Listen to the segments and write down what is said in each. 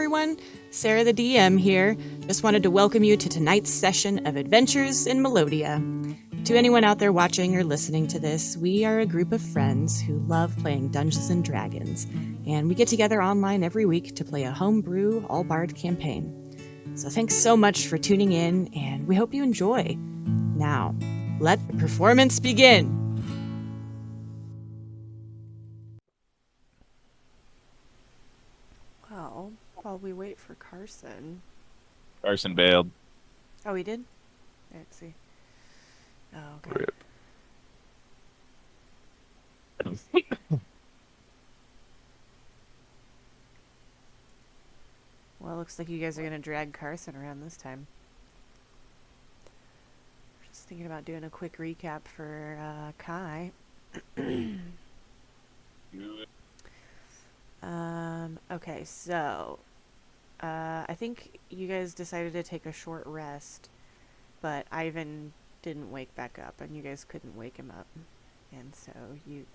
everyone. Sarah the DM here. Just wanted to welcome you to tonight's session of Adventures in Melodia. To anyone out there watching or listening to this, we are a group of friends who love playing Dungeons and Dragons, and we get together online every week to play a homebrew, all-bard campaign. So thanks so much for tuning in, and we hope you enjoy. Now, let the performance begin! Well, while we wait for Carson. Carson bailed. Oh, he did? Let's see. Oh, okay. Rip. Well, it looks like you guys are going to drag Carson around this time. Just thinking about doing a quick recap for Kai. Okay, so I think you guys decided to take a short rest, but Ivan didn't wake back up, and you guys couldn't wake him up, and so you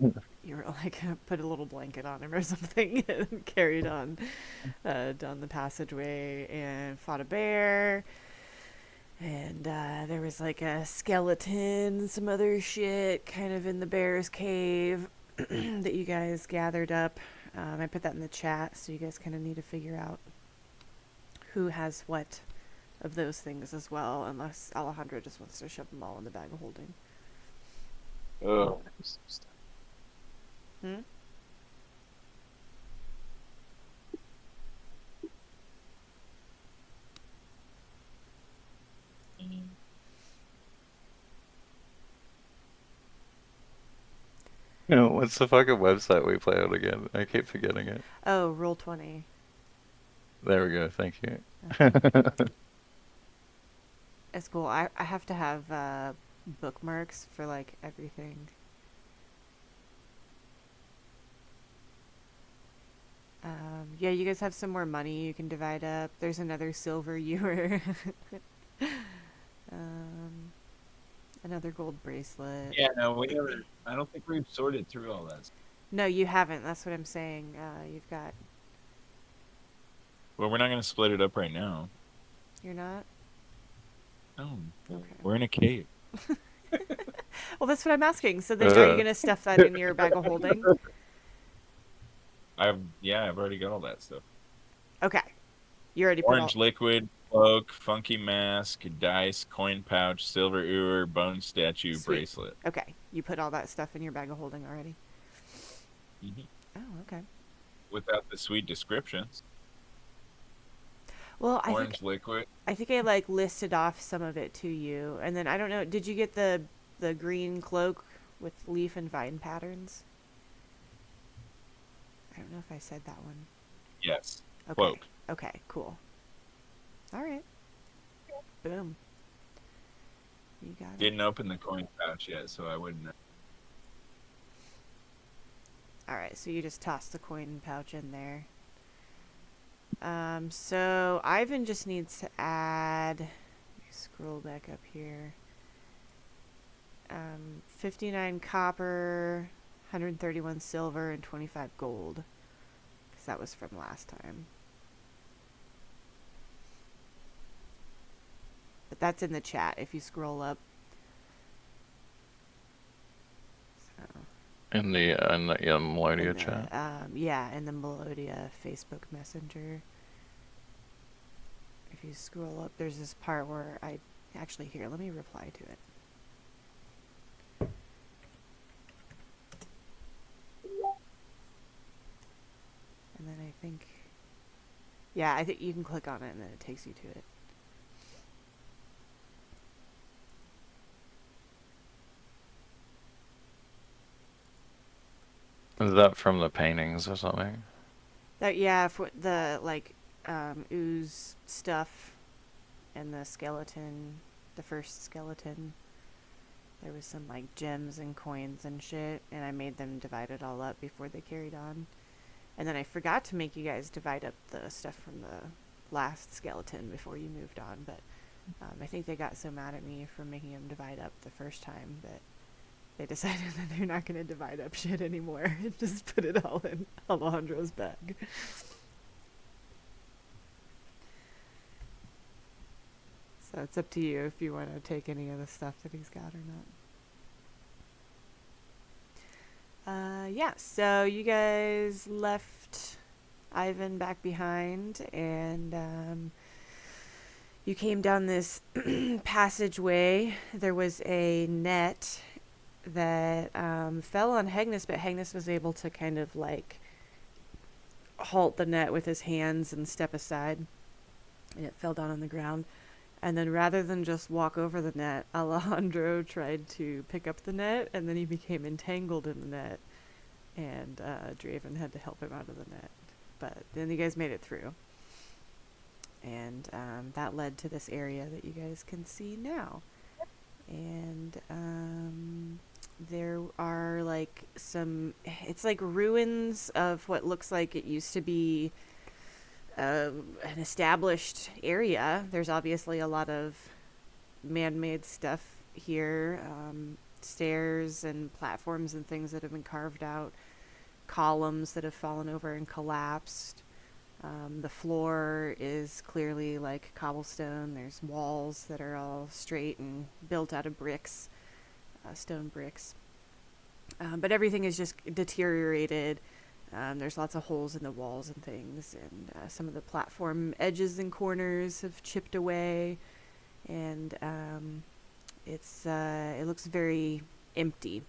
were like put a little blanket on him or something and carried on down the passageway and fought a bear. And there was like a skeleton, some other shit kind of in the bear's cave that you guys gathered up. I put that in the chat, so you guys kind of need to figure out who has what of those things as well, unless Alejandro just wants to shove them all in the bag of holding. Oh. Hmm? No, what's the fucking website we play on again? I keep forgetting it. Oh, Roll20. There we go. Thank you. It's cool. I have to have bookmarks for like everything. Yeah, you guys have some more money you can divide up. There's another silver ewer. Another gold bracelet. Yeah, no, we never. I don't think we've sorted through all that. No, you haven't. That's what I'm saying. You've got. Well, we're not gonna split it up right now. You're not? No, Okay. we're in a cave. Well, that's what I'm asking. So then are you going to stuff that in your bag of holding? I've already got all that stuff. Okay. You already put Orange liquid, cloak, funky mask, dice, coin pouch, silver ewer, bone statue, Sweet. bracelet. Okay. You put all that stuff in your bag of holding already? Mm-hmm. Oh, okay. Without the sweet descriptions. Well, Orange liquid. I think I like listed off some of it to you, and then I don't know. Did you get the green cloak with leaf and vine patterns? I don't know if I said that one. Yes. Okay. Cloak. Okay. Cool. All right. Boom. You got it. Didn't open the coin pouch yet, so I wouldn't know. All right. So you just toss the coin pouch in there. So Ivan just needs to add, let me scroll back up here, 59 copper, 131 silver, and 25 gold, because that was from last time. But that's in the chat if you scroll up. So, in the Melodia chat. Yeah, in the Melodia Facebook Messenger. If you scroll up, there's this part where here, let me reply to it. And then I think you can click on it and then it takes you to it. Is that from the paintings or something? For the ooze stuff and the skeleton, the first skeleton. There was some like gems and coins and shit, and I made them divide it all up before they carried on. And then I forgot to make you guys divide up the stuff from the last skeleton before you moved on, but I think they got so mad at me for making them divide up the first time that they decided that they're not going to divide up shit anymore and just put it all in Alejandro's bag. So it's up to you if you want to take any of the stuff that he's got or not. Yeah, so you guys left Ivan back behind, and you came down this passageway. There was a net that fell on Hegnus, but Hegnus was able to kind of like halt the net with his hands and step aside, and it fell down on the ground. And then rather than just walk over the net, Alejandro tried to pick up the net, and then he became entangled in the net, and Draven had to help him out of the net. But then you guys made it through. And that led to this area that you guys can see now. And there are like it's like ruins of what looks like it used to be an established area. There's obviously a lot of man-made stuff here, stairs and platforms and things that have been carved out, columns that have fallen over and collapsed. The floor is clearly like cobblestone. There's walls that are all straight and built out of bricks, stone bricks. But everything is just deteriorated. There's lots of holes in the walls and things, and some of the platform edges and corners have chipped away, and it looks very empty.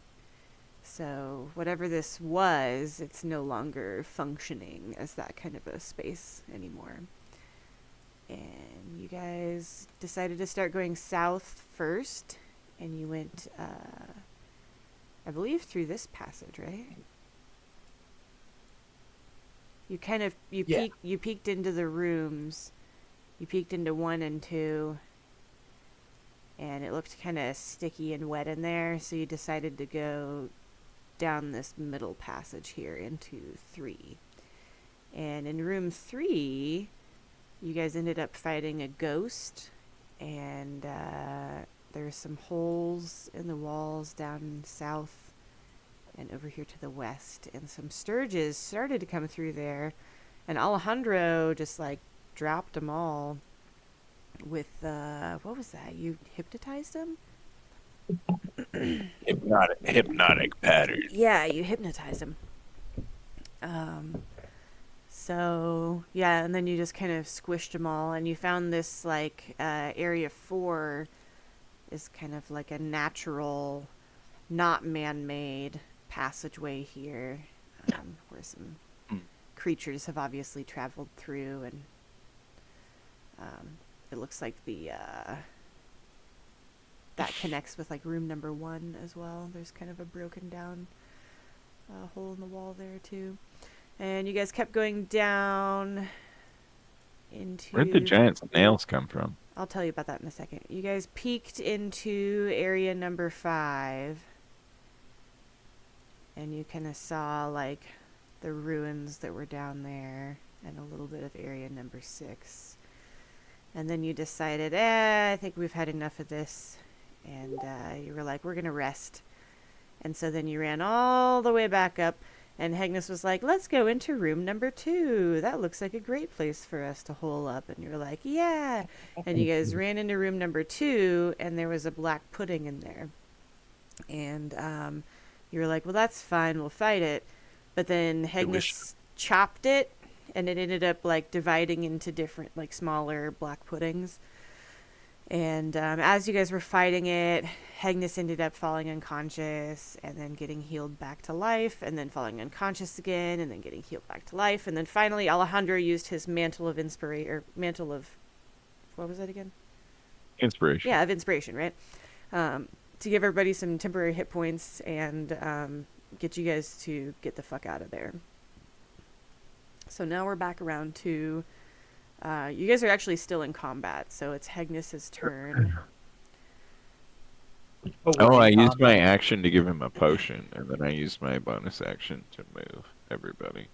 So whatever this was, it's no longer functioning as that kind of a space anymore. And you guys decided to start going south first, and you went, I believe, through this passage, right? You kind of you peeked into the rooms. You peeked into 1 and 2, and it looked kind of sticky and wet in there. So you decided to go down this middle passage here into 3. And in room 3, you guys ended up fighting a ghost, and there's some holes in the walls down south and over here to the west, and some sturges started to come through there, and Alejandro just like dropped them all with what was that? You hypnotized him? Hypnotic pattern. Yeah, you hypnotized him. So yeah, and then you just kind of squished them all, and you found this like area 4 is kind of like a natural, not man-made passageway here, where some creatures have obviously traveled through, and it looks like that connects with like room number 1 as well. There's kind of a broken down hole in the wall there too. And you guys kept going down into... Where'd the giant snails come from? I'll tell you about that in a second. You guys peeked into area number 5, and you kind of saw like the ruins that were down there, and a little bit of area number 6. And then you decided, I think we've had enough of this. And you were like, we're going to rest. And so then you ran all the way back up, and Hegnus was like, let's go into room number 2. That looks like a great place for us to hole up. And you were like, yeah. And you guys ran into room number 2, and there was a black pudding in there. And you were like, well, that's fine. We'll fight it. But then Hegnus chopped it, and it ended up like dividing into different, like smaller black puddings. And as you guys were fighting it, Hegnus ended up falling unconscious, and then getting healed back to life, and then falling unconscious again, and then getting healed back to life. And then finally, Alejandro used his mantle of inspiration, or mantle of, what was that again? Inspiration. Yeah, of inspiration, right? To give everybody some temporary hit points and get you guys to get the fuck out of there. So now we're back around to... you guys are actually still in combat, so it's Hegnus's turn. Oh, I used my action to give him a potion, and then I used my bonus action to move everybody.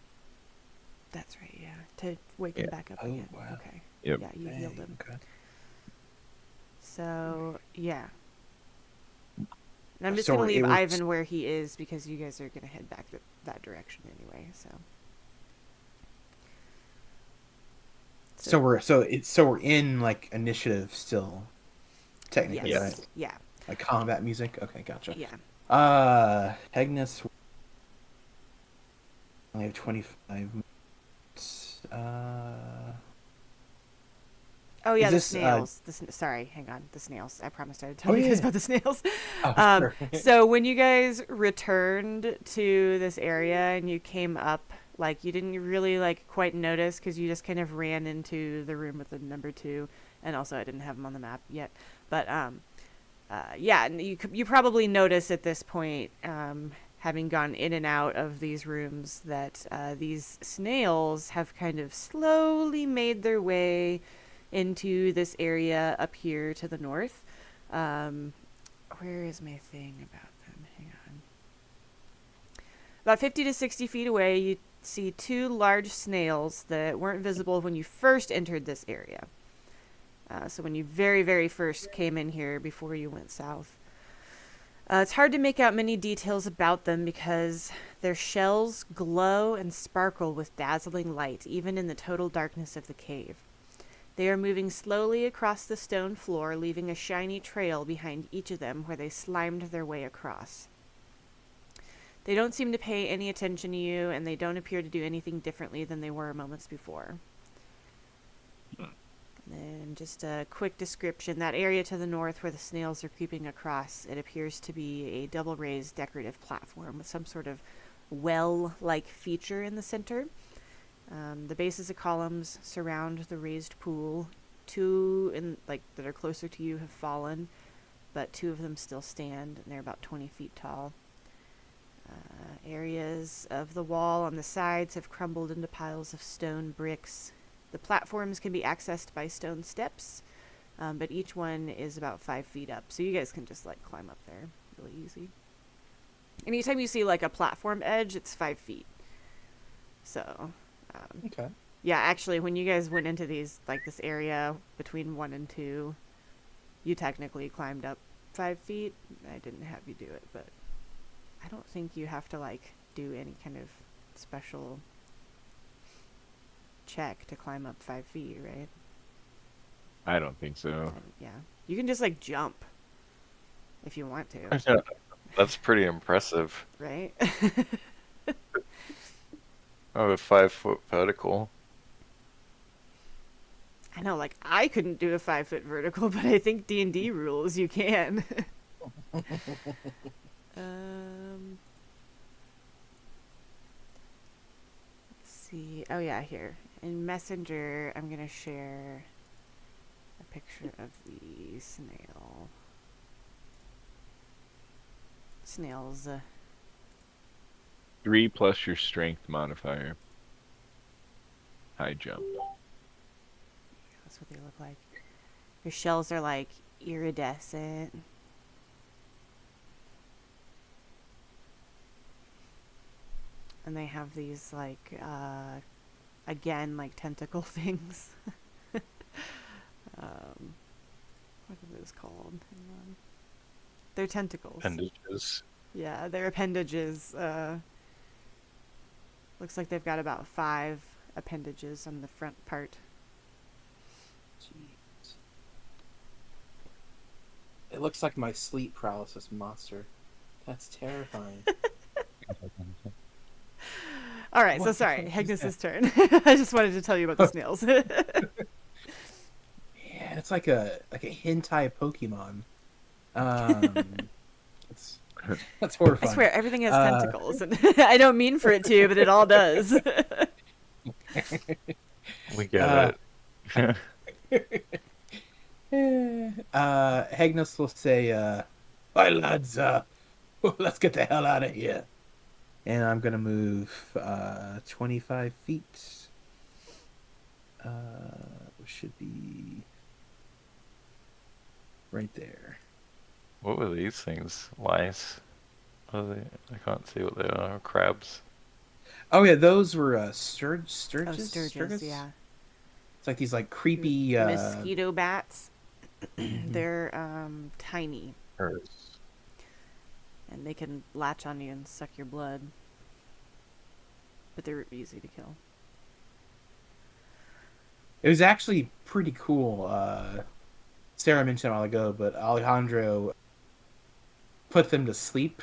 That's right, yeah. To wake him back up again. Wow. Okay. Yep. Yeah, you healed him. Okay. So, yeah. And I'm just So going to it leave was- Ivan where he is, because you guys are going to head back that direction anyway, so. So we're in like initiative still. technically, Yes. right? Yeah. Like combat music. Okay, gotcha. Yeah. Agnes. I have 25 minutes. Oh yeah, Is the this snails. Sorry, hang on. The snails. I promised I would tell Oh, you guys yeah. about the snails. Oh, sure. So when you guys returned to this area and you came up, like you didn't really like quite notice because you just kind of ran into the room with the number 2, and also I didn't have them on the map yet. But yeah, and you probably notice at this point, having gone in and out of these rooms, that these snails have kind of slowly made their way into this area up here to the north. Where is my thing about them? Hang on. About 50 to 60 feet away, you see 2 large snails that weren't visible when you first entered this area. So when you very, very first came in here before you went south. It's hard to make out many details about them because their shells glow and sparkle with dazzling light, even in the total darkness of the cave. They are moving slowly across the stone floor, leaving a shiny trail behind each of them where they slimed their way across. They don't seem to pay any attention to you, and they don't appear to do anything differently than they were moments before. And just a quick description. That area to the north where the snails are creeping across, it appears to be a double-raised decorative platform with some sort of well-like feature in the center. The bases of columns surround the raised pool. 2 that are closer to you have fallen, but 2 of them still stand, and they're about 20 feet tall. Areas of the wall on the sides have crumbled into piles of stone bricks. The platforms can be accessed by stone steps, but each one is about 5 feet up, so you guys can just like climb up there really easy. Anytime you see like a platform edge, it's 5 feet. So, Okay. yeah, actually, when you guys went into these, like this area between 1 and 2, you technically climbed up 5 feet. I didn't have you do it, but I don't think you have to like do any kind of special check to climb up 5 feet, right? I don't think so. Yeah, you can just like jump if you want to, That's pretty impressive. right? Oh, a 5-foot vertical. I know, like I couldn't do a 5-foot vertical, but I think D&D rules you can. Let's see. Oh yeah, here in Messenger, I'm gonna share a picture of the snail. Snails. 3 plus your strength modifier. High jump. That's what they look like. Their shells are like iridescent. And they have these like again like tentacle things. What are those called? Hang on. They're tentacles. Appendages. Yeah, their appendages. Looks like they've got about 5 appendages on the front part. Jeez. It looks like my sleep paralysis monster. That's terrifying. All right, so What the sorry, fuck is Hegnis's turn. I just wanted to tell you about the snails. Yeah, it's like a hentai Pokemon. That's horrifying. I swear, everything has tentacles, and I don't mean for it to, but it all does. We get it. Hagnos will say, "Hi lads, let's get the hell out of here." And I'm gonna move 25 feet. Should be right there. What were these things? Lice? What are they? I can't see what they are. Crabs? Oh yeah, those were sturges. Oh, sturges, yeah. It's like these like creepy Mosquito bats. They're tiny, Hers. and they can latch on you and suck your blood. But they're easy to kill. It was actually pretty cool. Sarah mentioned a while ago, but Alejandro put them to sleep,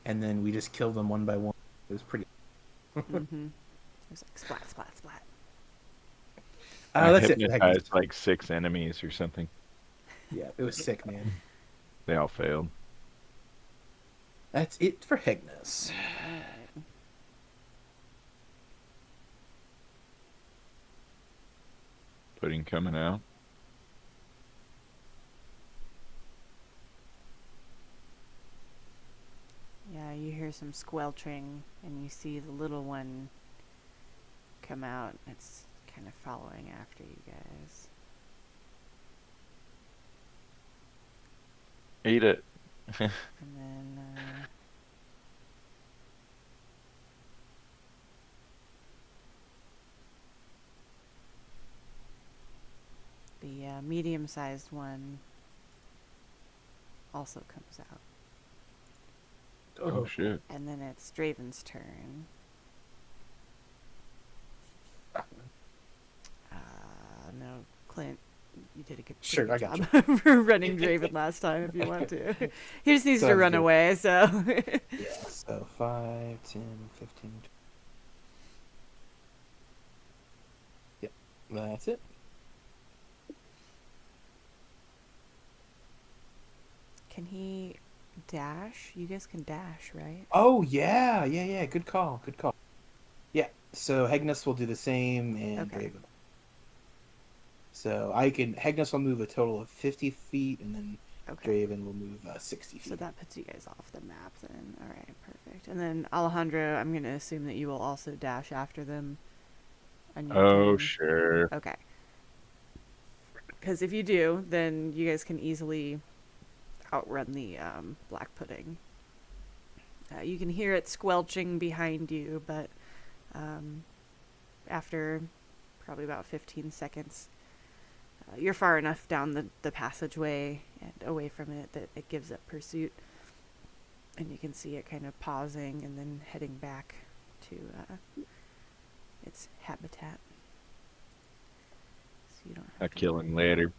and then we just killed them one by one. It was pretty. Mm-hmm. It was like splat, splat, splat. I That's it for Hegnas. hypnotized like 6 enemies or something. Yeah, it was sick, man. They all failed. That's it for Hegnas. Alright. Pudding coming out. Yeah, you hear some squelching, and you see the little one come out. It's kind of following after you guys. Eat it. And then the medium-sized one also comes out. Oh shit. And then it's Draven's turn. No, Clint, you did a good, Sure, pretty I got job for running Draven last time if you want to. He just needs to Sounds run good. away, so. Yeah, so 5, 10, 15. Yep, that's it. Can he dash? You guys can dash, right? Oh, yeah. Good call. Yeah, so Hegnas will do the same, and Okay. Draven. So Hegnas will move a total of 50 feet, and then Okay. Draven will move 60 feet. So that puts you guys off the map then. Alright, perfect. And then Alejandro, I'm going to assume that you will also dash after them on your Oh turn. sure. Okay. Because if you do, then you guys can easily outrun the black pudding. You can hear it squelching behind you, but after probably about 15 seconds, you're far enough down the passageway and away from it that it gives up pursuit. And you can see it kind of pausing and then heading back to its habitat. So you don't have I'll to kill worry him later.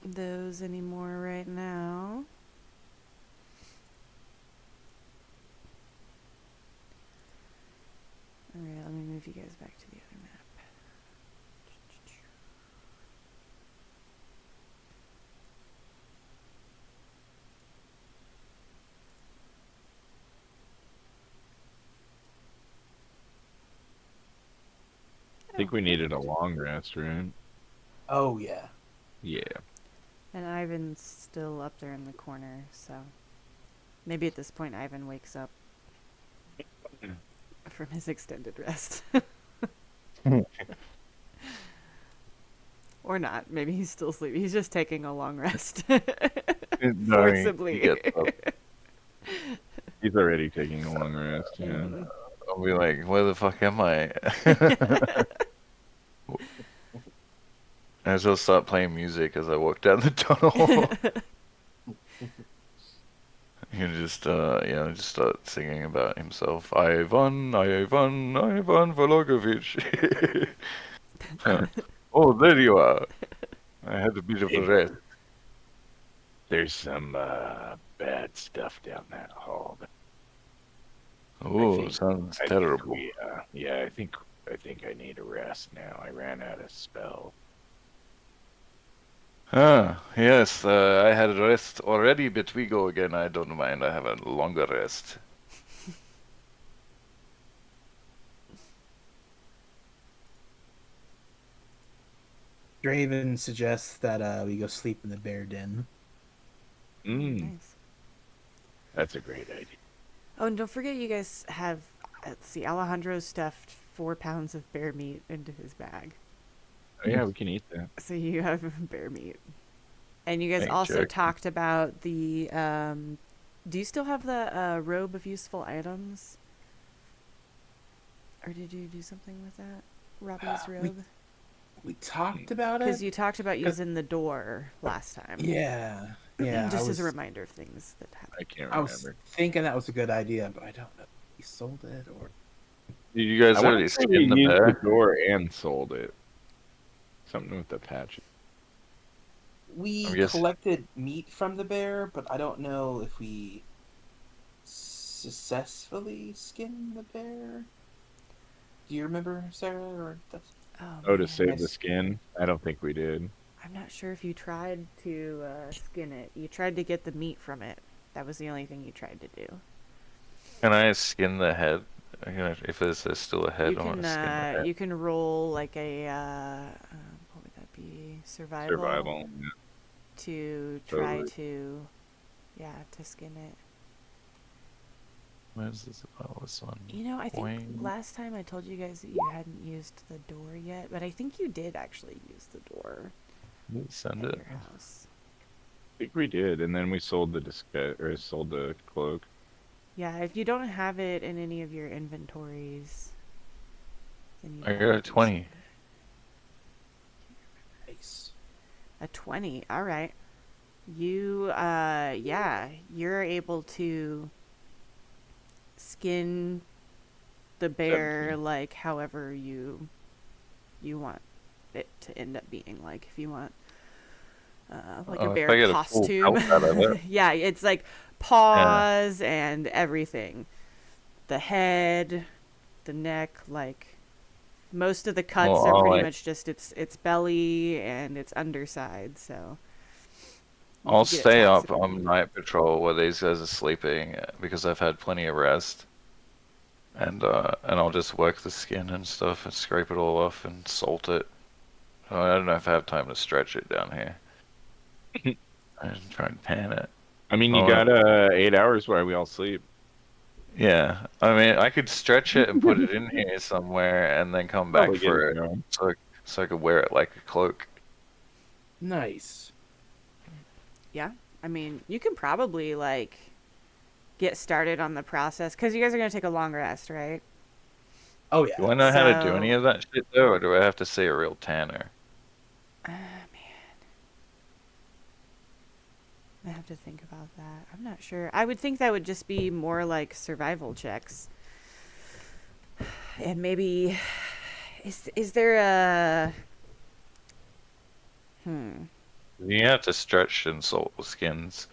about those anymore right now. Alright, let me move you guys back to the other map. I think we needed a long rest, right? Oh, yeah. Yeah. And Ivan's still up there in the corner, so maybe at this point Ivan wakes up from his extended rest. Or not. Maybe he's still sleeping. He's just taking a long rest. Forcibly. He gets up. He's already taking a long rest, yeah. Mhm. I'll be like, where the fuck am I? I just start playing music as I walk down the tunnel. You just start singing about himself. Ivan Vologovich. Oh, there you are. I had a bit of a rest. There's some bad stuff down that hall. Oh, sounds terrible. I think I need a rest now. I ran out of spell. Ah, yes, I had rest already, but we go again. I don't mind. I have a longer rest. Draven suggests that we go sleep in the bear den. Nice. That's a great idea. Oh, and don't forget you guys have, let's see, Alejandro stuffed 4 pounds of bear meat into his bag. Oh yeah, we can eat that. So you have bear meat. And you guys Thanks, also Jack. talked about the, do you still have the robe of useful items? Or did you do something with that? Robbie's robe? We talked about Because it. you talked about using the door last time. Yeah. Just as a reminder of things that happened. I can't I was remember. thinking that was a good idea, but I don't know if he sold it or. You guys I want already to say we skinned the used the bear? door and sold it. Something with the patch. We I'm guessing- collected meat from the bear, but I don't know if we successfully skinned the bear. Do you remember, Sarah? Or that's... Oh Oh, to man, save the Yes. skin? I don't think we did. I'm not sure if you tried to skin it. You tried to get the meat from it. That was the only thing you tried to do. Can I skin the head? If there's still a head, You I want can to skin the head. you can roll like a what would that be? Survival. Yeah. To try Totally. to to skin it. Where's this? Oh, this one. You know, I think Boing. last time I told you guys that you hadn't used the door yet, but I think you did actually use the door Send at it. your house. I think we did, and then we sold the sold the cloak. Yeah, if you don't have it in any of your inventories, then you I got a 20. Nice. A 20. All right. You you're able to skin the bear 17. like however you want it to end up being. Like if you want like a If bear I get a full costume. pelt out of it. Yeah, it's like paws and everything. The head, the neck, like most of the cuts Well, are I'll, pretty like- much just its belly and its underside, so you I'll could get it stay up taxidermied. on night patrol where these guys are sleeping because I've had plenty of rest. And I'll just work the skin and stuff and scrape it all off and salt it. I don't know if I have time to stretch it down here. And try and pan it. I mean, you Oh, got 8 hours while we all sleep. Yeah, I mean, I could stretch it and put it in here somewhere and then come back Probably get for it it going. so I could wear it like a cloak. Nice. Yeah, I mean, you can probably like get started on the process because you guys are gonna take a long rest, right? Oh yeah. Do I know how to do So- any of that shit though, or do I have to see a real tanner? I have to think about that. I'm not sure. I would think that would just be more like survival checks. And maybe is there a You have to stretch and salt the skins.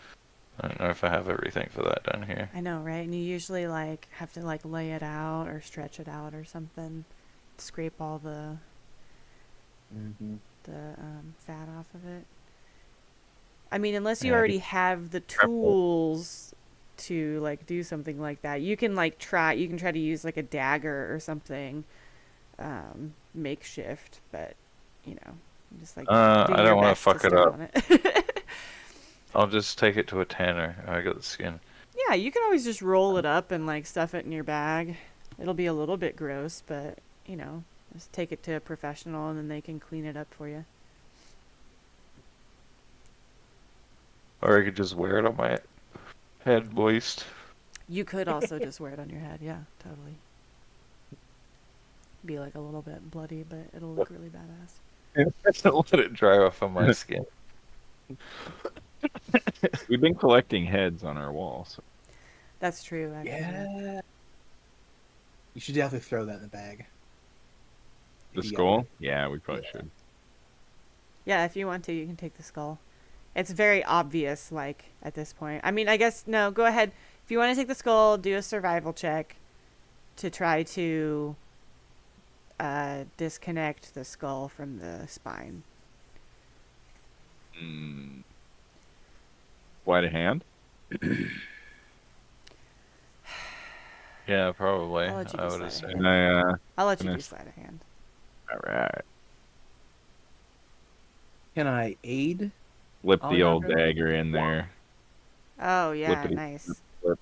I don't know if I have everything for that down here. I know, right? And you usually like have to like lay it out or stretch it out or something. Scrape all the Mm-hmm. fat off of it. I mean, unless you Yeah, already have the tools to like do something like that, you can try to use like a dagger or something, makeshift. But you know, just like do I your don't wanna best fuck it start up. on it. I'll just take it to a tanner. I got the skin. Yeah, you can always just roll it up and like stuff it in your bag. It'll be a little bit gross, but you know, just take it to a professional and then they can clean it up for you. Or I could just wear it on my head moist. You could also just wear it on your head. Yeah, totally. Be like a little bit bloody, but it'll look really badass. Let it dry off on my skin. We've been collecting heads on our walls. That's true, actually. Yeah. You should definitely throw that in the bag. The If you got skull? one. Yeah, we probably Yeah. should. Yeah, if you want to, you can take the skull. It's very obvious, like, at this point. I mean, I guess, no, go ahead. If you want to take the skull, do a survival check to try to disconnect the skull from the spine. Sleight of hand? Yeah, probably. I'll let you I do would sleight of assume. hand. And I'll let you do Finish. sleight of hand. alright. Can I aid? Flip Oh, the yeah, old okay. dagger in there. Oh, yeah, Flippity nice. flip.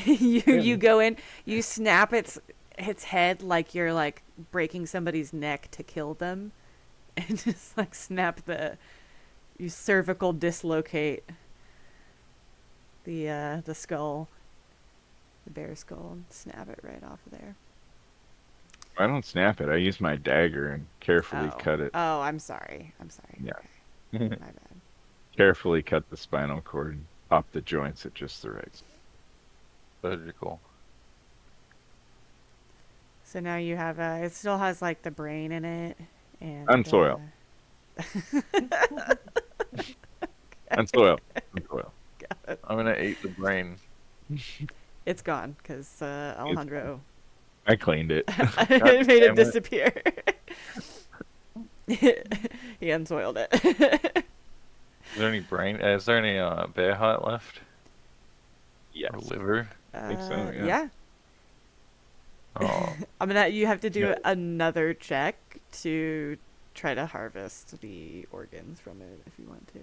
you go in, you snap its head like you're like breaking somebody's neck to kill them, and just like snap you cervical dislocate the skull, the bear skull, and snap it right off of there. I don't snap it. I use my dagger and carefully cut it. Oh, I'm sorry. Yeah. Okay. My bad. Carefully cut the spinal cord and pop the joints at just the right. Surgical. So now you have it still has like the brain in it, and Unsoiled. And soil. And soil. I'm gonna eat the brain. It's gone because Alejandro I cleaned it. made it damn it. disappear. He unsoiled it. Is there any brain? Is there any bear heart left? Yes. Or liver? think so, yeah. Yeah. Oh, You have to do Yeah. another check to try to harvest the organs from it if you want to.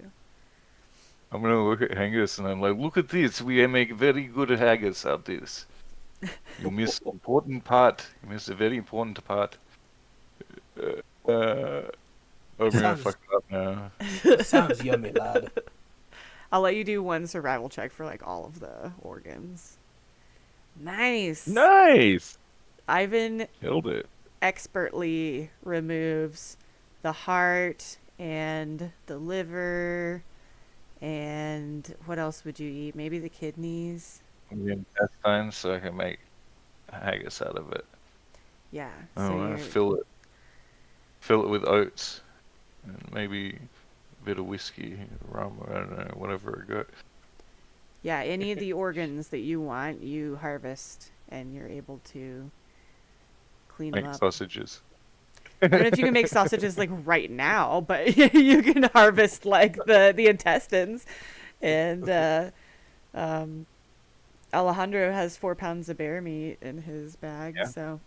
I'm gonna look at haggis and I'm like, look at this. We make very good haggis out of this. You missed an important part. You missed a very important part. I'm gonna Sounds- fuck it up now. Sounds yummy, lad. I'll let you do one survival check for like all of the organs. Nice. Nice. Ivan Killed it. expertly removes the heart and the liver and what else would you eat? Maybe the kidneys. The intestines, so I can make haggis out of it. Yeah. I'm So gonna you're fill it with oats and maybe a bit of whiskey, rum, or I don't know, whatever I got. yeah, any of the organs that you want, you harvest and you're able to clean them Make up. sausages. I don't know if you can make sausages like right now, but you can harvest like the intestines. And Alejandro has 4 pounds of bear meat in his bag, Yeah. so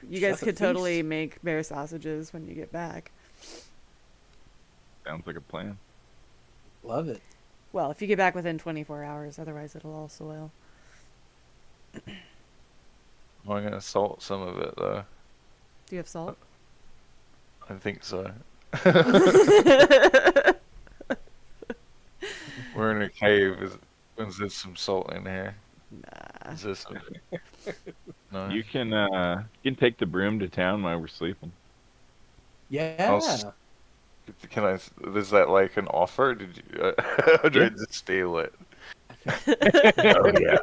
you guys That's a could totally feast. make bear sausages when you get back. Sounds like a plan. Love it. Well, if you get back within 24 hours, otherwise it'll all soil. I'm gonna salt some of it though. Do you have salt? I think so. We're in a cave. Is there some salt in here? Nah. Is there some? No. You can take the broom to town while we're sleeping. Yeah. Can I? Is that like an offer? Did you? Or did I just steal it? Oh yeah.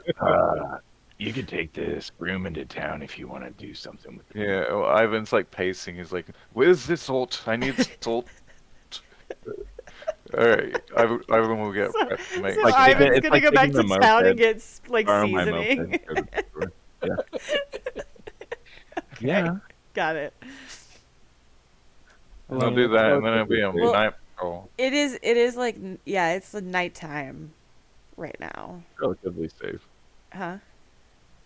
You can take this broom into town if you want to do something with it. Yeah. Well, Ivan's like pacing. He's like, "Where's the salt? I need salt." All right, Ivan will get So- prepped to make. So Like, Ivan's it's gonna like go back taking to the town and moped, get like Borrow my seasoning. moped, go to the store. Yeah. Got it. I'll do that, and then it'll be a Well- night patrol. It is like yeah, it's the nighttime right now. Relatively safe. Huh?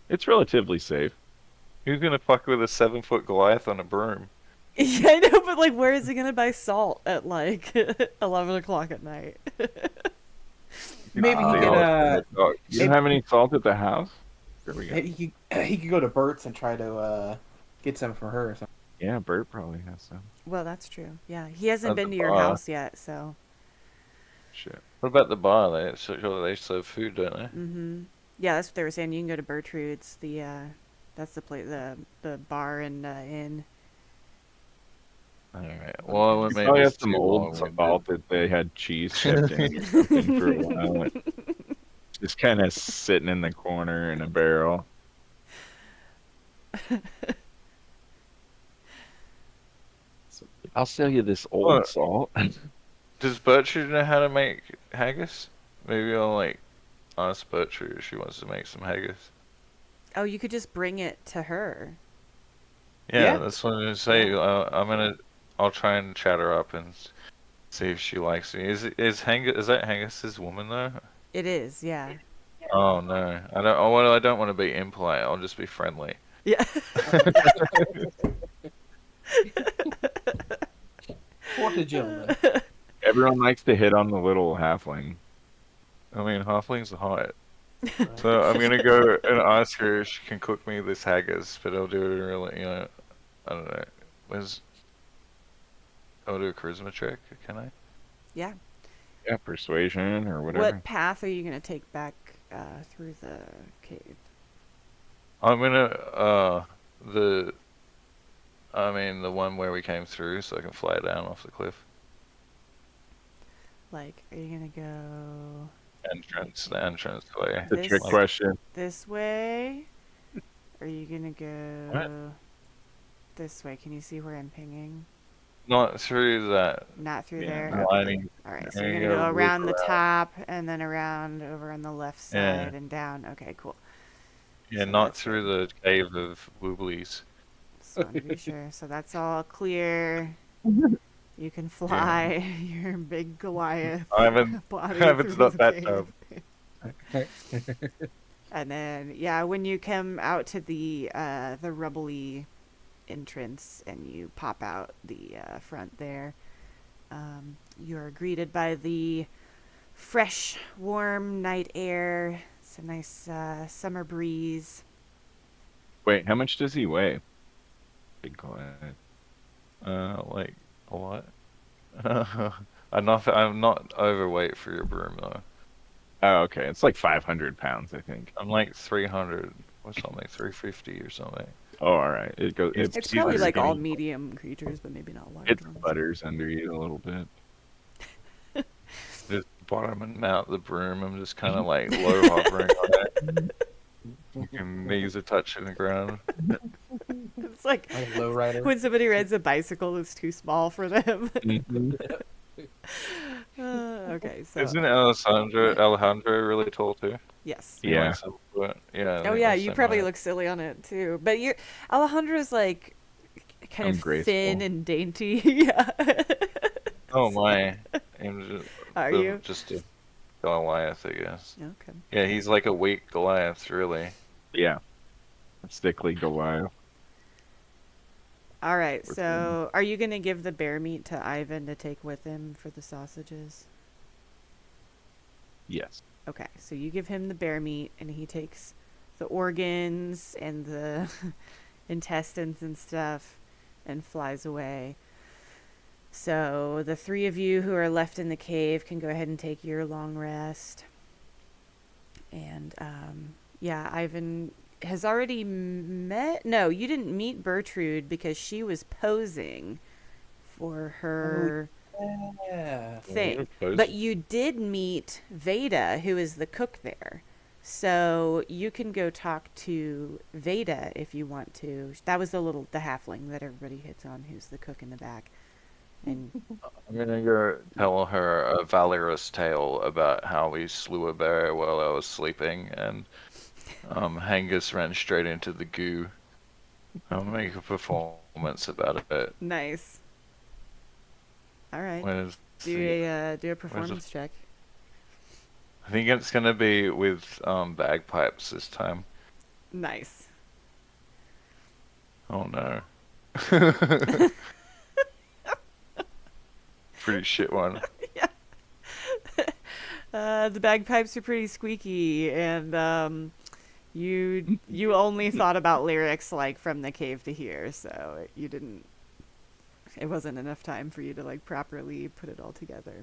It's relatively safe. Who's gonna fuck with a 7-foot Goliath on a broom? Yeah, I know, but like, where is he gonna buy salt at like 11 o'clock at night? Maybe he Oh, could. You don't have any salt at the house? There we go. He could go to Bert's and try to get some from her or something. Yeah, Bert probably has some. Well, that's true. Yeah, he hasn't At been the to your bar. house yet, so. Shit. What about the bar? They serve food, don't they? Mm-hmm. Yeah, that's what they were saying. You can go to Bertrude's. That's the place, the bar and inn. All right. Well, You maybe probably have it's some too old long-winded. salt that they had cheese shipped in or something for a while. And just kind of sitting in the corner in a barrel. I'll sell you this old What? salt. Does Bertrude know how to make haggis? Maybe I'll like ask Bertrude if she wants to make some haggis. Oh, you could just bring it to her. Yeah, Yeah. that's what I'm gonna say. I'll try and chat her up and see if she likes me. Is that Hangus's woman though? It is, yeah. Oh no, I don't. Oh, well, I don't want to be impolite. I'll just be friendly. Yeah. What a gentleman. Everyone likes to hit on the little halfling. I mean, halflings are hot. So I'm gonna go and ask her if she can cook me this haggis, but I'll do it really, I don't know. I'll do a charisma check, can I? Yeah. Yeah, persuasion or whatever. What path are you gonna take back through the cave? I'm gonna, the one where we came through, so I can fly down off the cliff. Like, are you gonna go The entrance way. The trick This- question. this way? Or are you gonna go What? this way? Can you see where I'm pinging? not through that Not through Yeah, there. not Okay. lining. All right. So Yeah, you're you gonna go gotta loop around the around. top and then around over on the left Yeah. side and down. Okay, cool. Yeah, So not that's through good. the cave of wooblies. Just wanted to be sure. So that's all clear. You can Yeah. fly your big Goliath I haven't body haven't through stopped the that cave. job. And then, yeah, when you come out to the rubbly entrance and you pop out the front there, you are greeted by the fresh, warm night air. It's a nice summer breeze. Wait, how much does he weigh? Big guy. Like a lot. I'm not overweight for your broom though. Oh, okay. It's like 500 pounds, I think. I'm like 300 or something, 350 or something. Oh, all right. It goes. It's It's It probably like all butters, medium creatures, but maybe not large it ones. butters under you a little bit. Just bottoming out the broom. I'm just kind of like low hovering on it. Your knees are touching the ground. It's like Like a lowrider. when somebody rides a bicycle that's too small for them. Okay, so Isn't Alejandro really tall too? yes. He Yeah. likes to put- yeah. I Oh think yeah, that's you same probably height. look silly on it too. But you're Alejandra's like kind I'm of graceful. thin and dainty. Yeah. Oh my! I'm just, Are you? just a Goliath, I guess. Okay. Yeah, he's like a weak Goliath, really. Yeah. Stickly Goliath. All right. We're So, are you gonna give the bear meat to Ivan to take with him for the sausages? Yes. Okay. So you give him the bear meat, and he takes the organs and the intestines and stuff, and flies away. So the three of you who are left in the cave can go ahead and take your long rest. And yeah, Ivan has already met. No, you didn't meet Bertrude because she was posing for her Yeah. thing. Yeah, But you did meet Veda, who is the cook there. So you can go talk to Veda if you want to. That was the halfling that everybody hits on, who's the cook in the back. And I'm gonna go tell her a valorous tale about how we slew a bear while I was sleeping, and Hangus ran straight into the goo. I'll make a performance about it. nice. All right. Where's Do the- a performance check. I think it's gonna be with bagpipes this time. Nice. Oh no. Pretty shit one. The bagpipes are pretty squeaky, and you only thought about lyrics like from the cave to here, so you didn't. It wasn't enough time for you to like properly put it all together.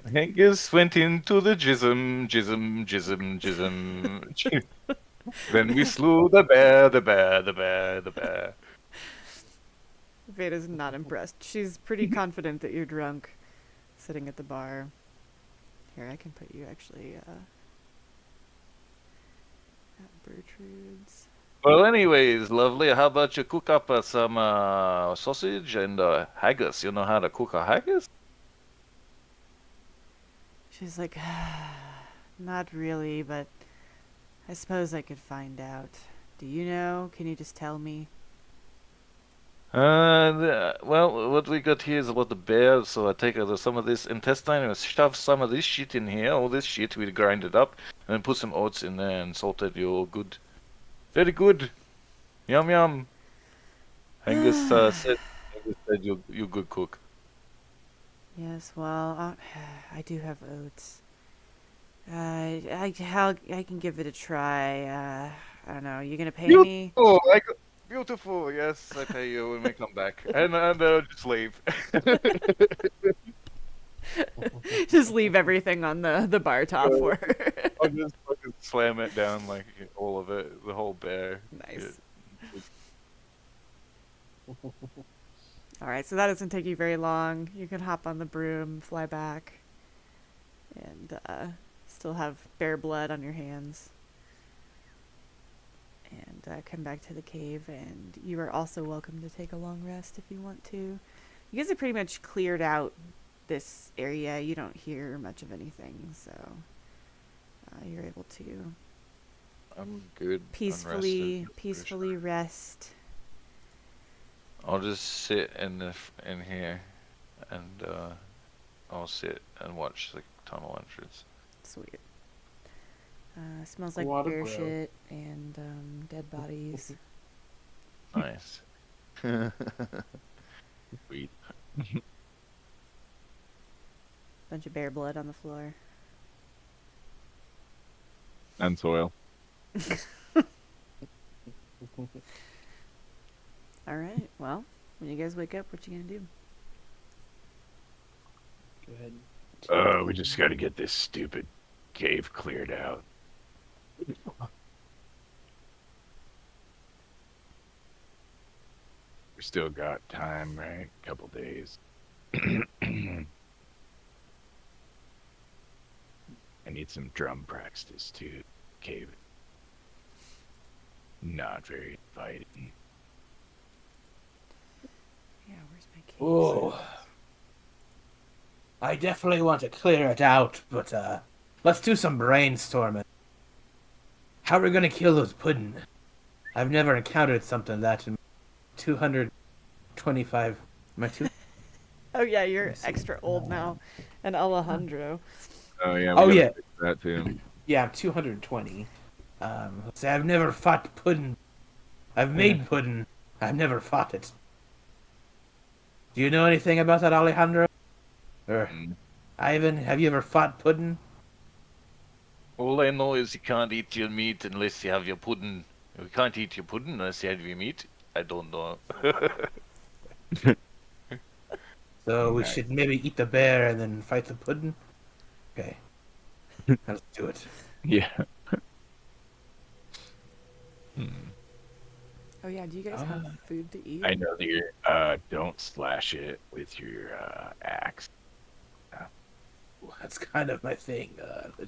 Hangus went into the jism. Then we slew the bear. Veda's not impressed. She's pretty confident that you're drunk, sitting at the bar. Here, I can put you actually at Bertrude's. Well, anyways, lovely. How about you cook up some sausage and haggis? You know how to cook a haggis? She's like, not really, but I suppose I could find out. Do you know? Can you just tell me? Well, what we got here is a lot of bears, so I take some of this intestine and shove some of this shit in here. All this shit, we grind it up and then put some oats in there and salt it. You're good. Very good. Yum yum. Angus said you're good cook. Yes, well, I do have oats. I can give it a try. I don't know. You gonna pay me? Oh, beautiful. Yes, I pay you when we come back, and just leave. Just leave everything on the bar top for her. I'll just fucking slam it down like all of it, the whole bear. Nice. All right, so that doesn't take you very long. You can hop on the broom, fly back, and still have bear blood on your hands. And come back to the cave. And you are also welcome to take a long rest if you want to. You guys have pretty much cleared out this area. You don't hear much of anything, so you're able to I'm good. peacefully rest. I'll just sit in here, and I'll sit and watch the tunnel entrance. Sweet. Smells like Water bear grow. shit and dead bodies. Nice. Sweet. Bunch of bear blood on the floor. And soil. All right. Well, when you guys wake up, what you gonna do? Go ahead. We just got to get this stupid cave cleared out. We still got time, right? A couple days. I need some drum practice too. Cave. Not very inviting. Yeah, where's my cave? Oh, I definitely want to clear it out, but let's do some brainstorming. How are we gonna kill those puddin'? I've never encountered something that in 225. My two. Oh yeah, you're Let's see. extra old now, and Alejandro. Oh yeah. Oh, gotta yeah. fix that too. Yeah, I'm 220. Let's say I've never fought puddin'. I've made puddin'. I've never fought it. Do you know anything about that, Alejandro? Or Ivan? Have you ever fought puddin'? All I know is you can't eat your meat unless you have your pudding. You can't eat your pudding unless you have your meat. I don't know. So we Nice. should maybe eat the bear and then fight the puddin'? Okay. Let's do it. Yeah. Oh yeah, do you guys have food to eat? I know that you're. Don't slash it with your axe. Well, that's kind of my thing.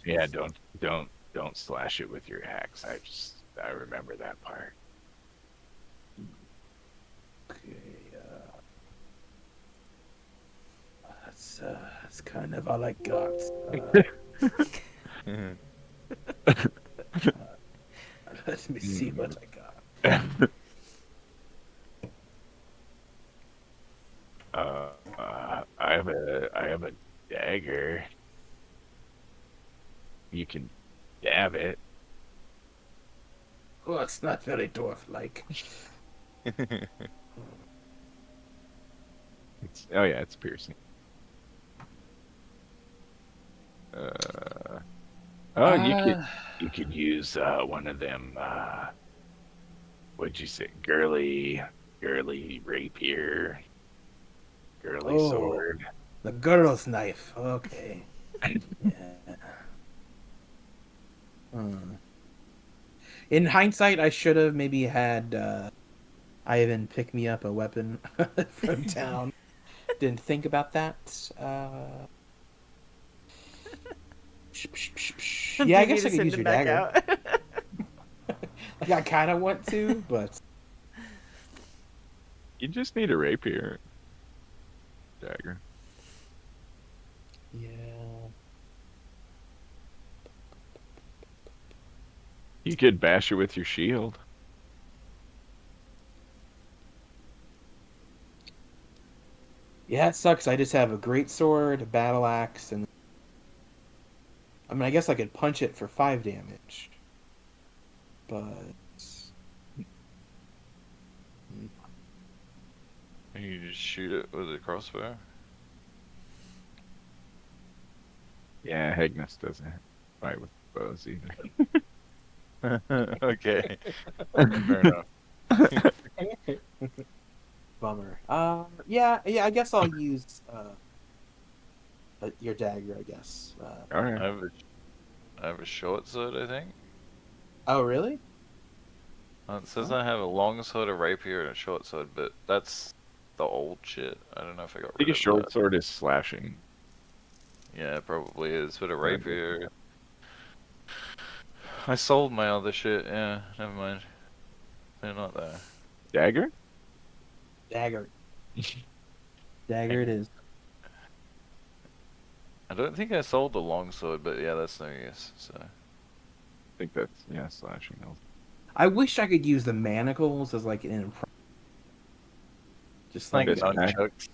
Yeah, don't slash it with your axe. I remember that part. Okay. That's kind of all I got. Let me see what I got. I have a dagger. You can stab it. Oh, it's not very dwarf-like. Oh yeah, it's piercing. You could use one of them. What'd you say? Girly rapier, girly sword. The girl's knife. Okay. Yeah. In hindsight, I should have maybe had Ivan pick me up a weapon from town. Didn't think about that. Yeah, I guess I could use your dagger. Like, I kind of want to, but You just need a rapier. Dagger. yeah. You could bash it with your shield. Yeah, it sucks. I just have a great sword, a battle axe, and I mean, I guess I could punch it for 5 damage, but You just shoot it with a crossbow. Yeah, Hegnus doesn't fight with bows either. Okay. Fair enough. bummer. Yeah. I guess I'll use your dagger. I guess. All right. I have a short sword, I think. Oh, really? It says I have a long sword, a rapier, and a short sword, but that's the old shit. I don't know if I got I think rid a of short that. sword is slashing. Yeah, it probably is, but a rapier. I sold my other shit. Yeah, never mind. They're not there. Dagger? Dagger. Dagger it is. I don't think I sold the longsword, but yeah, that's no use. So I think that's, yeah, slashing. I wish I could use the manacles as like an just like This pack? nunchucks.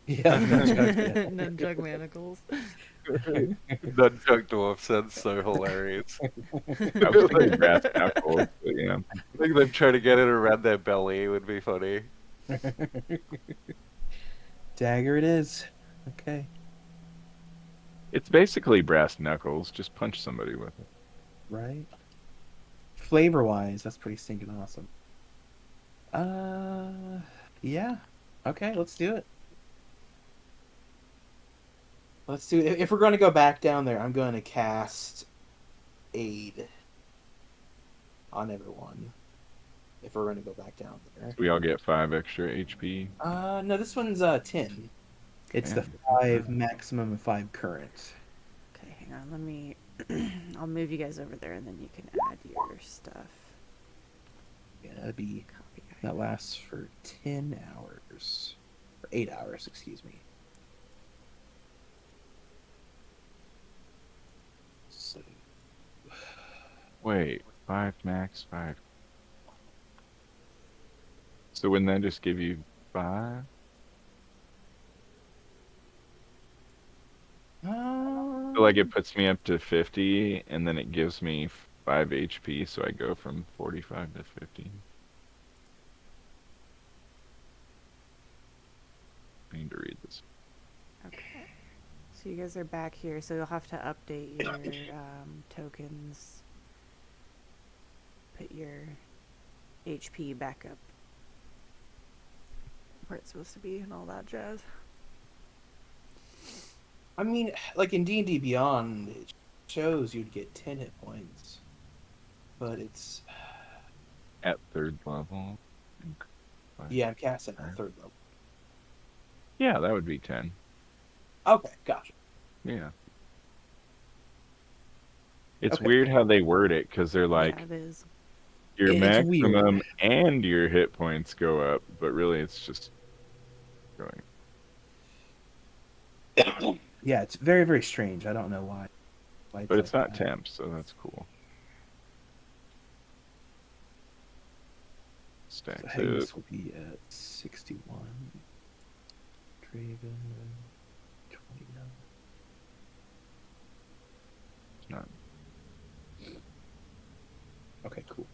yeah, nunchuck, Nunchuck manacles. Nunchuck dwarf sounds so hilarious. I was thinking brass knuckles, but yeah. I think them trying to get it around their belly would be funny. yeah. Dagger it is. Okay. It's basically brass knuckles. Just punch somebody with it. Right. Flavor wise, that's pretty stinking awesome. Yeah. Okay, let's do it. Let's do it. If we're going to go back down there, I'm going to cast Aid on everyone. If we're going to go back down there. We all get 5 extra HP. No, this one's 10. It's the Okay. 5 maximum and 5 current. Okay, hang on. Let me. I'll move you guys over there, and then you can add your stuff. Yeah, that'd be Copy. that lasts for 10 hours. Or 8 hours, excuse me. So, Wait, 5 max, 5. So wouldn't that just give you 5? So like it puts me up to 50, and then it gives me 5 HP, so I go from 45 to 50. I need to read this. Okay. So you guys are back here, so you'll have to update your tokens. Put your HP back up where it's supposed to be and all that jazz. I mean, like in D&D Beyond, it shows you'd get 10 hit points. But it's... At 3rd level. Yeah, I'm casting at 3rd level. Yeah, that would be 10. Okay, gotcha. Yeah. It's Okay. weird how they word it, because they're like, Yeah, it is. your It's maximum weird. and your hit points go up, but really it's just going. Yeah, it's very, very strange. I don't know why. But it's like not that. temp, so that's cool. So Stacks up. Hagus will be at 61. Draven, 29. It's not. Okay, cool.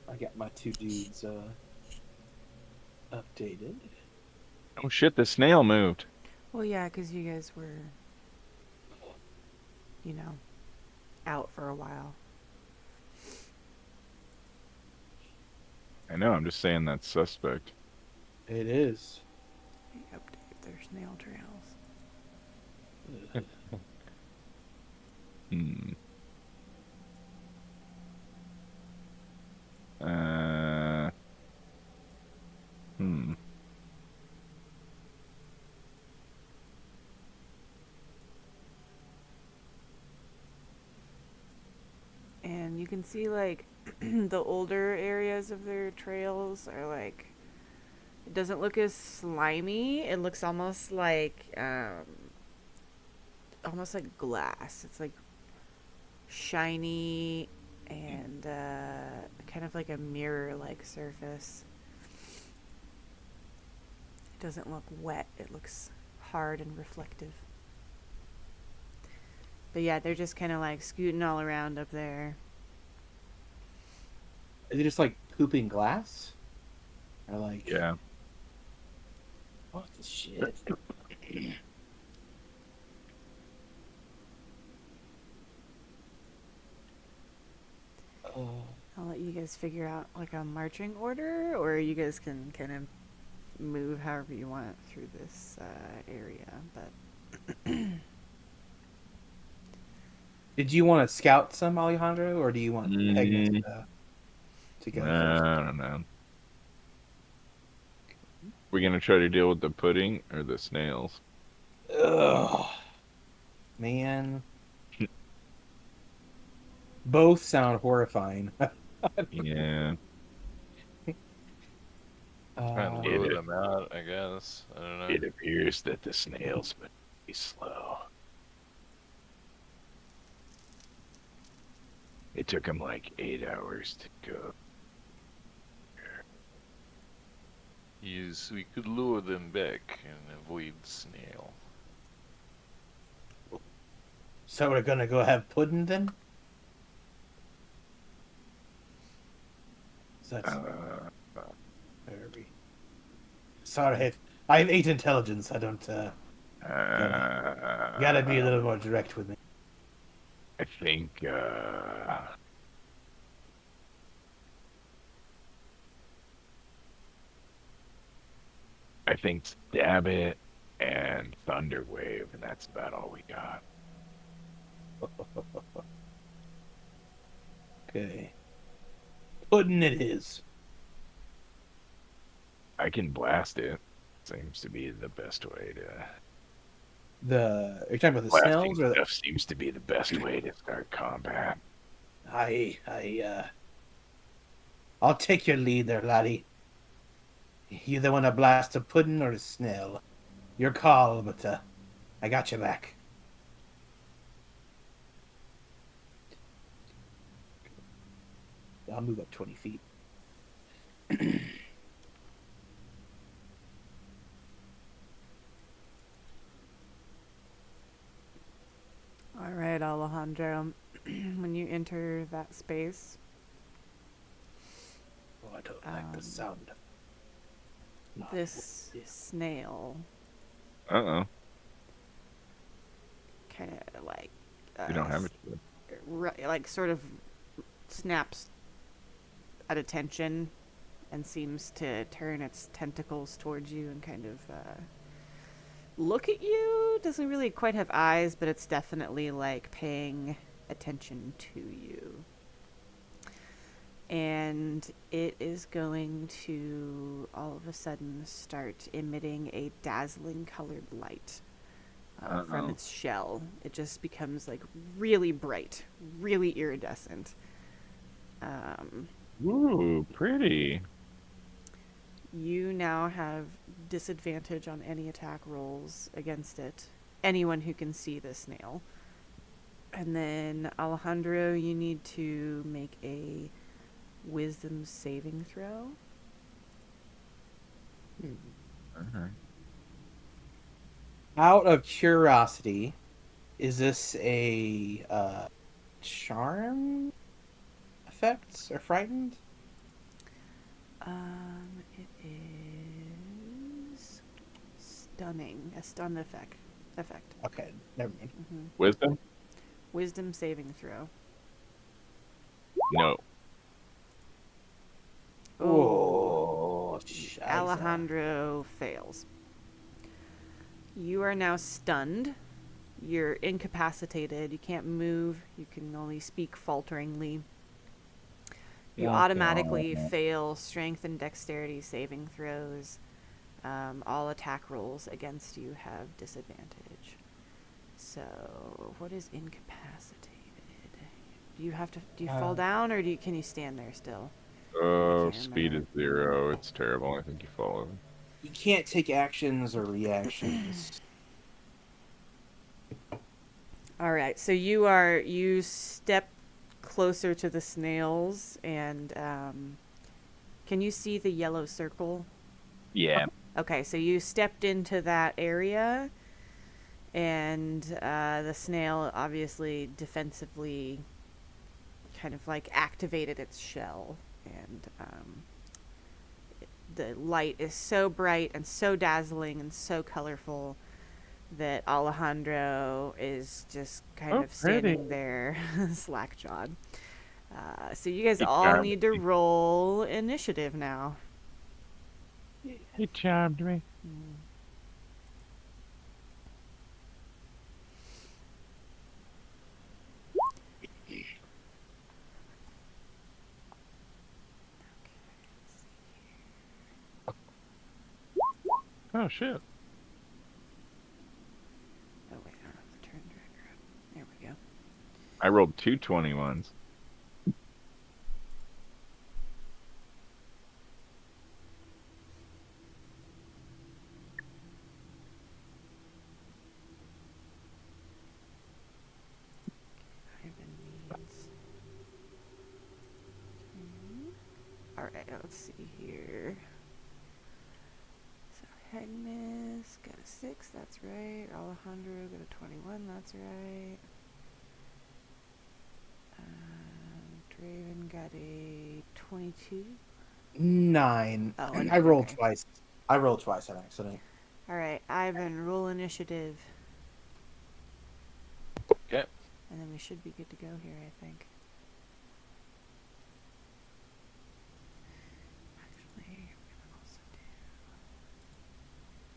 I got my 2 dudes updated. Oh shit, the snail moved. Well, yeah, because you guys were, you know, out for a while. I know, I'm just saying that's suspect. It is. They update their snail trails. Hmm. Hmm. And you can see, like, the older areas of their trails are, like, it doesn't look as slimy. It looks almost like glass. It's, like, shiny and kind of like a mirror-like surface. It doesn't look wet. It looks hard and reflective. But yeah, they're just kind of like scooting all around up there. Is it just like pooping glass? Or like... Yeah. What the shit? I'll let you guys figure out like a marching order, or you guys can kind of move however you want through this area. But Did you want to scout some, Alejandro, or do you want Pegasus to go first? I don't know. We're gonna try to deal with the pudding or the snails. Ugh. Man. Both sound horrifying. Yeah. Try and Uh, lure them out, I guess. I don't know. It appears that the snail's been pretty slow. It took him like 8 hours to go. Yes, we could lure them back and avoid the snail. so we're gonna go have pudding then? So that's where we. Sorry, I have 8 intelligence. I don't. Gotta be a little more direct with me. I think. I think Stab It and Thunderwave, and that's about all we got. Okay. Pudding it is. I can blast it. Seems to be the best way to. Are you talking about the Blasting snails or stuff seems to be the best way to start combat. I'll take your lead there, laddie. You the one to blast a pudding or a snail? Your call, but I got you back. I'll move up 20 feet. All right, Alejandro. When you enter that space, Oh, I don't like the sound. Not this snail Uh-oh. kind of like We don't have it. like sort of snaps at attention and seems to turn its tentacles towards you and kind of look at you. Doesn't really quite have eyes, but it's definitely like paying attention to you. And it is going to all of a sudden start emitting a dazzling colored light from its shell. It just becomes like really bright, really iridescent. Ooh, pretty. You now have disadvantage on any attack rolls against it. Anyone who can see the snail. And then Alejandro, you need to make a wisdom saving throw. Uh-huh. Out of curiosity, is this a charm effect or frightened? It is stunning. A stun effect. Okay, never mind. Wisdom? Wisdom saving throw. No. Oh, scheiße. Alejandro fails. You are now stunned. You're incapacitated. You can't move. You can only speak falteringly. You automatically fail strength and dexterity saving throws. All attack rolls against you have disadvantage. So, what is incapacitated? Do you fall down, or can you stand there still? Oh, can't speed remember. is 0. It's terrible. I think you fall over. You can't take actions or reactions. All right, so you step closer to the snails, and can you see the yellow circle? Yeah. Okay, so you stepped into that area, and the snail obviously defensively kind of like activated its shell, and the light is so bright and so dazzling and so colorful that Alejandro is just kind of standing there slack-jawed. So you guys all need to roll initiative now. He charmed me. Oh, shit. Oh wait, I don't have the turn tracker up. There we go. I rolled 2 21s. Alright, let's see here. So Agnes got a 6, that's right. Alejandro got a 21, that's right. Draven got a 22. 9. Oh, I rolled okay. twice. I rolled twice on accident. Alright, Ivan, roll initiative. Okay. And then we should be good to go here, I think. Actually, I'm gonna also do...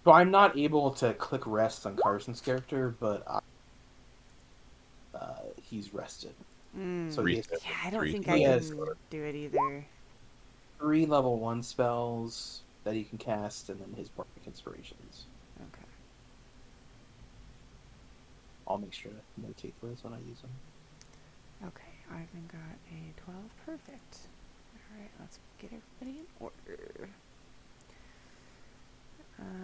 So I'm not able to click rest on Carson's character, but he's rested. So he has Reset. Yeah, I don't Three. think He I can has- do it either. 3 level 1 spells that he can cast, and then his bardic inspirations. Okay. I'll make sure to notate those when I use them. Okay, Ivan got a 12. Perfect. Alright, let's get everybody in order.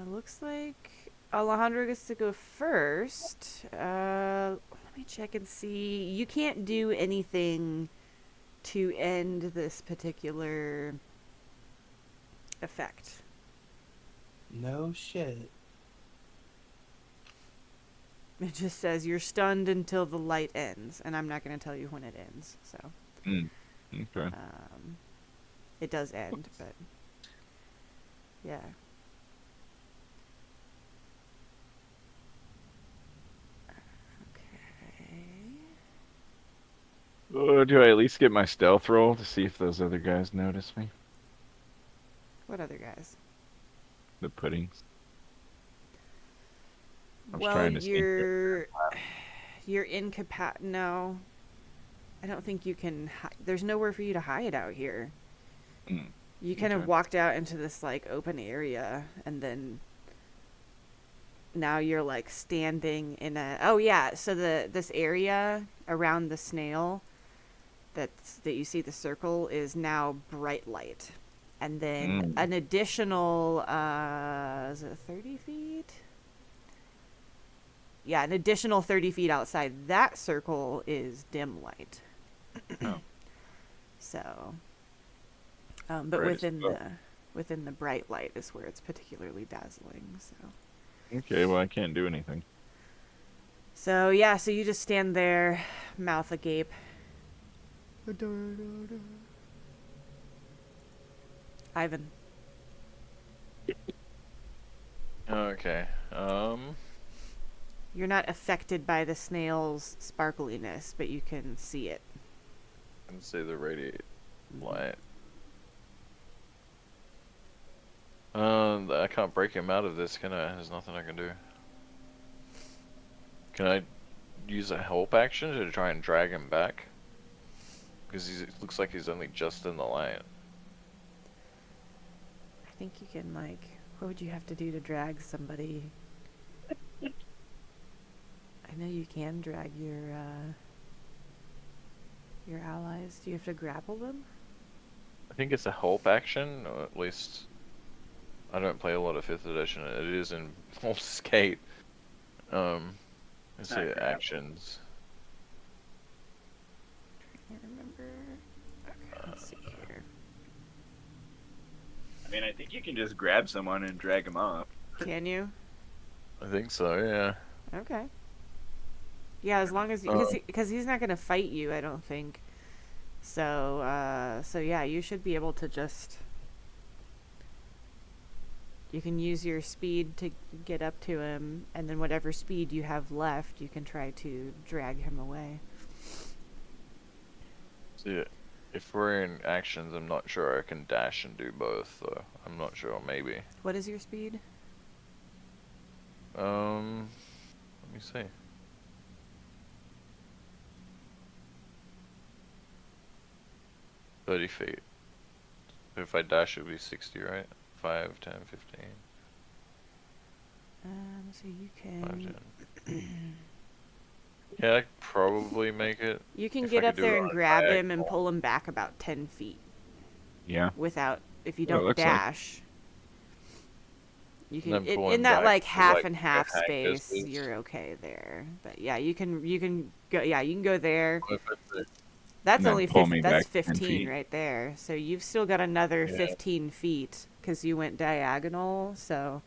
Looks like Alejandro gets to go first. Let me check and see. You can't do anything to end this particular effect. No shit. It just says you're stunned until the light ends, and I'm not going to tell you when it ends. So, Okay. it does end, but yeah. Okay. Do I at least get my stealth roll to see if those other guys notice me? What other guys? The puddings. I was Well, trying to sneak you're no. I don't think you can. There's nowhere for you to hide out here. You kind of Okay. walked out into this like open area, and then now you're like standing in a. Oh yeah, so this area around the snail that you see the circle is now bright light, and then an additional is it 30 feet? Yeah, an additional 30 feet outside that circle is dim light. Oh. So, but Bright as within the bright light is where it's particularly dazzling. So. Okay, well I can't do anything. So yeah, so you just stand there, mouth agape. Ivan. Okay. You're not affected by the snail's sparkliness, but you can see it. I can see the radiate light. I can't break him out of this, can I? There's nothing I can do. Can I use a help action to try and drag him back? Because it looks like he's only just in the light. I think you can, like, what would you have to do to drag somebody? I know you can drag your allies. Do you have to grapple them? I think it's a help action, or at least I don't play a lot of 5th edition. It is in Baldur's Gate. Let's see, actions. I can't remember. Okay, let's see here. I mean, I think you can just grab someone and drag them off. Can you? I think so, yeah. Okay. Yeah, as long as because he's not gonna fight you, I don't think. So so yeah, you should be able to just. You can use your speed to get up to him, and then whatever speed you have left, you can try to drag him away. See, if we're in actions, I'm not sure I can dash and do both, though. I'm not sure, maybe. What is your speed? Let me see. "30 feet. If I dash, it would be 60, right? 5, 10, 15. So you 5, can 10. Yeah, I could probably make it. you can if get I up could do there it and on grab him and diagonal. pull him back about 10 feet Yeah. without if you Well, it don't looks like- dash. You And can then pull in him that back like to, half like, and a half hack space. distance. You're okay there, but yeah, you can go. Yeah, you can go there. What if I say That's And then only pull me that's back 10 15 feet. right there. So you've still got another Yeah. 15 feet because you went diagonal. So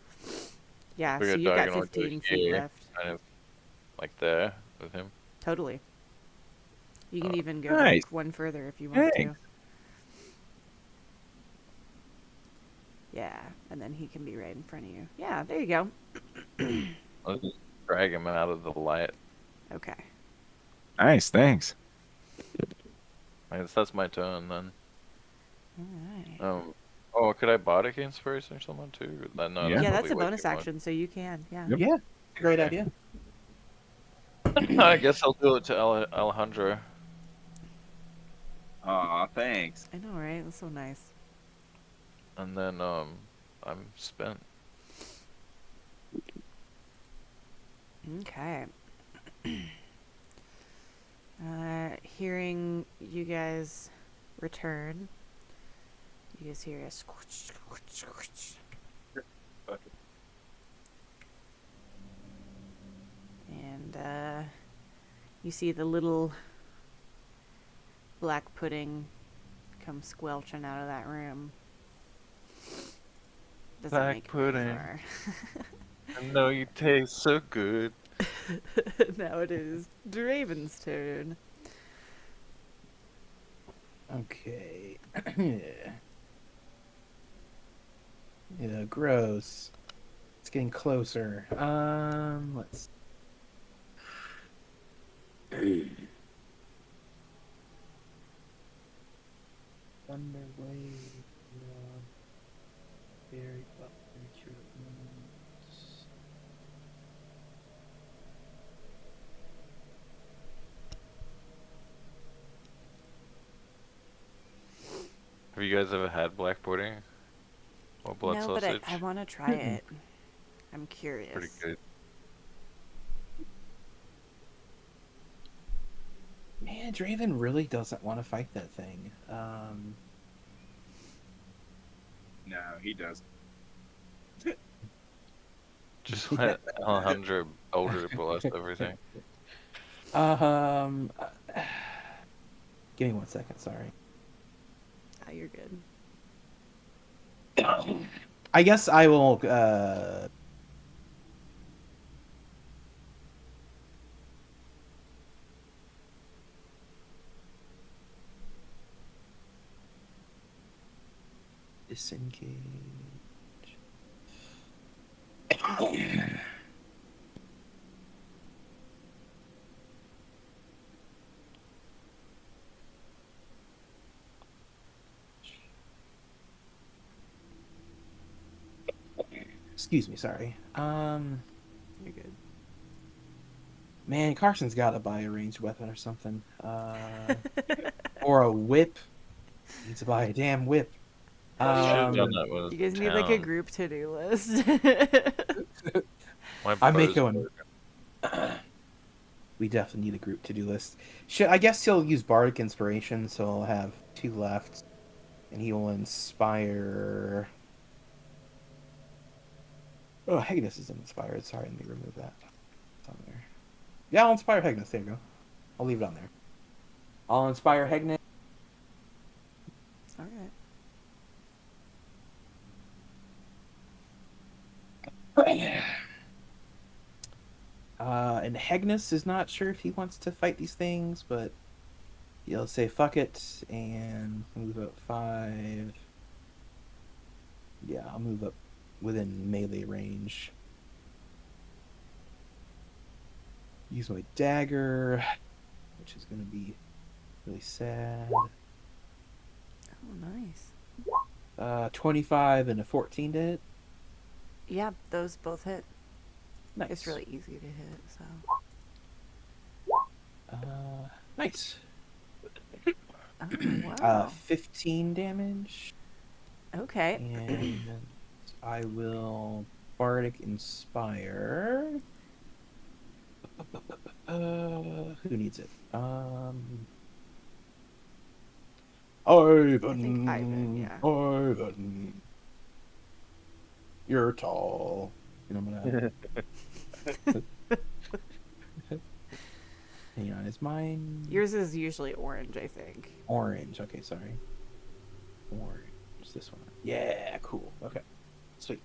yeah, We so got you've got diagonal to 15 feet here, left. kind of like there with him. Totally. You can Oh, even go nice. back one further if you want to. Thanks. Yeah, and then he can be right in front of you. Yeah, there you go. I'll just drag him out of the light. Okay. Nice, thanks. I guess that's my turn then. All right. Oh, could I bardic inspiration or something too? No, Yeah. Yeah, that's probably a way bonus too much. action, so you can. Yeah. Yep. Yeah, great idea. I guess I'll do it to Alejandro. Aw, thanks. I know, right? That's so nice. And then I'm spent. Okay. Hearing you guys return, you guys hear a squish, squish, squish. And you see the little black pudding come squelching out of that room. Doesn't Black make it very pudding. far. I know you taste so good. Now it is Draven's turn. Okay. Yeah, gross. It's getting closer. Let's. Thunder wave. Very Have you guys ever had black pudding? Or blood No, sausage? but I want to try it. I'm curious. Pretty good. Man, Draven really doesn't want to fight that thing. No, he does. Just let Alejandro Elder blast everything. Give me 1 second, sorry. Oh, you're good. I guess I will disengage. Excuse me, sorry. You're good. Man, Carson's got to buy a ranged weapon or something. Or a whip. He needs to buy a damn whip. Should've done that with You guys need like a town. group to-do list. My I may bow's go and- broken. We definitely need a group to-do list. I guess he'll use Bardic Inspiration, so he'll have 2 left. And he will inspire... Oh, Hegnus isn't inspired. Sorry, let me remove that. It's on there. Yeah, I'll inspire Hegnus. There you go. I'll leave it on there. I'll inspire Hegnus. All right. And Hegnus is not sure if he wants to fight these things, but he'll say fuck it and move up 5. Yeah, I'll move up within melee range. Use my dagger, which is going to be really sad. Oh, nice. 25 and a 14 to hit. Yeah, those both hit. Nice. It's really easy to hit, so. Nice. Oh, wow. 15 damage. Okay. And I will Bardic Inspire. Who needs it? Ivan. Ivan, yeah. Ivan. You're tall. And I'm gonna. Hang on, is mine Yours is usually orange, I think. orange? Okay, sorry. Orange. This one. Yeah, cool. Okay. Sweet.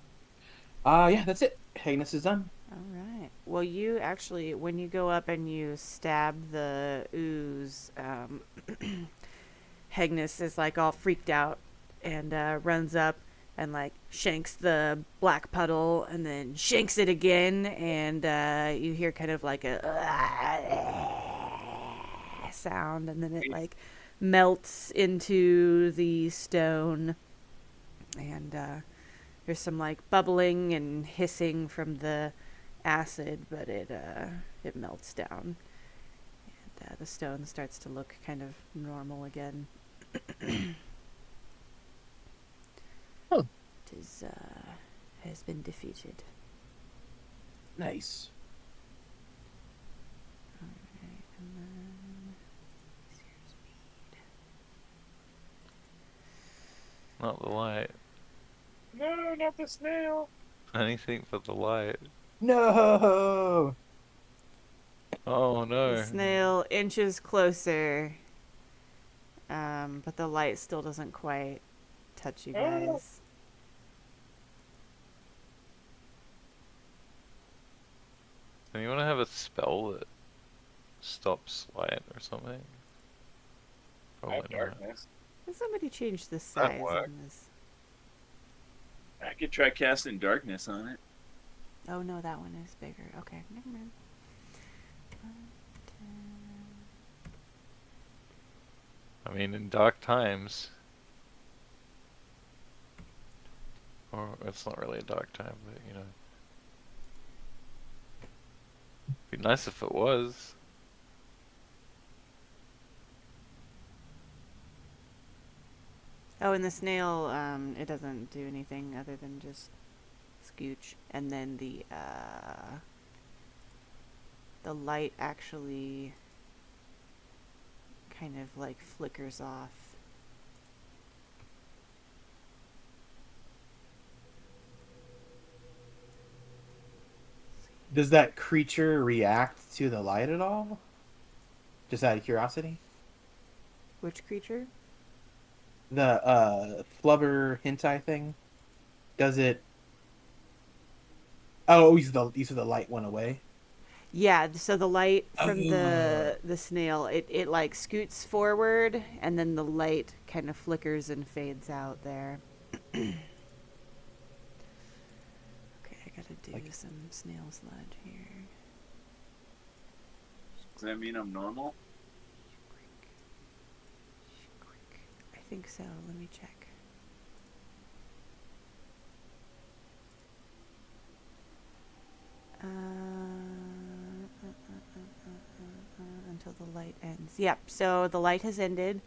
Yeah, that's it. Agnes is done. All right. Well, you actually, when you go up and you stab the ooze, Hegnus is like all freaked out and runs up and like shanks the black puddle and then shanks it again, and you hear kind of like a sound, and then it like melts into the stone, and there's some like bubbling and hissing from the acid, but it melts down, and the stone starts to look kind of normal again. Oh. It is, has been defeated. Nice. Alright, and then where's your speed? Not the light. No, not the snail. Anything but the light. No. Oh The no. snail inches closer, but the light still doesn't quite touch you guys. Anyone have a spell that stops light or something? I have Probably not. darkness. Can somebody change the That size work. on this? I could try casting darkness on it. Oh no, that one is bigger. Okay, never mind. 10. I mean, in dark times. Or it's not really a dark time, but you know. Be nice if it was. Oh, and the snail, it doesn't do anything other than just scooch, and then the light actually kind of like flickers off. Does that creature react to the light at all? Just out of curiosity. Which creature? The flubber hentai thing. Does it? Oh, you said the light went away. Yeah, so the light from Oh. the snail, it like scoots forward, and then the light kind of flickers and fades out there. Okay, I gotta do Like- some snail sludge here. Does that mean I'm normal? I think so. Let me check. Until the light ends. Yep. So the light has ended.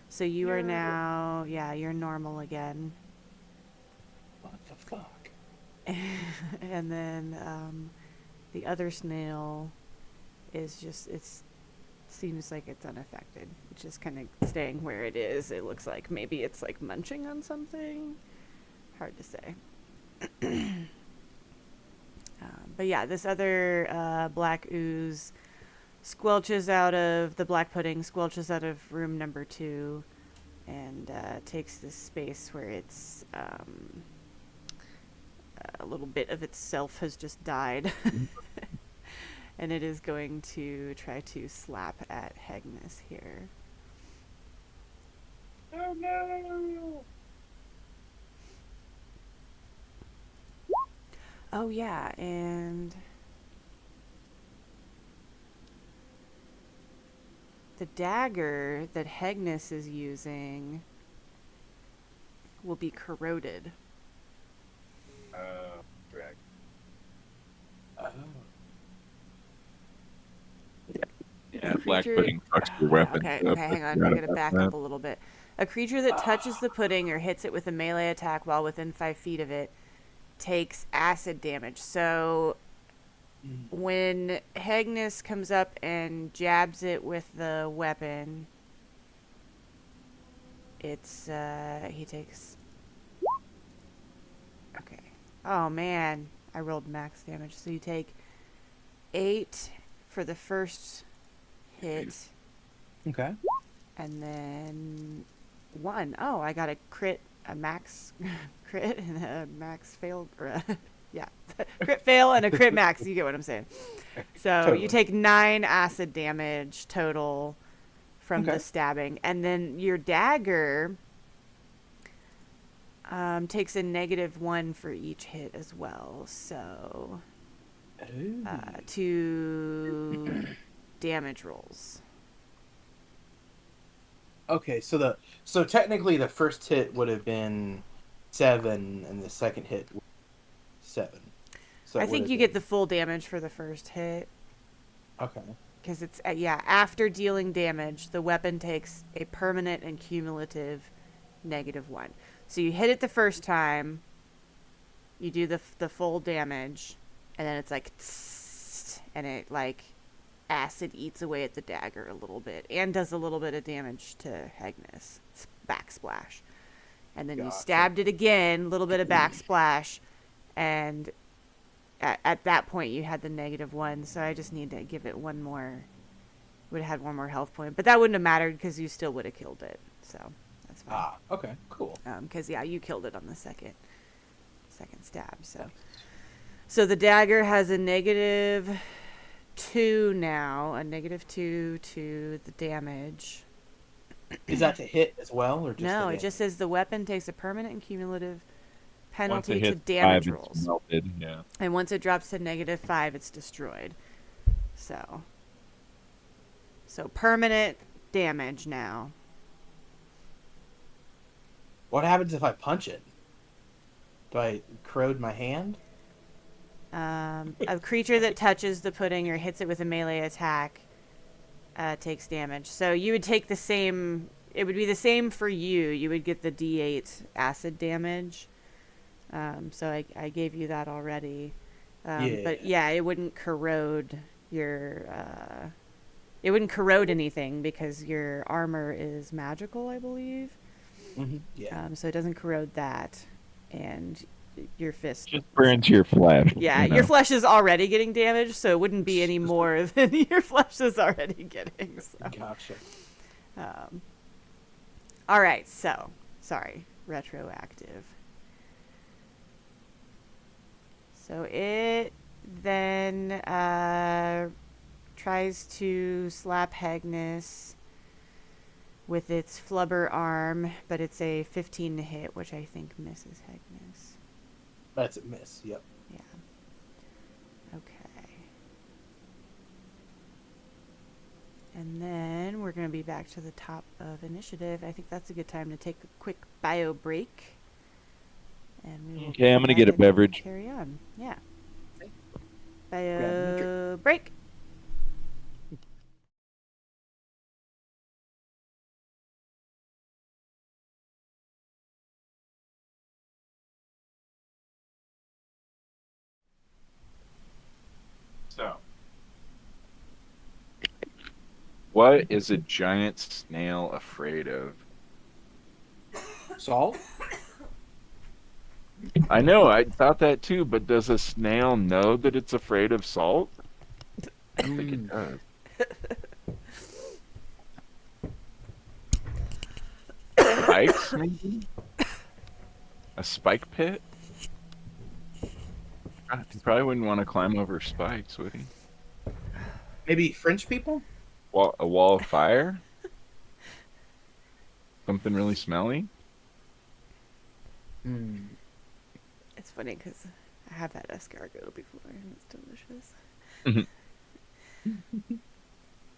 So you are now, yeah, you're normal again. What the fuck? And then the other snail is just, seems like it's unaffected. It's just kind of staying where it is. It looks like maybe it's like munching on something. Hard to say. But yeah, this other black ooze squelches out of the black pudding, squelches out of room number 2, and takes this space where it's a little bit of itself has just died. And it is going to try to slap at Hegnus here. Oh no! Oh yeah, and the dagger that Hegnus is using will be corroded. Drag. Oh. Yeah, black Creature- pudding fucks your weapon. Okay, hang on. I gotta back up a little bit. A creature that touches the pudding or hits it with a melee attack while within 5 feet of it takes acid damage. So when Hegnus comes up and jabs it with the weapon, it's he takes. Okay. Oh man, I rolled max damage. So you take 8 for the first hit, Okay. and then 1. Oh, I got a crit, a max crit, and a max fail. Yeah, crit fail and a crit max. You get what I'm saying. So Totally. you take 9 acid damage total from the Okay. stabbing, and then your dagger takes a -1 for each hit as well. So Ooh. 2 damage rolls. Okay, so technically the first hit would have been 7, and the second hit was 7. So I it would think have you get been- the full damage for the first hit. Okay. Because it's, after dealing damage, the weapon takes a permanent and cumulative -1. So you hit it the first time, you do the full damage, and then it's like, tss, and it like acid eats away at the dagger a little bit, and does a little bit of damage to Agnes. It's backsplash. And then you Gotcha. stabbed it again, a little bit of backsplash, and at that point you had the -1, so I just need to give it one more. Would have had one more health point, but that wouldn't have mattered because you still would have killed it. So that's fine. Ah, okay, cool. Because you killed it on the second stab. So the dagger has a -2 now, a -2 to the damage. Is that to hit as well, or just No, to it hit? just says the weapon takes a permanent and cumulative Once penalty it to hits damage 5, rolls. it's melted. Yeah. And once it drops to -5, it's destroyed. So permanent damage now. What happens if I punch it? Do I corrode my hand? A creature that touches the pudding or hits it with a melee attack takes damage. So you would take the same. It would be the same for you. You would get the D8 acid damage. So I gave you that already. But yeah, it wouldn't corrode your. It wouldn't corrode anything because your armor is magical, I believe. Mm-hmm. Yeah. So it doesn't corrode that, and your fist. Just burns your flesh. Yeah, you know? your flesh is already getting damaged, so it wouldn't be any more than your flesh is already getting. So. Gotcha. All right, so sorry, retroactive. So it then tries to slap Hagnis with its flubber arm, but it's a 15 to hit, which I think misses Hagnis. That's a miss. Yep. Yeah. Okay. And then we're going to be back to the top of initiative. I think that's a good time to take a quick bio break. And we will Okay, I'm come gonna get back a and beverage. Carry on. Yeah. Grab me a Bio break. So, what is a giant snail afraid of? Salt? I know, I thought that too, but does a snail know that it's afraid of salt? I don't think it does. Spikes, maybe? A spike pit? He probably wouldn't want to climb over spikes, would he? Maybe French people? A wall of fire? Something really smelly? Hmm. It's funny because I have had escargot before and it's delicious. Mhm.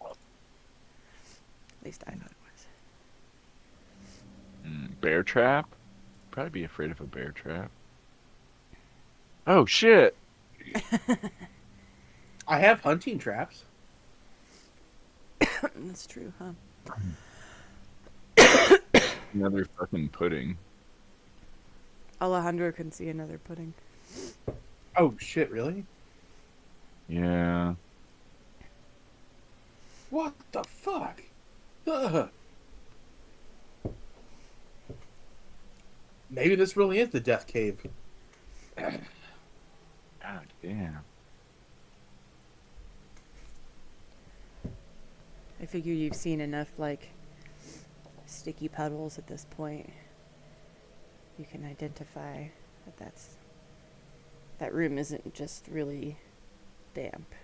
At least I thought it was. Bear trap? Probably be afraid of a bear trap. Oh, shit! I have hunting traps. That's true, huh? Another fucking pudding. Alejandro can see another pudding. Oh shit! Really? Yeah. What the fuck? Ugh. Maybe this really is the Death Cave. God damn. I figure you've seen enough, like, sticky puddles at this point. You can identify that room isn't just really damp.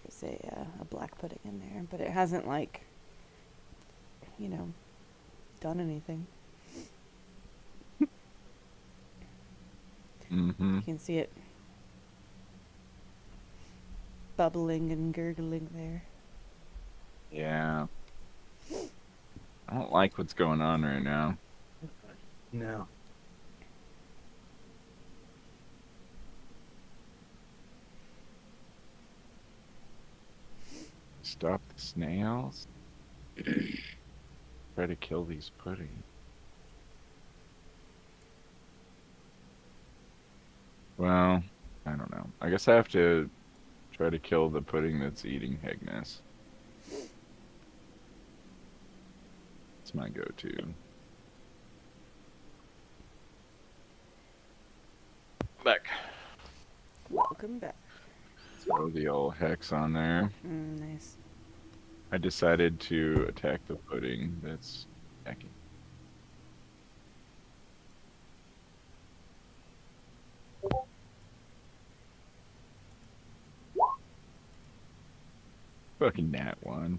There's a black pudding in there, but it hasn't, like, done anything. Mm-hmm. You can see it bubbling and gurgling there. Yeah. I don't like what's going on right now. No. Stop the snails. Try to kill these puddings. Well, I don't know. I guess I have to try to kill the pudding that's eating Hygnus. It's my go-to. Back. Welcome back. Throw the old hex on there. Nice. I decided to attack the pudding that's attacking. Fucking nat one.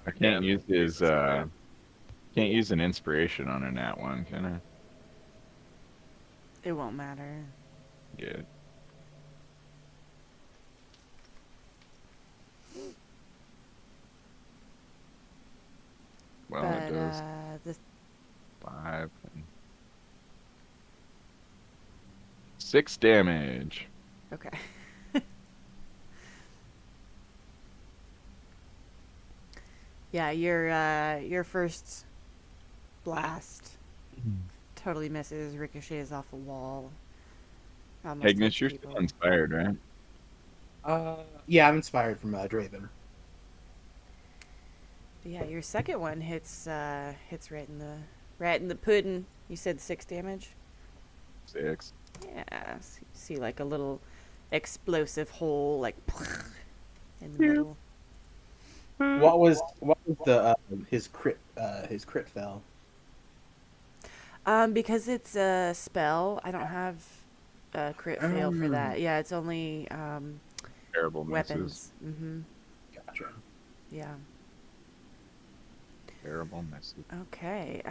I can't use his can't use an inspiration on a nat one, can I? It won't matter. Good. Well, it does The 5 and 6 damage. okay. Yeah, your first blast totally misses, ricochets off a wall. Almost Hygnus, hits you're people. still inspired, right? Yeah, I'm inspired from Draven. Yeah, your second one hits right in the pudding. You said 6 damage. 6. Yeah, so you see like a little explosive hole, like in the middle. What was the his crit fell? Because it's a spell, I don't have a crit fail for that. Yeah, it's only Terrible misses. weapons. Mm-hmm. Gotcha. Yeah. Terrible misses. Okay.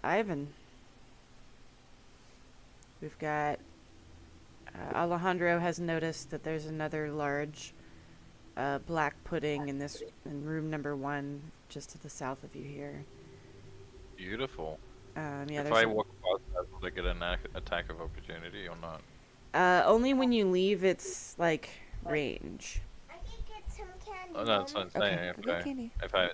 Ivan. We've got Alejandro has noticed that there's another large black pudding in room number 1, just to the south of you here. Beautiful. Yeah, If I walk past that, will I get an attack of opportunity or not? only when you leave its like range. I can get some candy. Oh, no, that's what I'm saying. Okay, go get candy. If I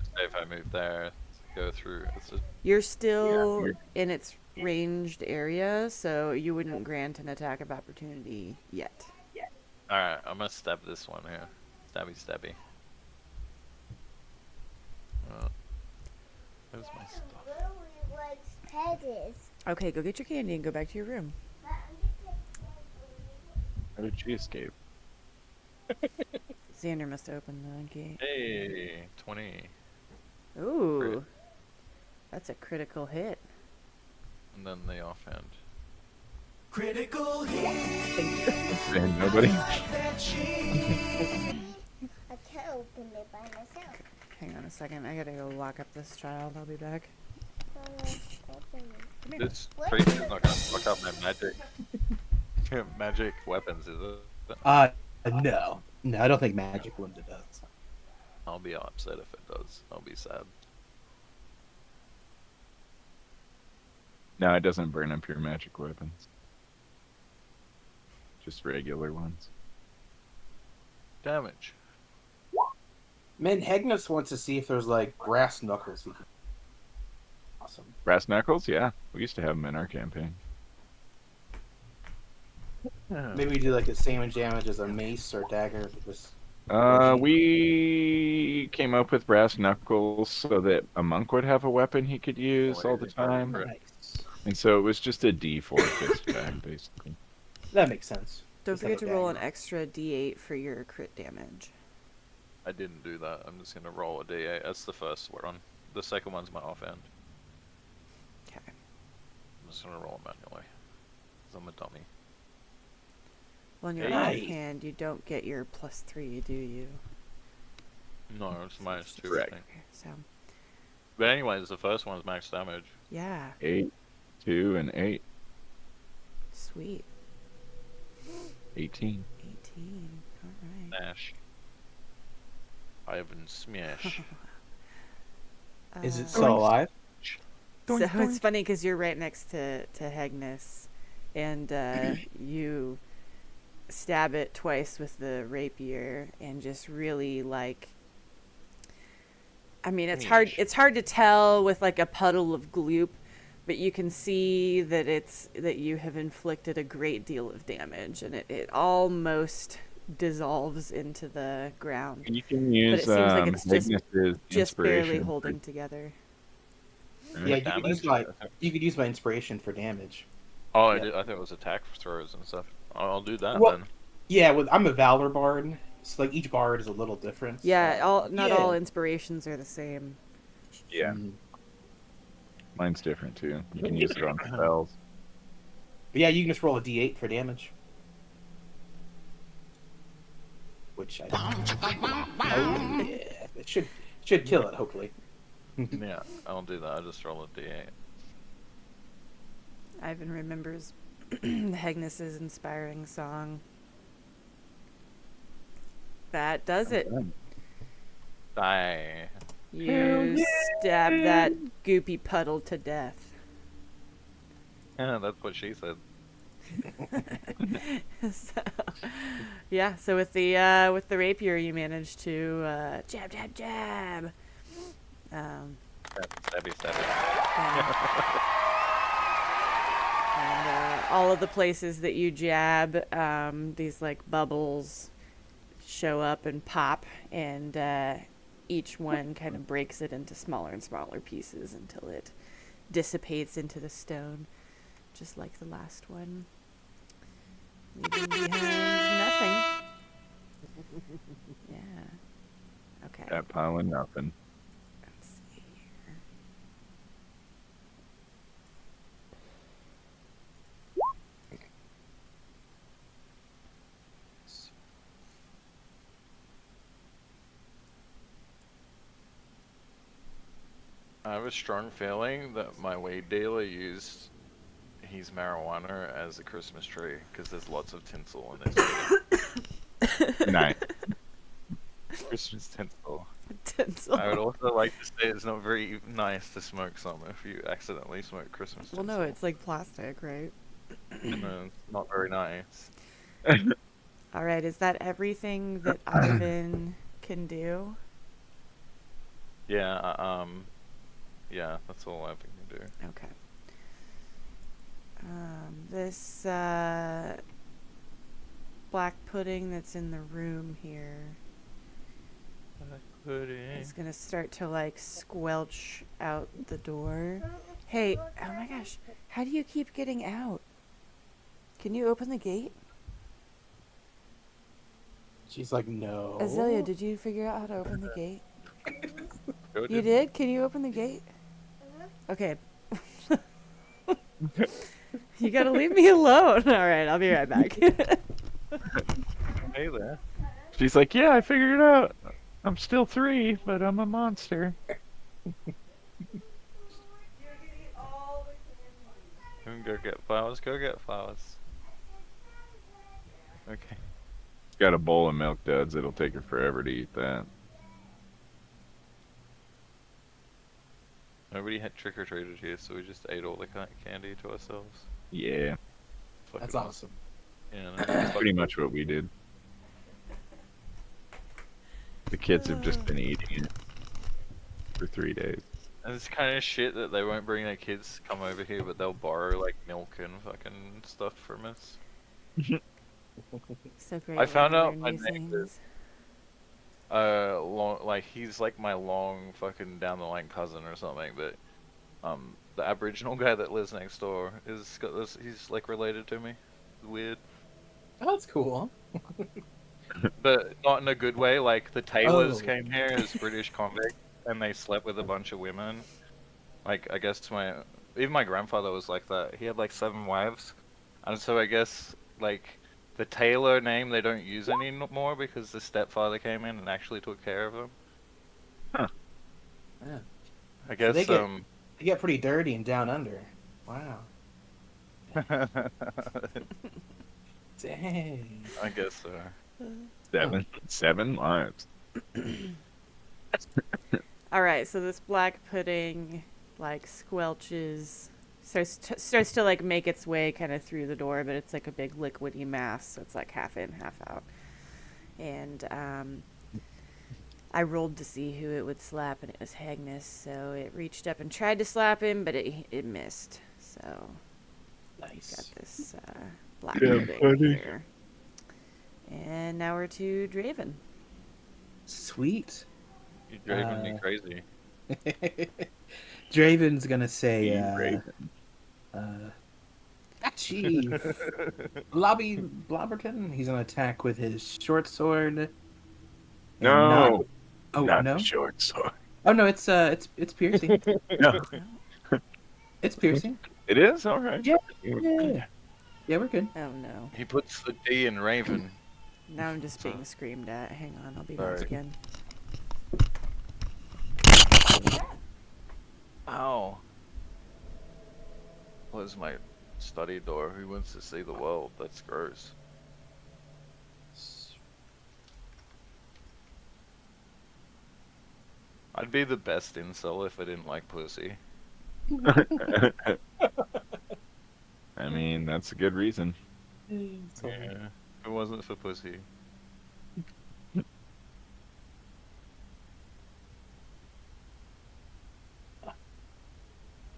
move there, go through. It's just, You're still in its ranged area, so you wouldn't grant an attack of opportunity yet. all right, I'm gonna stab this one here. Stabby. Where's my stuff? Really likes petties. Okay, go get your candy and go back to your room. How did she escape? Xander must have opened the gate. Hey, 20. Ooh, Crit. that's a critical hit. And then the offhand. Critical hit. And nobody. I can't open it by myself. Hang on a second, I gotta go lock up this child. I'll be back. Open it. This creature's not gonna fuck up my magic weapons, is it? No, I don't think magic ones it does. I'll be upset if it does. I'll be sad. No, it doesn't burn up your magic weapons. Just regular ones. Damage. Man, Hygnus wants to see if there's like brass knuckles. Awesome. Brass knuckles? Yeah. We used to have them in our campaign. Maybe we do like the same damage as a mace or dagger. Just We came up with brass knuckles so that a monk would have a weapon he could use all the time. nice. And so it was just a D4 fist attack, basically. That makes sense. Don't Just have forget a to roll an dagger. extra d8 for your crit damage. I didn't do that. I'm just gonna roll a d8. That's the first one. The second one's my offhand. Okay. I'm just gonna roll it manually. Cause I'm a dummy. Well, in your Hey. offhand, you don't get your +3, do you? No, it's -2, I Correct. think. Okay, so, But anyways, the first one's max damage. yeah. 8, 2, and 8. Sweet. 18. 18. All right. Smash. Ivan Smash. Is it Uh, still alive? So it's funny because you're right next to Hegnus, and you stab it twice with the rapier, and just really like. I mean, it's hard. Yeesh. It's hard to tell with like a puddle of gloop, but you can see that that you have inflicted a great deal of damage, and it almost dissolves into the ground. You can But use it seems like it's Magnus's just barely inspiration holding together. for- Yeah, right? you could use my inspiration for damage. Oh, Yeah. I thought it was attack throws and stuff. I'll do that Well- then. Yeah, I'm a Valor Bard, so like each bard is a little different. Yeah, not all yeah. inspirations are the same. Yeah, Mm. mine's different too. You can use it on spells. But yeah, you can just roll a d8 for damage. Which I oh yeah, it should kill it hopefully. Yeah, I'll do that. I'll just roll a d8. Ivan remembers Hegnus's inspiring song. That does it. Die. You stab that goopy puddle to death. Yeah, that's what she said. So, yeah, so with the rapier, you manage to jab, jab, jab. Stabby, stabby. And all of the places that you jab, these like bubbles show up and pop, and each one kind of breaks it into smaller and smaller pieces until it dissipates into the stone, just like the last one, leaving behind nothing. Yeah. Okay. That pile of nothing. Let's see here. I have a strong feeling that my weed dealer used his marijuana as a Christmas tree because there's lots of tinsel in this. Nice. Christmas tinsel. Tinsel. I would also like to say it's not very nice to smoke some if you accidentally smoke Christmas Well, tinsel. no, it's like plastic, right? No, it's not very nice. All right, is that everything that Ivan can do? Yeah, yeah, that's all I think you can do. Okay. This black pudding that's in the room here is gonna start to like squelch out the door. Hey, oh my gosh, how do you keep getting out? Can you open the gate? She's like, no. Azalea, did you figure out how to open the gate? Go You did? Can you open the gate? Okay. You gotta leave me alone. All right, I'll be right back. Hey there. She's like, yeah, I figured it out. I'm still 3, but I'm a monster. Go get flowers, go get flowers. Okay. Got a bowl of milk duds. It'll take her forever to eat that. Nobody had trick-or-treated here, so we just ate all the candy to ourselves. Yeah, That's Fucking- awesome. Yeah, that's pretty much what we did. The kids have just been eating it for 3 days. And it's kind of shit that they won't bring their kids to come over here, but they'll borrow like milk and fucking stuff from us. So great. I found when you out learn my new neighbor- things. Like he's like my long fucking down the line cousin or something, but the Aboriginal guy that lives next door is got this. He's like related to me. Weird. Oh, that's cool. But not in a good way. Like the Taylors Oh. came here as British convicts, and they slept with a bunch of women. Like I guess even my grandfather was like that. He had like 7 wives, and so I guess like the Taylor name they don't use anymore because the stepfather came in and actually took care of them. Yeah. I So guess they get pretty dirty and down under. Wow. Dang. I guess so. Seven lives. All right, so this black pudding like squelches, starts to like make its way kind of through the door, but it's like a big liquidy mass, so it's like half in, half out. And I rolled to see who it would slap, and it was Hagnus. So it reached up and tried to slap him, but it missed. So Nice. got this black Yeah, pudding buddy. here. And now we're to Draven. Sweet. You're driving me crazy. Draven's gonna say, Raven. Chief Blobberton. He's gonna attack with his short sword. and No, Oh not no! the short sword. Oh no! It's piercing. No, It's piercing. it is all right. Yeah. Yeah, we're good. Oh no. He puts the D in Raven. Now I'm just being screamed at. Hang on, I'll be back Sorry. again. Ow. Close my study door. Who wants to see the world? That's gross. I'd be the best incel if I didn't like pussy. I mean, that's a good reason. Yeah. If it wasn't for pussy.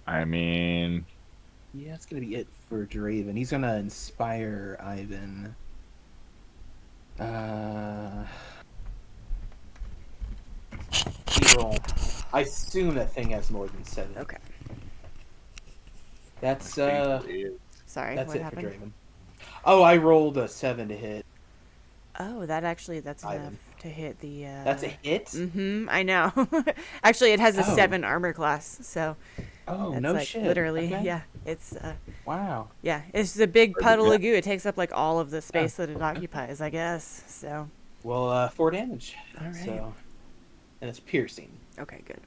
I mean, Yeah, that's gonna be it for Draven. He's gonna inspire Ivan. Roll. I assume that thing has more than 7. Okay. That's Sorry, that's what it happened? for Draven. Oh, I rolled a 7 to hit. Oh, that's Ivan. enough to hit the. That's a hit. Mm-hmm. I know. Actually, it has a Oh. 7 armor class, so Oh, it's no like shit. literally, Okay. yeah. It's Wow. yeah, it's a big Pretty puddle good. of goo. It takes up like all of the space that it occupies, I guess. So. Well, 4 damage. All right. So, and it's piercing. Okay, good.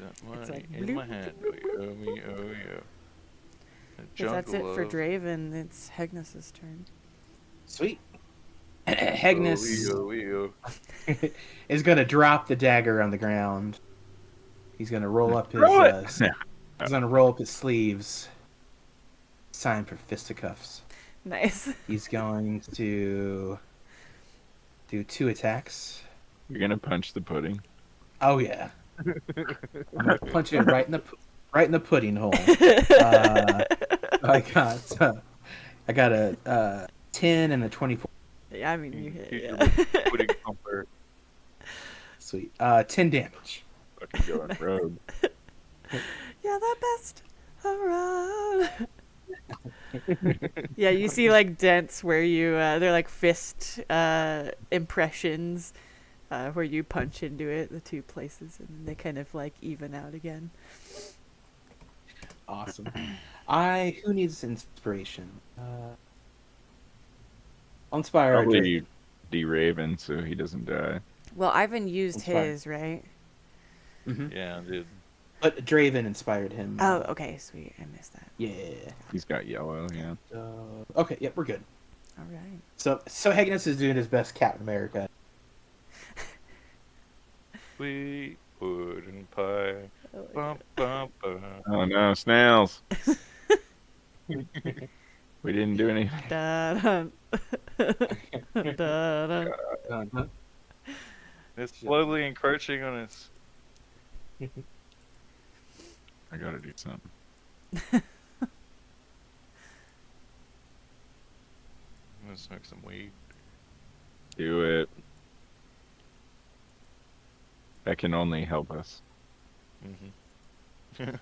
That money like in my hand. Oh, you owe me, oh, you. If that's it for Draven, it's Hegnus's turn. Sweet. Oh, Hegnus you. is gonna drop the dagger on the ground. He's gonna roll up his. Throw it. He's gonna roll up his sleeves. Sign for fisticuffs. Nice. He's going to do 2 attacks. You're gonna punch the pudding. Oh yeah. I'm gonna punch it right in the pudding hole. I got a 10 and a 24. Yeah, I mean you hit. He's Yeah. putting comfort. Sweet. 10 damage. Fucking going rogue. You're the best around. Yeah, you see like dents where you they're like fist impressions where you punch into it, the 2 places, and then they kind of like even out again. Awesome. Who needs inspiration? I'll inspire Probably D Raven, so he doesn't die. Well, Ivan used That's fine. his, right? Mm-hmm. Yeah, dude. But Draven inspired him. Oh, okay, sweet. I missed that. Yeah. He's got yellow, yeah. Okay, yep, we're good. All right. So Hegnus is doing his best Captain America. Sweet pudding pie. Oh, my Bum, bum, bum. Oh no, snails. We didn't do anything. God. Da-dun. Uh-huh. It's slowly encroaching on us. I gotta do something. I'm gonna smoke some weed. Do it. That can only help us. Mm-hmm.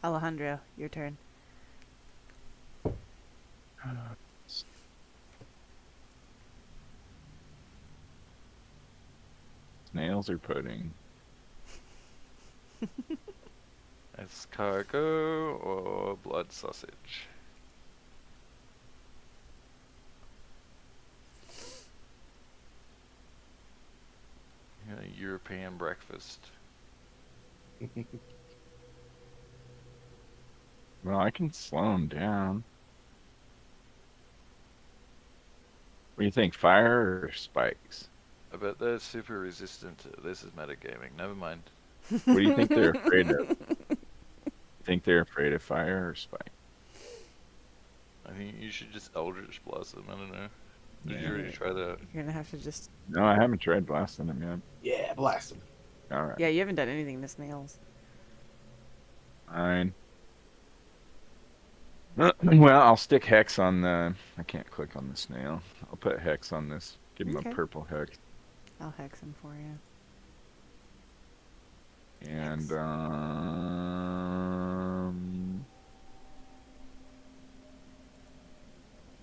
Alejandro, your turn. Snails or pudding? Escargot or blood sausage? Yeah, European breakfast. Well, I can slow him down. What do you think, fire or spikes? I bet they're super resistant to this. Is metagaming. Never mind. What do you think they're afraid of? Think they're afraid of fire or spike? I think you should just Eldritch Blast them. I don't know. Did you Yeah. already try that? You're gonna have to just. No, I haven't tried blasting them yet. Yeah, blast him. All right. Yeah, you haven't done anything to snails. Fine. Well, I'll stick hex on the. I can't click on the snail. I'll put hex on this. Give him Okay. a purple hex. I'll hex him for you. And Hex.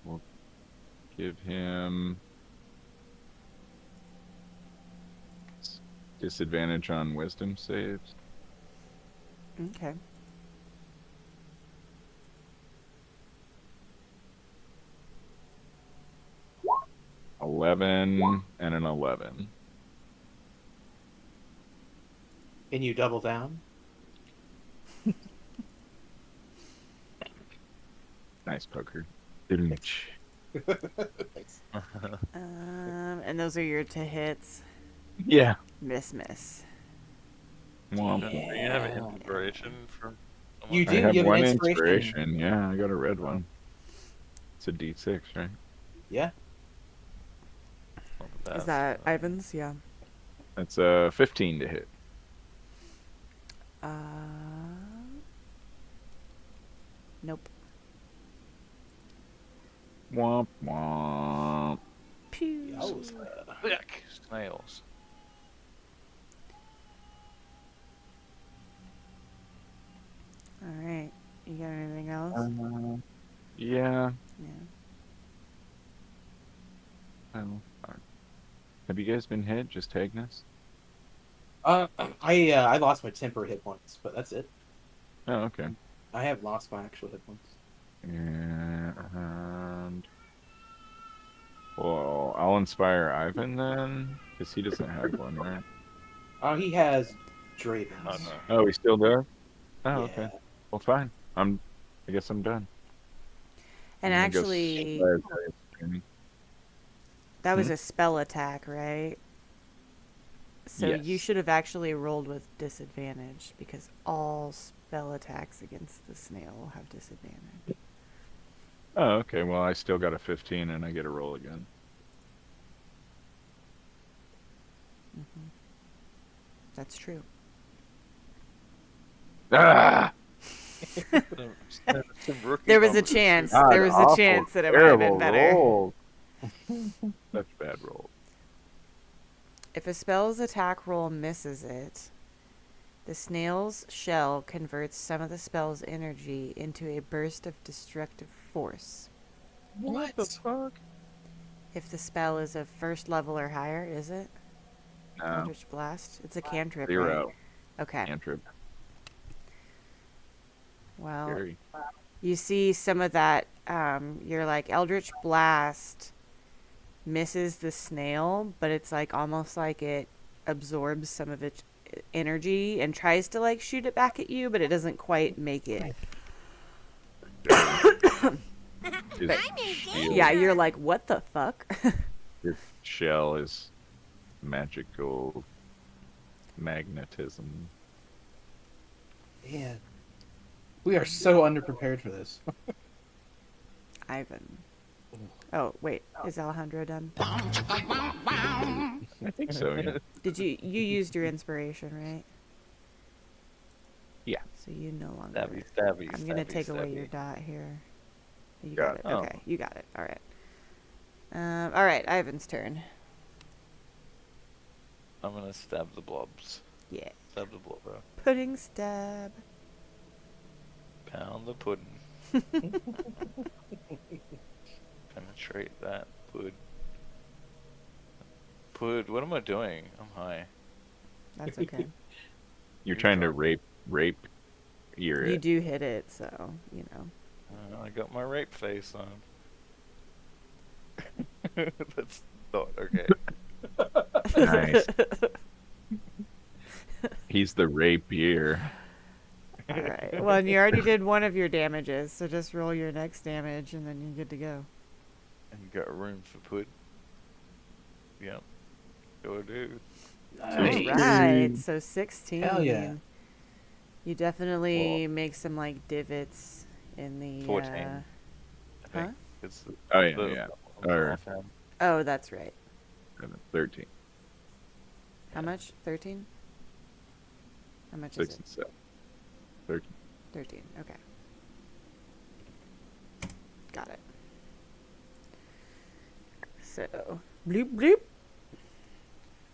We'll give him disadvantage on wisdom saves. Okay. $11 and an 11. Can you double down? Nice poker. Thanks. And those are your to hits. Yeah. Miss. Womp Do womp. you have an inspiration from? You I do? have You have an one inspiration? inspiration. Yeah, I got a red one. It's a D6, right? Yeah. Is that Ivan's? Yeah. That's a 15 to hit. Uh. Nope. Womp womp. Pew. Yuck, snails. All right. You got anything else? Yeah. Yeah. Well, have you guys been hit? Just Agnes? I lost my temporary hit points, but that's it. Oh, okay. I have lost my actual hit points. And well, I'll inspire Ivan then, because he doesn't have one, right? He has Dravens. Oh no. Oh, he still does. Oh, Yeah. okay. Well, fine. I guess I'm done. And I'm gonna go actually, inspire Ivan. that was a spell attack, right? So you Yes. should have actually rolled with disadvantage because all spell attacks against the snail will have disadvantage. Oh, okay. Well, I still got a 15, and I get a roll again. That's true. Ah! There was a chance. God, There was a awful, chance that it might have been terrible better. rolls. Such bad rolls. If a spell's attack roll misses it, the snail's shell converts some of the spell's energy into a burst of destructive force. What the fuck? If the spell is of first level or higher, is it? No. Eldritch Blast? It's a cantrip, 0. right? Okay. Cantrip. Well, Scary. you see some of that, you're like, Eldritch Blast misses the snail, but it's like almost like it absorbs some of its energy and tries to like shoot it back at you, but it doesn't quite make it. His shield, Yeah, you're like, what the fuck? his shell is magical magnetism. Man, we are so underprepared for this. Ivan. Oh, wait. Is Alejandro done? I think so, yeah. Did you used your inspiration, right? Yeah. So you no longer. Stabby, stabby, I'm gonna stabby, take away your stabby. dot here. You Got got it. it. Oh. Okay, you got it. All right. All right. Ivan's turn. I'm gonna stab the blobs. Yeah. Stab the blubber. Pudding stab. Pound the pudding. Penetrate that pud. Pud, what am I doing? I'm high. That's okay. You're trying to rape your. You do hit it, so, you know. I got my rape face on. That's not okay. Nice. He's the rapier. Alright. Well, and you already did one of your damages, so just roll your next damage and then you're good to go. And you got room for pud? Yep. Go do. Nice. Alright, so 16. Hell yeah. You definitely make some, like, divots in the, 14. I think. Huh? It's Oh, yeah. Or- offhand. Oh, that's right. 13, How much? 13? How much 6, is it? and 7. 13. 13. Okay. Got it. So, bloop bloop.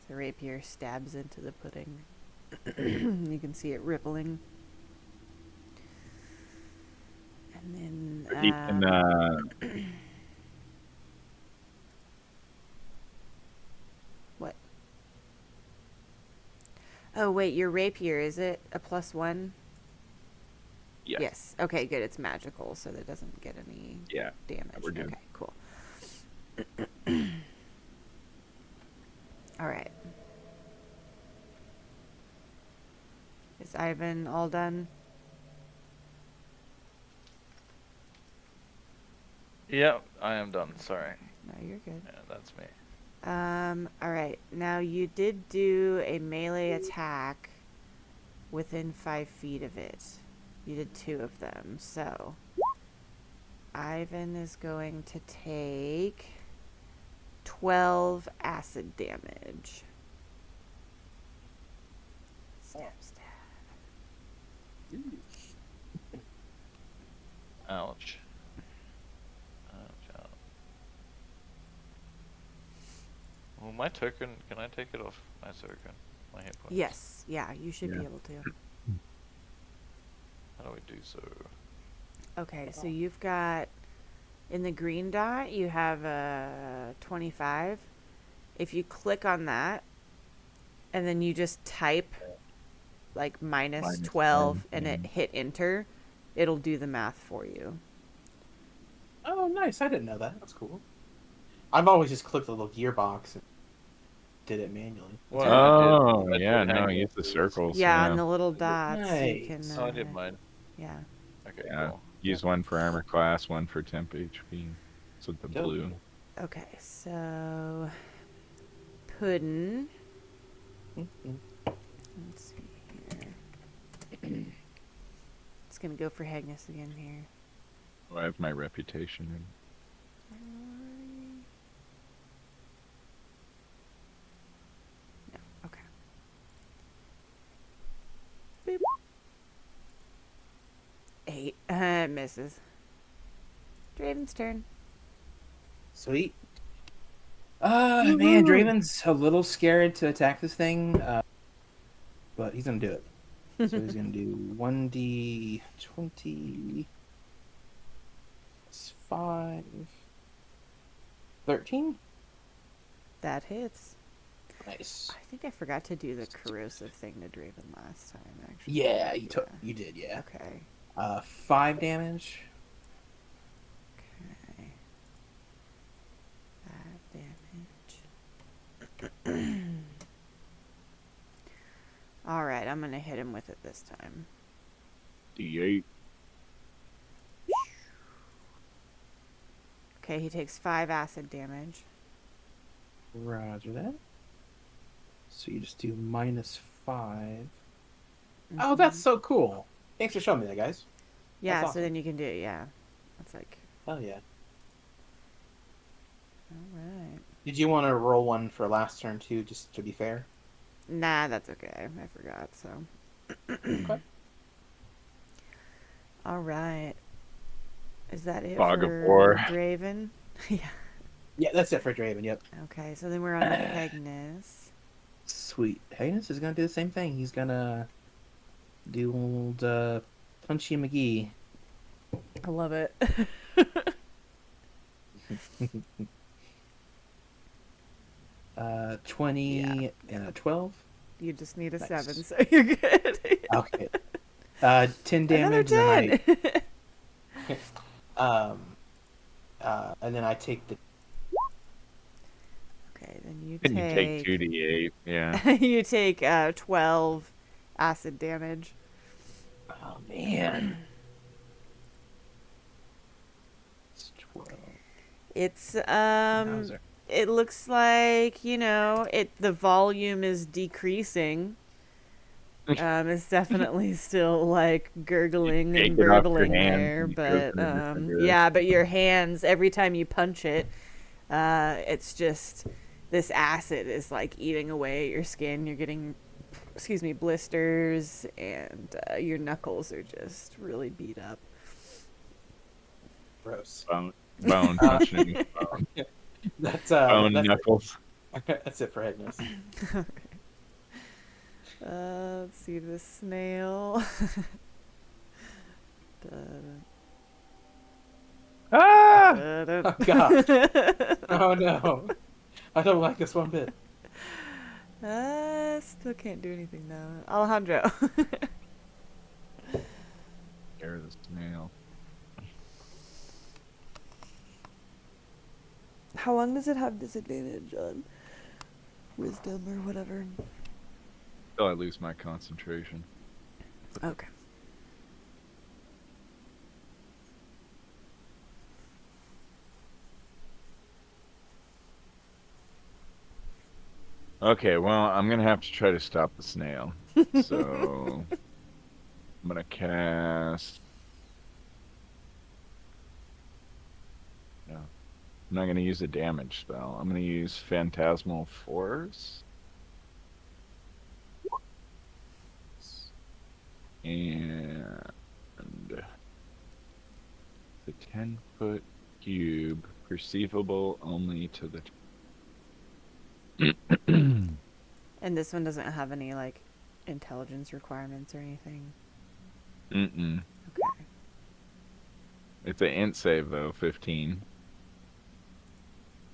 The rapier stabs into the pudding. You can see it rippling. And then He can, what? Oh wait, your rapier, is it a +1? yeah. Yes. Okay, good. It's magical, so that doesn't get any Yeah. damage. We're good. Okay, cool. All right. Is Ivan all done? Yep, I am done. Sorry. No, you're good. Yeah, that's me. All right. Now you did do a melee attack within 5 feet of it. You did 2 of them. So Ivan is going to take 12 acid damage. Stab, stab. Ouch. Ouch, ouch. Well, my token, can I take it off my token? My hit points? Yes. Yeah, you should be Yeah. able to. How do we do so? Okay, so you've got in the green dot, you have a 25. If you click on that, and then you just type like minus Minus 12 10, and yeah. it hit enter, it'll do the math for you. Oh, nice. I didn't know that. That's cool. I've always just clicked the little gearbox and did it manually. Well, Oh, I did yeah, no, hang use the circles. Yeah, on the little dots Nice. you can. Oh, I did mine. Yeah. Okay, Yeah. cool. Use one for armor class, one for temp HP. So the Yep. blue. Okay, so Puddin'. Mhm. Let's see here. It's gonna go for Hagnus again here. Oh, I have my reputation in. No, okay. Beep. 8. Misses. Draven's turn. Sweet. Man, Draven's a little scared to attack this thing, but he's gonna do it. So he's gonna do 1d20. That's 5. 13? That hits. Nice. I think I forgot to do the corrosive thing to Draven last time, actually. Yeah, you did, yeah. Okay. 5 damage. Okay. 5 damage. Alright, I'm gonna hit him with it this time. D8. Okay, he takes 5 acid damage. Roger that. So you just do -5. Oh, that's so cool. Thanks for showing me that, guys. Yeah, That's so awesome. then you can do it, yeah. That's like, Hell yeah. alright. Did you want to roll one for last turn too, just to be fair? Nah, that's okay. I forgot, so. Okay. Alright. Is that it Fog of for War. Draven? Yeah. Yeah, that's it for Draven, yep. Okay, so then we're on to Agnes. Sweet. Hagnus is gonna do the same thing. He's gonna do old Punchy McGee. I love it. 20 and a 12. You just need a Nice. 7, so you're good. Okay. 10 Another damage, and 10. and then I take the. Okay, then you And you take 2d8. Yeah. you take 12 acid damage. Oh man. It's 12. It's Wowzer. it looks like, the volume is decreasing. It's definitely still like gurgling Take and it off your gurgling hands there, and it but goes in a different direction. yeah, but your hands, every time you punch it, it's just this acid is like eating away at your skin. You're getting, blisters, and your knuckles are just really beat up. Gross. Bone punching. Bone, That's knuckles. That's it for Hagnus. Let's see the snail. Ah! Oh god. Oh no. I don't like this one bit. Still can't do anything though. Alejandro. Scare the snail. How long does it have disadvantage on wisdom or whatever? Till I lose my concentration. Okay. Okay, well, I'm gonna have to try to stop the snail. So I'm gonna cast. No, I'm not gonna use a damage spell. I'm gonna use Phantasmal Force. And the 10-foot cube, perceivable only to the. And this one doesn't have any like intelligence requirements or anything. Mm-mm. Okay. It's an int save though, 15.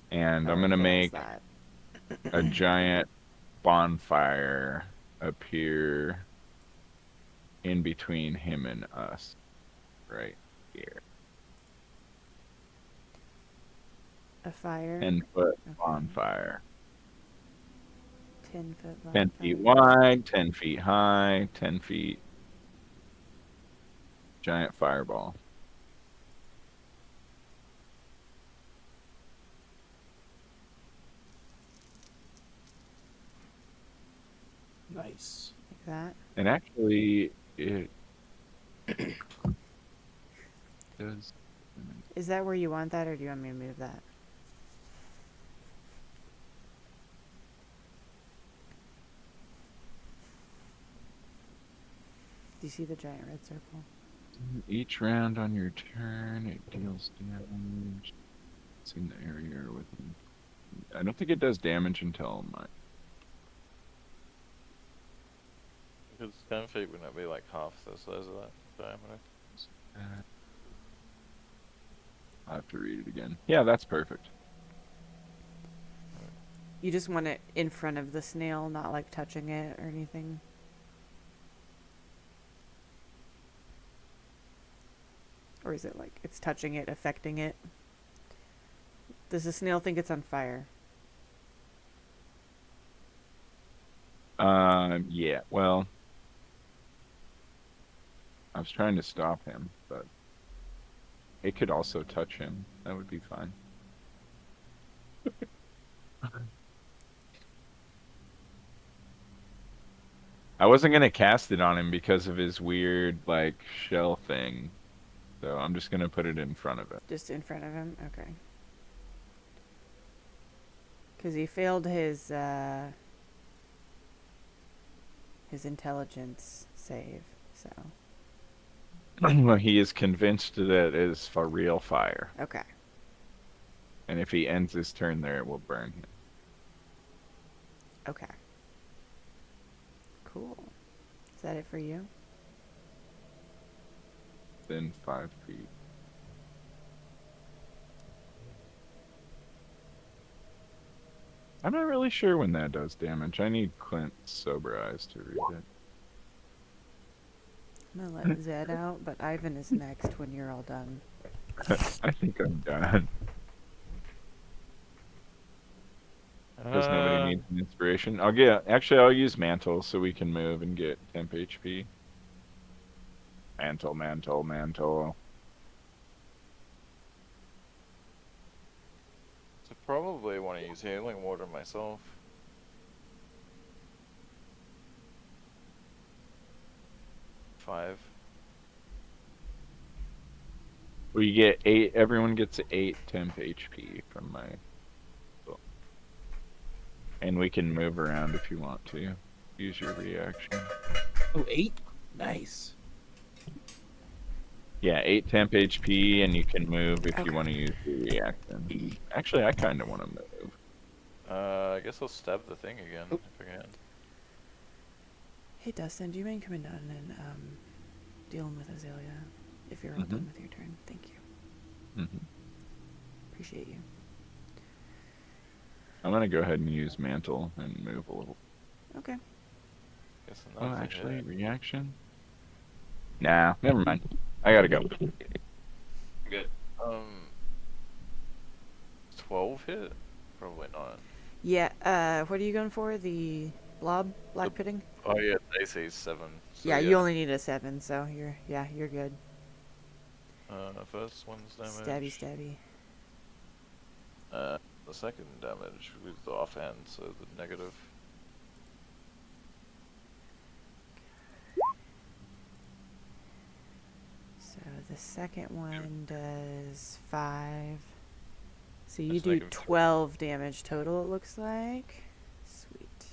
And I'm Oh, gonna it fails make that. a giant bonfire appear in between him and us, right here. A fire. 10-foot Okay. bonfire. 10-foot 10 feet bonfire. wide, 10 feet high, 10 feet. Giant fireball. Nice. Like that. And actually, it does. Is that where you want that, or do you want me to move that? Do you see the giant red circle? Each round on your turn, it deals damage. It's in the area within. I don't think it does damage until my. Because 10 feet wouldn't it be like half the size of that diameter? I'll have to read it again. Yeah, that's perfect. You just want it in front of the snail, not like touching it or anything. Or is it like it's touching it, affecting it? Does the snail think it's on fire? Yeah, well, I was trying to stop him, but it could also touch him. That would be fine. I wasn't gonna cast it on him because of his weird, like, shell thing. So I'm just gonna put it in front of it. Just in front of him? Okay. Because he failed his intelligence save, so. Well, he is convinced that it is for real fire. Okay. And if he ends his turn there, it will burn him. Okay. Is that it for you? Then 5 feet. I'm not really sure when that does damage. I need Clint's sober eyes to read it. I'm gonna let Zed out, but Ivan is next when you're all done. I think I'm done. Because nobody needs an inspiration. I'll use mantle so we can move and get temp HP. Mantle. So probably want to use healing water myself. Five. We get 8. Everyone gets 8 temp HP from my. And we can move around if you want to. Use your reaction. Oh, 8? Nice. Yeah, 8 temp HP, and you can move if Okay. you want to use your reaction. Actually, I kind of want to move. I guess I'll stab the thing again if I can. Hey Dustin, do you mind coming down and dealing with Azalea if you're all done with your turn? Thank you. Appreciate you. I'm gonna go ahead and use mantle and move a little. Okay. Guess Oh, another actually, hit. reaction? Nah, never mind. I gotta go. Good. 12 hit? Probably not. Yeah. What are you going for? The blob black pudding? Oh yeah, AC 7. So Yeah, you only need a 7, so you're good. First one's damage. Stabby. The second damage with the offhand, so the negative. So the second one does 5. So you That's do negative 12 damage total, it looks like. Sweet.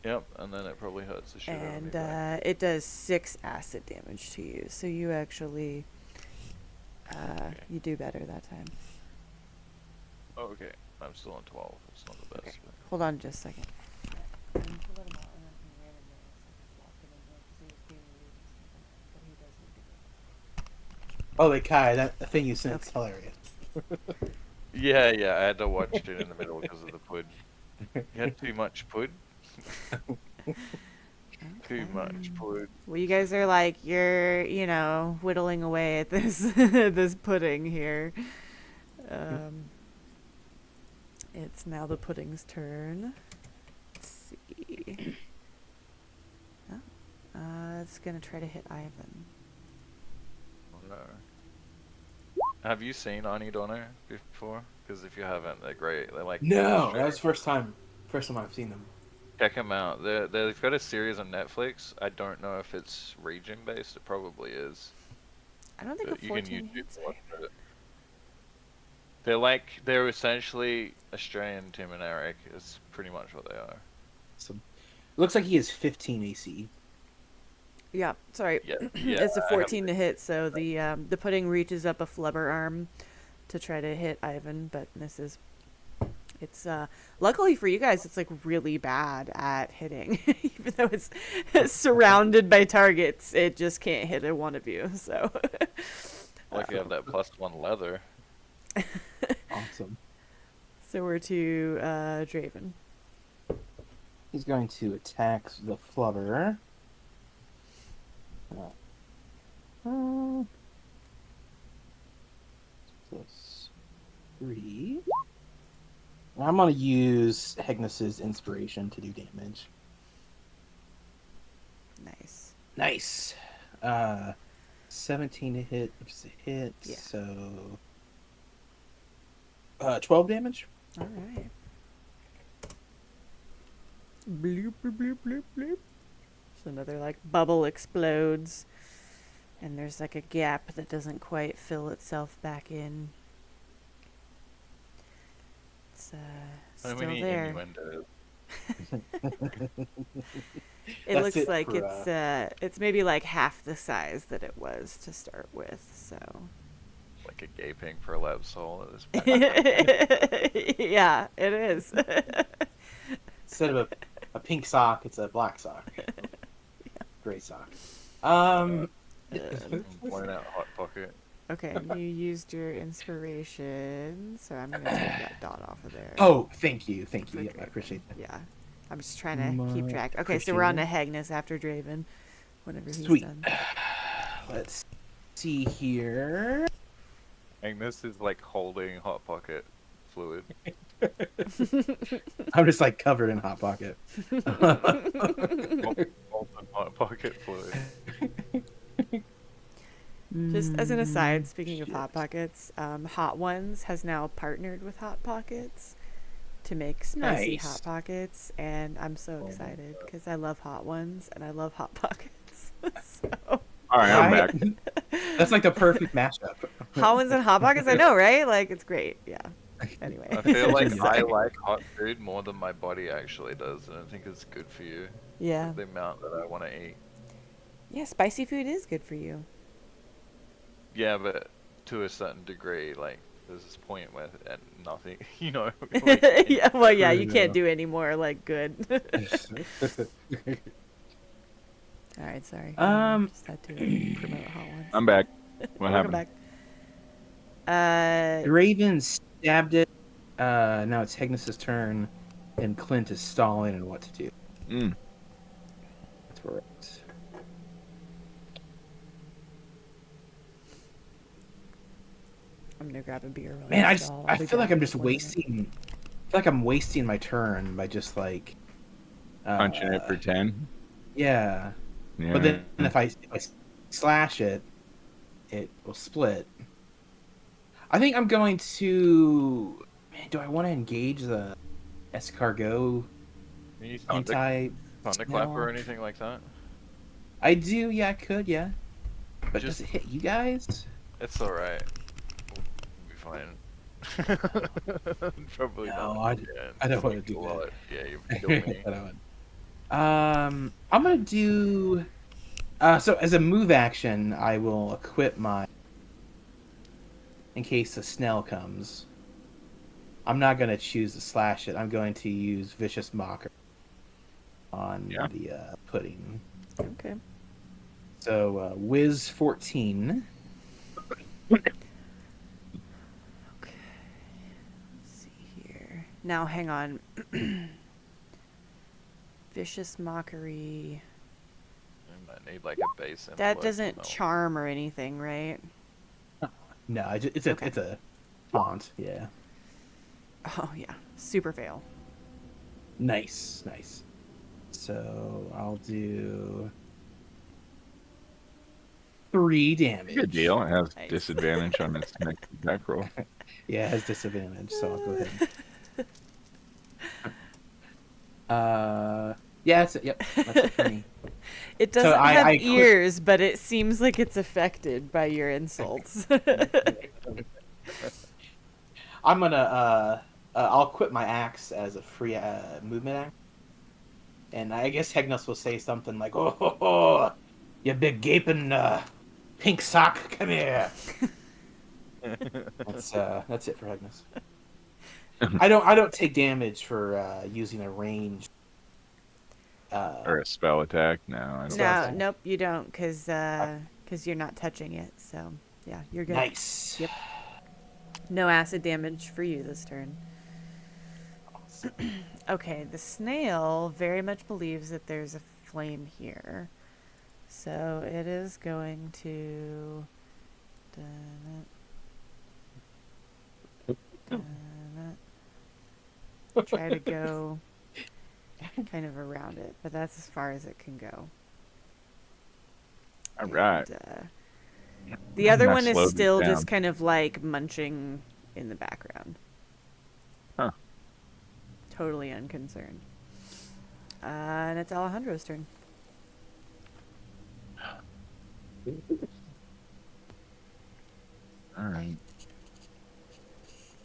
Yep, and then it probably hurts the shit out of me. And back. it does 6 acid damage to you. So you actually you do better that time. Oh, okay. I'm still on 12. It's not the best. Okay. But... Hold on just a second. Holy Kai, that thing you sent is Okay. hilarious. Yeah, I had to watch it in the middle because of the pud. You had too much pud. Too much pud. Well, you guys are like, you're, whittling away at this this pudding here. It's now the pudding's turn. Let's see. It's gonna try to hit Ivan. Oh, no. Have you seen Ani Donner before? Because if you haven't, they're great. They're like No, that was first time I've seen them. check them out. They've got a series on Netflix. I don't know if it's region based. It probably is. I don't think a But you can 14 YouTube hits. watch it. They're essentially Australian Tim and Eric. Is pretty much what they are. So, looks like he has 15 AC. Yeah, sorry. Yeah, It's a I 14 to hit, so the pudding reaches up a flubber arm to try to hit Ivan, but misses. It's luckily for you guys, it's like really bad at hitting, even though it's surrounded by targets. It just can't hit a one of you. So, Like you have that +1 leather. Awesome. so we're to Draven. He's going to attack the flubber. +3. I'm going to use Hegnus's inspiration to do damage. Nice. Nice. 17 to hit, which is a hit. Yeah. So 12 damage. All right. Bloop, bloop, bloop, bloop, bloop. So another like bubble explodes, and there's like a gap that doesn't quite fill itself back in. It's How still many there. innuendos? It That's looks it like for, it's maybe like half the size that it was to start with. So Like a gaping prolapse soul at this point. yeah, it is. Instead of a a pink sock. It's a black sock. Gray sock. I'm pointing out Hot Pocket. Okay, you used your inspiration, so I'm gonna take that dot off of there. Oh, thank you. Okay. Yep, I appreciate that. Yeah. I'm just trying to keep Much track. Okay, so we're on to appreciated. Hegnus after Draven. Whenever he's Sweet. done. Let's see here. Agnes is like holding Hot Pocket fluid. I'm just like covered in Hot Pocket. Molten Hot Pocket fluid. Just as an aside, speaking of Hot Pockets, Hot Ones has now partnered with Hot Pockets to make spicy Nice. Hot Pockets, and I'm so excited because I love Hot Ones and I love Hot Pockets. So, All right, I'm back. That's like the perfect mashup. Hot Ones and Hot Pockets, I know, right? Like, it's great. Yeah. Anyway. I feel like I Sorry. like hot food more than my body actually does, and I think it's good for you. Yeah. The amount that I want to eat. Yeah, spicy food is good for you. Yeah, but to a certain degree, like there's this point where and nothing, you know. Like, Yeah, well, yeah, you True, can't though. do any more, like, good. All right, sorry. Just had to promote Hot Ones. I'm back. What Welcome happened? back. Raven stabbed it. Now it's Hegnus's turn, and Clint is stalling and what to do. Mm. That's where it's. I'm gonna grab a beer. While Man, you I just stall. I I'll be feel like back I'm in just 1 minute. wasting. I feel like I'm wasting my turn by just like. Punching it for 10. Yeah, Yeah. but then if I slash it, it will split. I think I'm going to. Man, do I want to engage the escargot Can you snail? thunderclap or anything like that? I do. Yeah, I could. Yeah, but Just- does it hit you guys? It's all right. We'll be fine. Probably No, not. I don't wanna like do a that. lot. Yeah, you kill me. I don't. I'm gonna do. So as a move action, I will equip my. In case the snail comes. I'm not gonna choose to slash it. I'm going to use vicious mocker on Yeah. the pudding. Okay. So whiz 14. Okay. Let's see here. Now, hang on. Vicious mockery. I might need like a base. That envelope doesn't or charm or anything, right? No, it's Okay. a taunt. Yeah. Oh yeah, super fail. Nice. So I'll do 3 damage. Good deal. It has Nice. disadvantage on its next attack roll. Yeah, it has disadvantage, so I'll go ahead. Yeah, that's it. Yep, that's it for me. It doesn't I- have I quit- ears, but it seems like it's affected by your insults. I'm gonna I'll quit my axe as a free movement act, and I guess Hegnus will say something like, "Oh, ho, ho, you big gaping pink sock, come here." That's it for Hegnus. I don't take damage for using a range. Or a spell attack. No, I don't. No, Okay. nope, you don't, because you're not touching it. So yeah, you're good. Nice. Yep. No acid damage for you this turn. Okay, the snail very much believes that there's a flame here, so it is going to try to go kind of around it, but that's as far as it can go. All right. And, the other I one is slowed it still down. just kind of like munching in the background. Huh. Totally unconcerned. And it's Alejandro's turn. All right.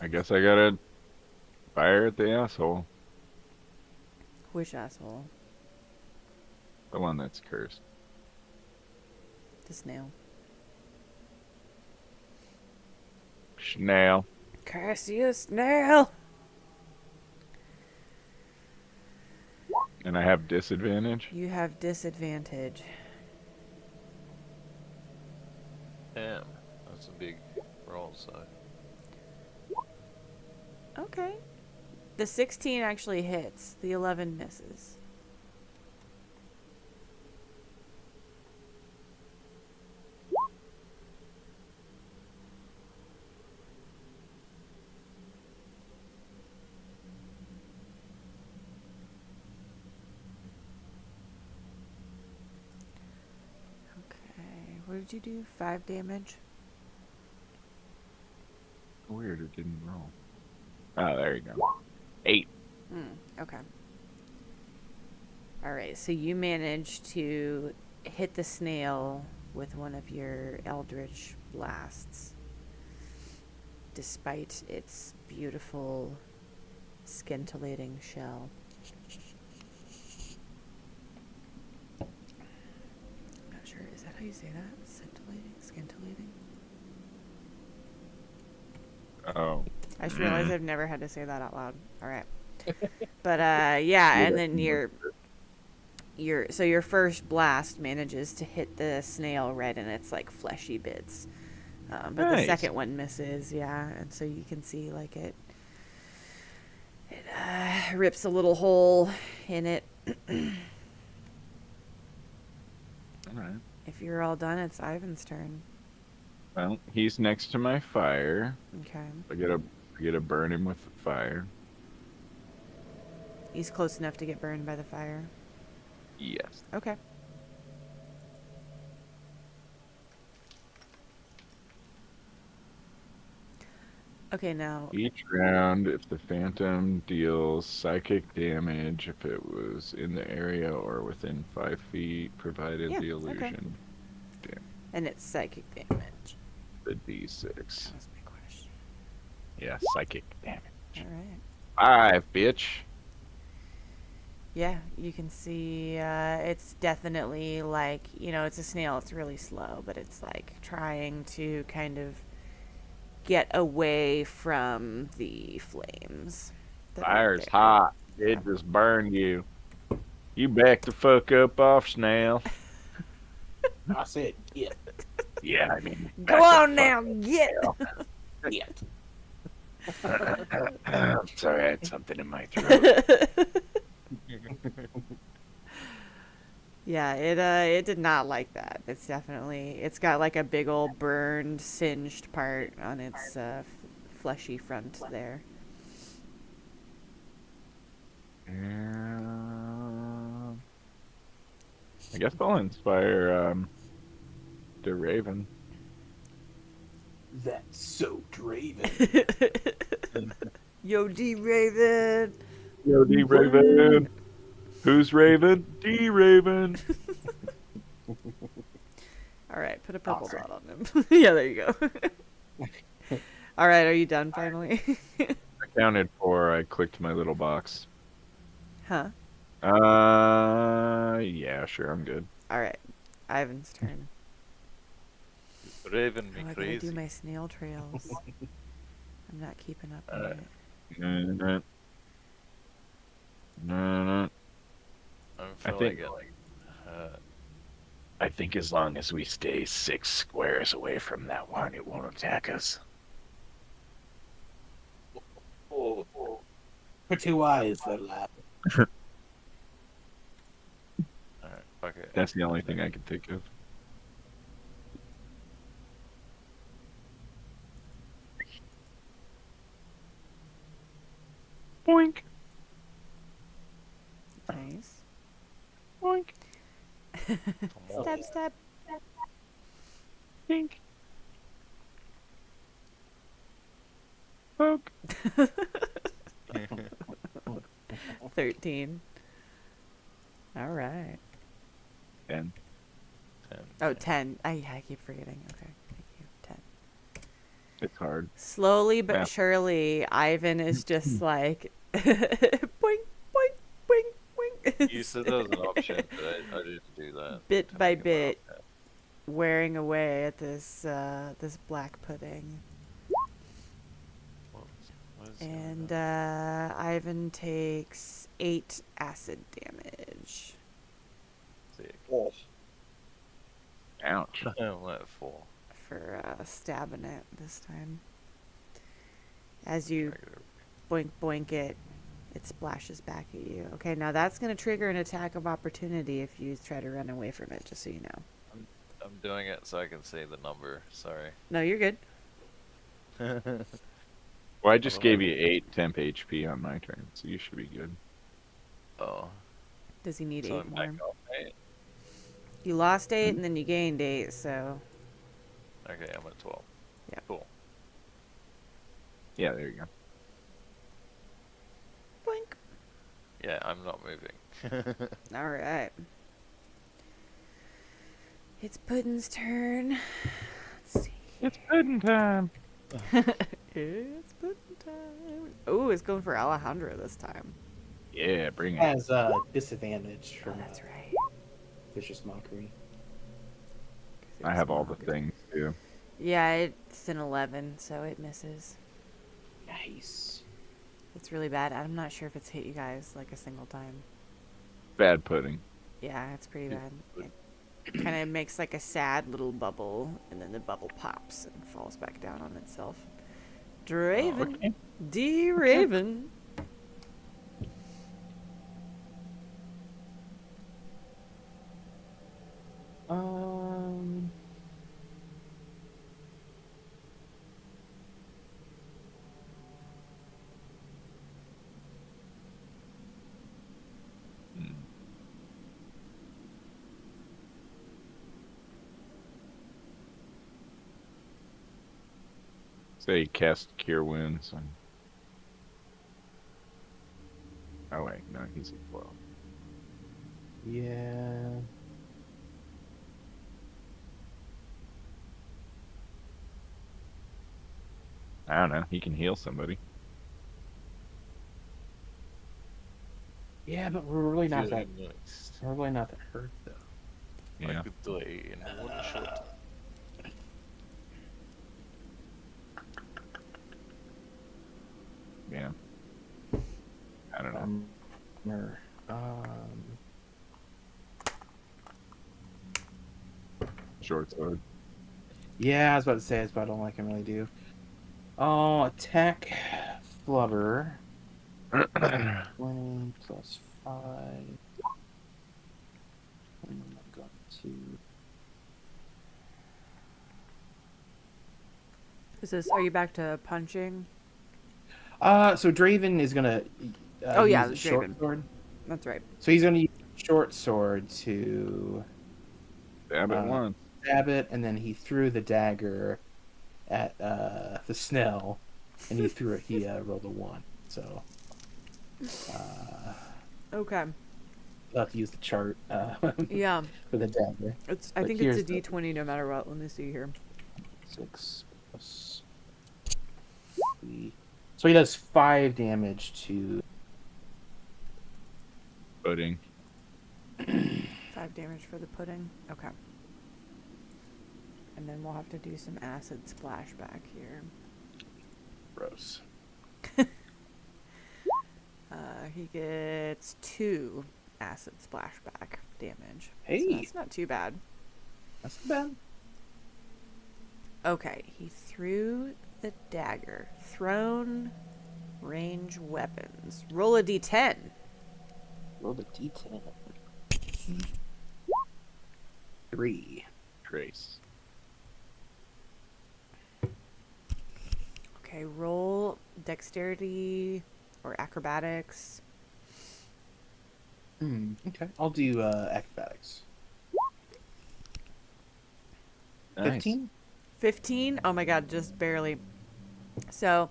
I guess I gotta fire at the asshole. Which asshole? The one that's cursed. The snail. Snail. Curse you, snail! And I have disadvantage? You have disadvantage. Damn, that's a big roll, so. Okay. The 16 actually hits. The 11 misses. Okay. What did you do? 5 damage? Weird, it didn't roll. Oh, there you go. 8. Okay. Alright, so you manage to hit the snail with one of your eldritch blasts, despite its beautiful, scintillating shell. I'm not sure. Is that how you say that? Scintillating? Scintillating? Oh. I just realized I've never had to say that out loud. Alright. But, yeah, and then your first blast manages to hit the snail right in its like fleshy bits, but the Nice. second one misses, yeah, and so you can see like it rips a little hole in it. Alright. If you're all done, it's Ivan's turn. Well, he's next to my fire. Okay, I gotta burn him with the fire. he's close enough to get burned by the fire. Yes. Okay. Okay, now Each round, if the phantom deals psychic damage, if it was in the area or within 5 feet, provided Yeah, the okay. illusion. and it's psychic damage. The D6. That was my question. Yeah, psychic damage. All right. 5, bitch. Yeah, you can see it's definitely like, it's a snail. It's really slow, but it's like trying to kind of get away from the flames. that are Fire's there. hot. It just burned you. You back the fuck up off, snail. I said, yeah. Yeah, I mean. Go on now, get. Yeah. I'm sorry, I had something in my throat. Yeah, it did not like that. It's got like a big old burned, singed part on its fleshy front there. I guess I'll inspire the Raven. That's so Draven. Yo, D Raven. Yo, D Raven. Who's Raven? D Raven. All right, put a purple Awesome. dot on him. Yeah, there you go. All right, are you done finally? I counted 4. I clicked my little box. Huh? Yeah, sure, I'm good. All right, Ivan's turn. Raven Oh, me I gotta crazy. do my snail trails. I'm not keeping up on Alright. it. No. I'm I feeling think- it like. I think as long as we stay 6 squares away from that one, it won't attack us. Pretty wise, the lad. Alright, fuck it. That's the only thing I can think of. Boink. Nice. Boink. Step, step. Pink. Poke. 13. All right. 10. Oh, 10. I keep forgetting. Okay. Thank you. 10. It's hard. Slowly but Yeah. surely, Ivan is just like, boink, boink, boink, boink. You said that was an option, but I didn't do that. Bit To by make it my bit, option. wearing away at this this black pudding. What is And Ivan takes 8 acid damage. damage Sick. Oh. Ouch. I went 4. for stabbing it this time. As you boink boink it, it splashes back at you. Okay, now that's going to trigger an attack of opportunity if you try to run away from it, just so you know. I'm doing it so I can see the number. Sorry. No, you're good. Well, I just gave you 8 temp HP on my turn, so you should be good. Oh. Does he need So 8 I'm more? back off 8. You lost 8 and then you gained 8, so... Okay, I'm at 12. Yeah. Cool. Yeah, there you go. Boink. Yeah, I'm not moving. Alright. It's Puddin's turn. Let's see. It's pudding time. It's Puddin time. Oh, it's going for Alejandro this time. Yeah, bring it. Has disadvantage Oh, from that's right. vicious mockery. I have all the things too. Yeah, it's an 11, so it misses. Nice. It's really bad. I'm not sure if it's hit you guys like a single time. Bad pudding. Yeah, it's pretty bad. It kind of makes like a sad little bubble, and then the bubble pops and falls back down on itself. Draven. Okay. D-Raven. Um. Hmm. Say cast cure wounds. Oh wait, no, he's at 12. Yeah. I don't know. He can heal somebody. Yeah, but we're really not that. Feeling nice. We're really not that hurt though. Yeah. I could die in one shot. Yeah. I don't know. Mer- Short sword. Yeah, I was about to say it's what I don't like him really do. Oh, attack flubber. 20 plus 5. And I'm going to. Are you back to punching? So Draven is gonna. Oh, yeah, use the short Draven. sword. That's right. So he's gonna use the short sword to Stab it once. stab it, and then he threw the dagger at the snail, and he threw it. He rolled a 1. So. Okay. I'll have to use the chart Yeah. for the dagger. I But think it's here's a the- D20 no matter what. Let me see here. 6 plus 3. So he does 5 damage to. Pudding. 5 damage for the pudding. Okay. And then we'll have to do some acid splashback here. Gross. He gets 2 acid splashback damage. Hey. So that's not too bad. That's not bad. Okay, he threw the dagger. Thrown range weapons. Roll a d10. Roll the d10. 3. Trace. Okay, roll dexterity or acrobatics. Okay. I'll do acrobatics. Nice. 15? 15? Oh my god, just barely. So,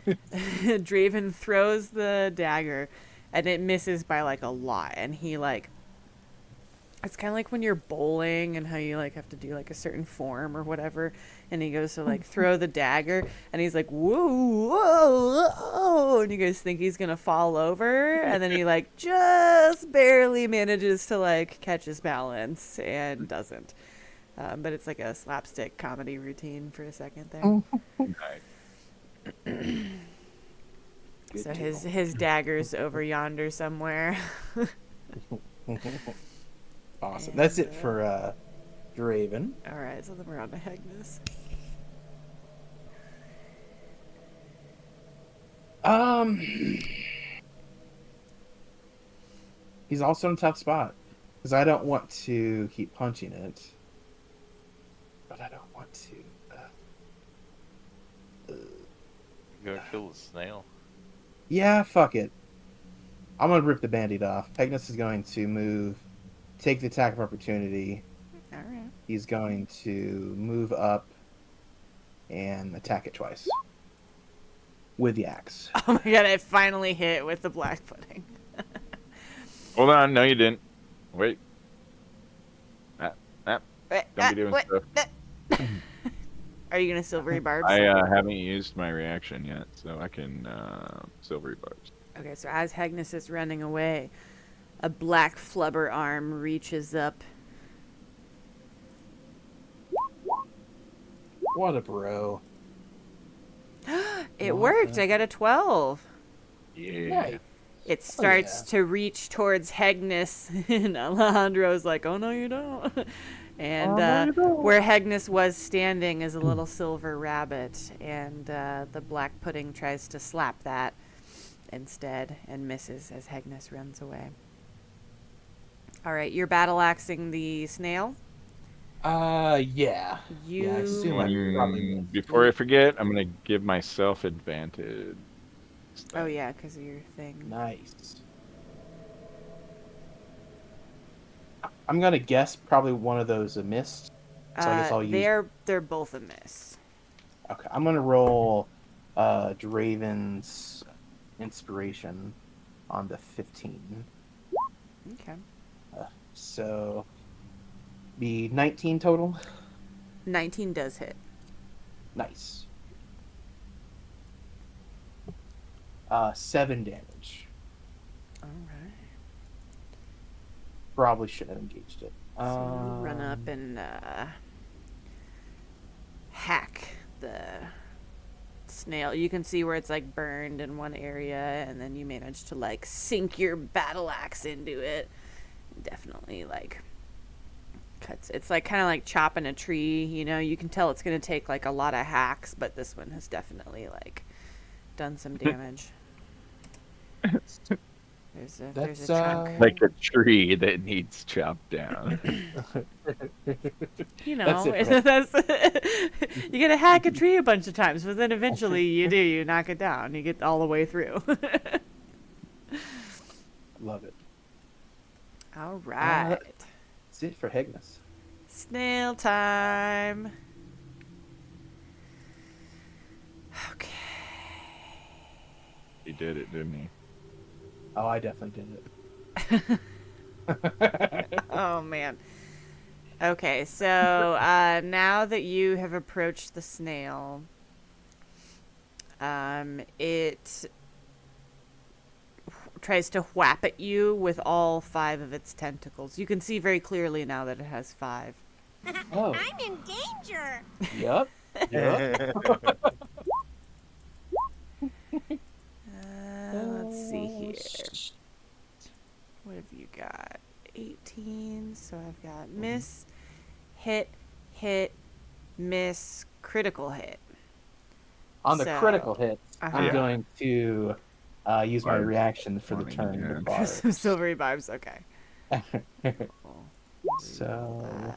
Draven throws the dagger, and it misses by, like, a lot. And he, like... It's kind of like when you're bowling and how you, like, have to do, like, a certain form or whatever. And he goes to, like, throw the dagger, and he's like, whoa, whoa, whoa. And you guys think he's going to fall over. And then he, like, just barely manages to, like, catch his balance and doesn't. But it's like a slapstick comedy routine for a second there. Nice. So his dagger's over yonder somewhere. Awesome. That's it for Draven. All right, so then we're on to Agnes. He's also in a tough spot because I don't want to keep punching it, but I don't want to. Go kill the snail. Yeah, fuck it. I'm gonna rip the band-aid off. Agnes is going to move, take the attack of opportunity. All right. He's going to move up and attack it twice with the axe. Oh my god, I finally hit with the black pudding. Hold on, no, you didn't. Wait. Don't be doing What? stuff. Are you gonna silvery barbs? I haven't used my reaction yet, so I can silvery barbs. Okay, so as Agnes is running away, a black flubber arm reaches up. What a bro. It worked. I got a 12. Yeah. It starts to reach towards Hegnis, and Alejandro's like, "Oh no, you don't!" And where Hegnis was standing is a little silver rabbit, and the black pudding tries to slap that instead and misses as Hegnis runs away. All right, you're battle axing the snail. Yeah. You. Yeah, I assume I probably missed. Before I forget, I'm gonna give myself advantage. Oh yeah, because of your thing. Nice. I'm gonna guess probably one of those a miss. So I guess I'll use. They're both a miss. Okay, I'm gonna roll Draven's inspiration on the 15. Okay. So be 19 total. 19 does hit. Nice. 7 damage. All right. Probably shouldn't have engaged it. So you run up and hack the snail. You can see where it's like burned in one area, and then you manage to like sink your battle axe into it. Definitely like cuts. It's like kind of like chopping a tree. You know, you can tell it's gonna take like a lot of hacks, but this one has definitely like done some damage. There's a chunk. Like a tree that needs chopped down. You know, That's you gotta hack a tree a bunch of times, but then eventually you knock it down. You get all the way through. Love it. All right. That's it for Hegnis. Snail time. Okay. He did it, didn't he? Oh, I definitely did it. Oh man. Okay, so now that you have approached the snail, it tries to whap at you with all 5 of its tentacles. You can see very clearly now that it has 5. Oh. I'm in danger. Yep. Yep. Let's see here. What have you got? 18. So I've got miss, hit, miss, critical hit. On the So, critical hit, I'm Yeah. going to use my Barbs. reaction for the Funny, turn. yeah. to barb. Some silvery barbs. Okay. Cool. So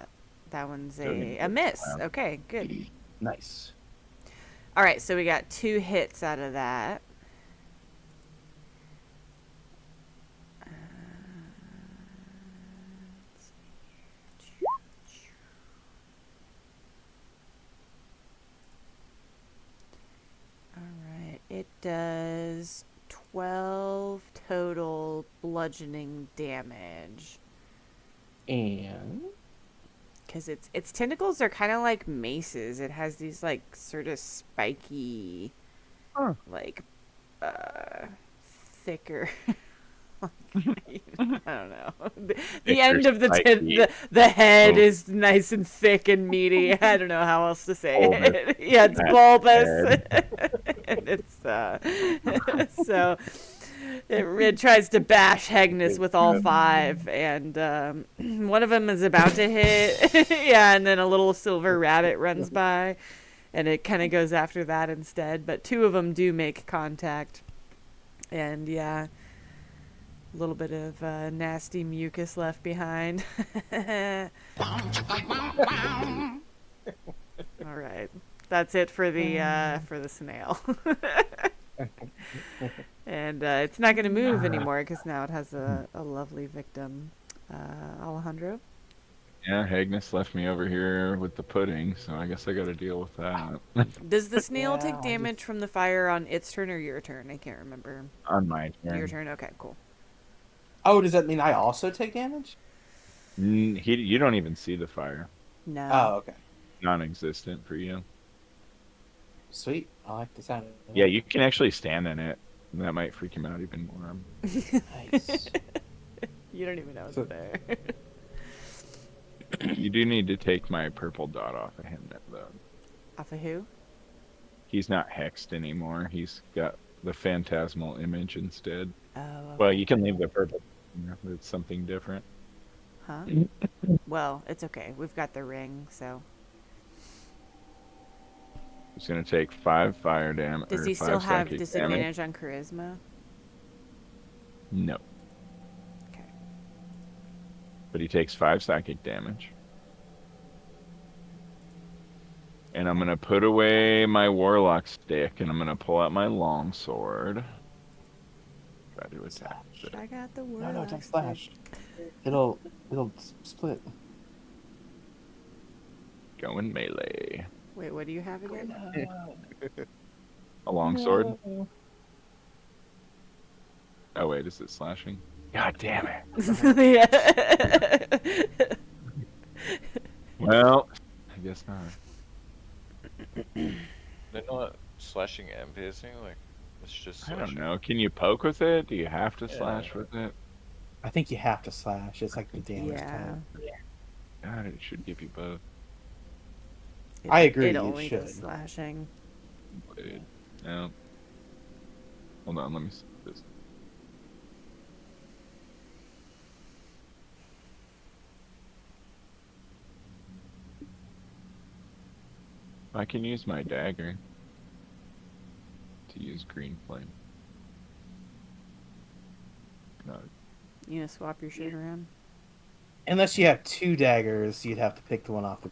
That one's Don't need a to miss. clown. Okay, good. nice. All right, so we got 2 hits out of that. All right, it does 12 total bludgeoning damage. And Because its tentacles are kind of like maces. It has these like sort of spiky, like thicker. I don't know. The end of the spiky. the head Oh. is nice and thick and meaty. I don't know how else to say Bulbous. it. Yeah, it's That bulbous, and it's so. It tries to bash Hegnus with all 5, and one of them is about to hit. Yeah, and then a little silver rabbit runs by, and it kind of goes after that instead. But 2 of them do make contact, and yeah, a little bit of nasty mucus left behind. All right, that's it for the snail. And it's not going to move anymore because now it has a lovely victim. Alejandro? Yeah, Agnes left me over here with the pudding, so I guess I got to deal with that. Does the snail Yeah, take I damage from the fire on its turn or your turn? I can't remember. On my turn. Your turn? Okay, cool. Oh, does that mean I also take damage? You don't even see the fire. No. Oh, okay. Non-existent for you. Sweet. I like the sound of it. Yeah, you can actually stand in it. That might freak him out even more. Nice. You don't even know it's So- there. You do need to take my purple dot off of him, though. Off of who? He's not hexed anymore. He's got the phantasmal image instead. Oh, okay. Well, you can leave the purple. It's something different. Huh? Well, it's okay. We've got the ring, so. He's gonna take 5 fire damage. Does he still have disadvantage on charisma? No, Okay. but he takes 5 psychic damage. And I'm gonna put away my warlock stick, and I'm gonna pull out my longsword. Try to attack. it. I got the word. No, don't slash. It'll split. Going melee. Wait, what do you have again? A longsword. Oh wait, is it slashing? God damn it. Yeah. Well, I guess not. They're not slashing and piercing, like, it's just I slashing. don't know. Can you poke with it? Do you have to slash with it? I think you have to slash. It's like the damage Yeah. type. God, it should give you both. I agree, It you only does should. slashing. Blade. No. Hold on, let me see this. I can use my dagger to use green flame. No, You gonna swap your shit around? Unless you have 2 daggers, you'd have to pick the one off the.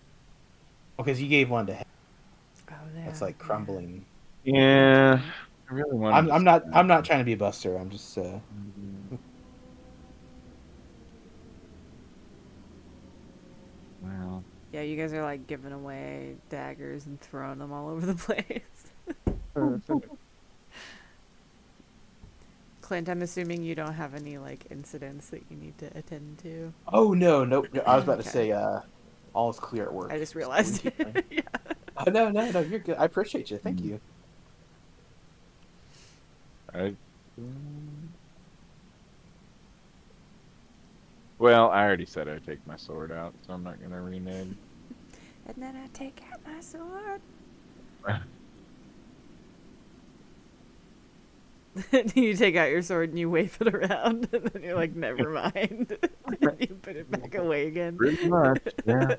Because you gave one to. Oh, yeah. That's like crumbling. yeah, I really want. I'm not trying to be a buster. I'm just. Well, Yeah, you guys are like giving away daggers and throwing them all over the place. Clint, I'm assuming you don't have any like incidents that you need to attend to. Oh no, no! I was about to Okay. say, all is clear at work. I just realized. Yeah. Oh no, you're good. I appreciate you. Thank you. well, I already said I'd take my sword out, so I'm not gonna renege. And then I take out my sword. You take out your sword and you wave it around, and then you're like, never mind. And you put it back away again. Pretty much, yeah.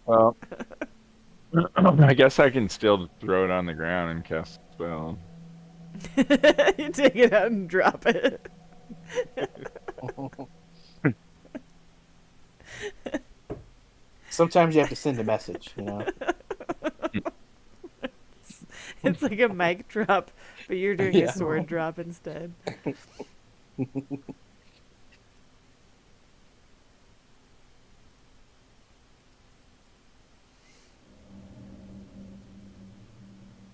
Well, I guess I can still throw it on the ground and cast a spell. You take it out and drop it. Sometimes you have to send a message, you know. It's like a mic drop, but you're doing Yeah. a sword drop instead.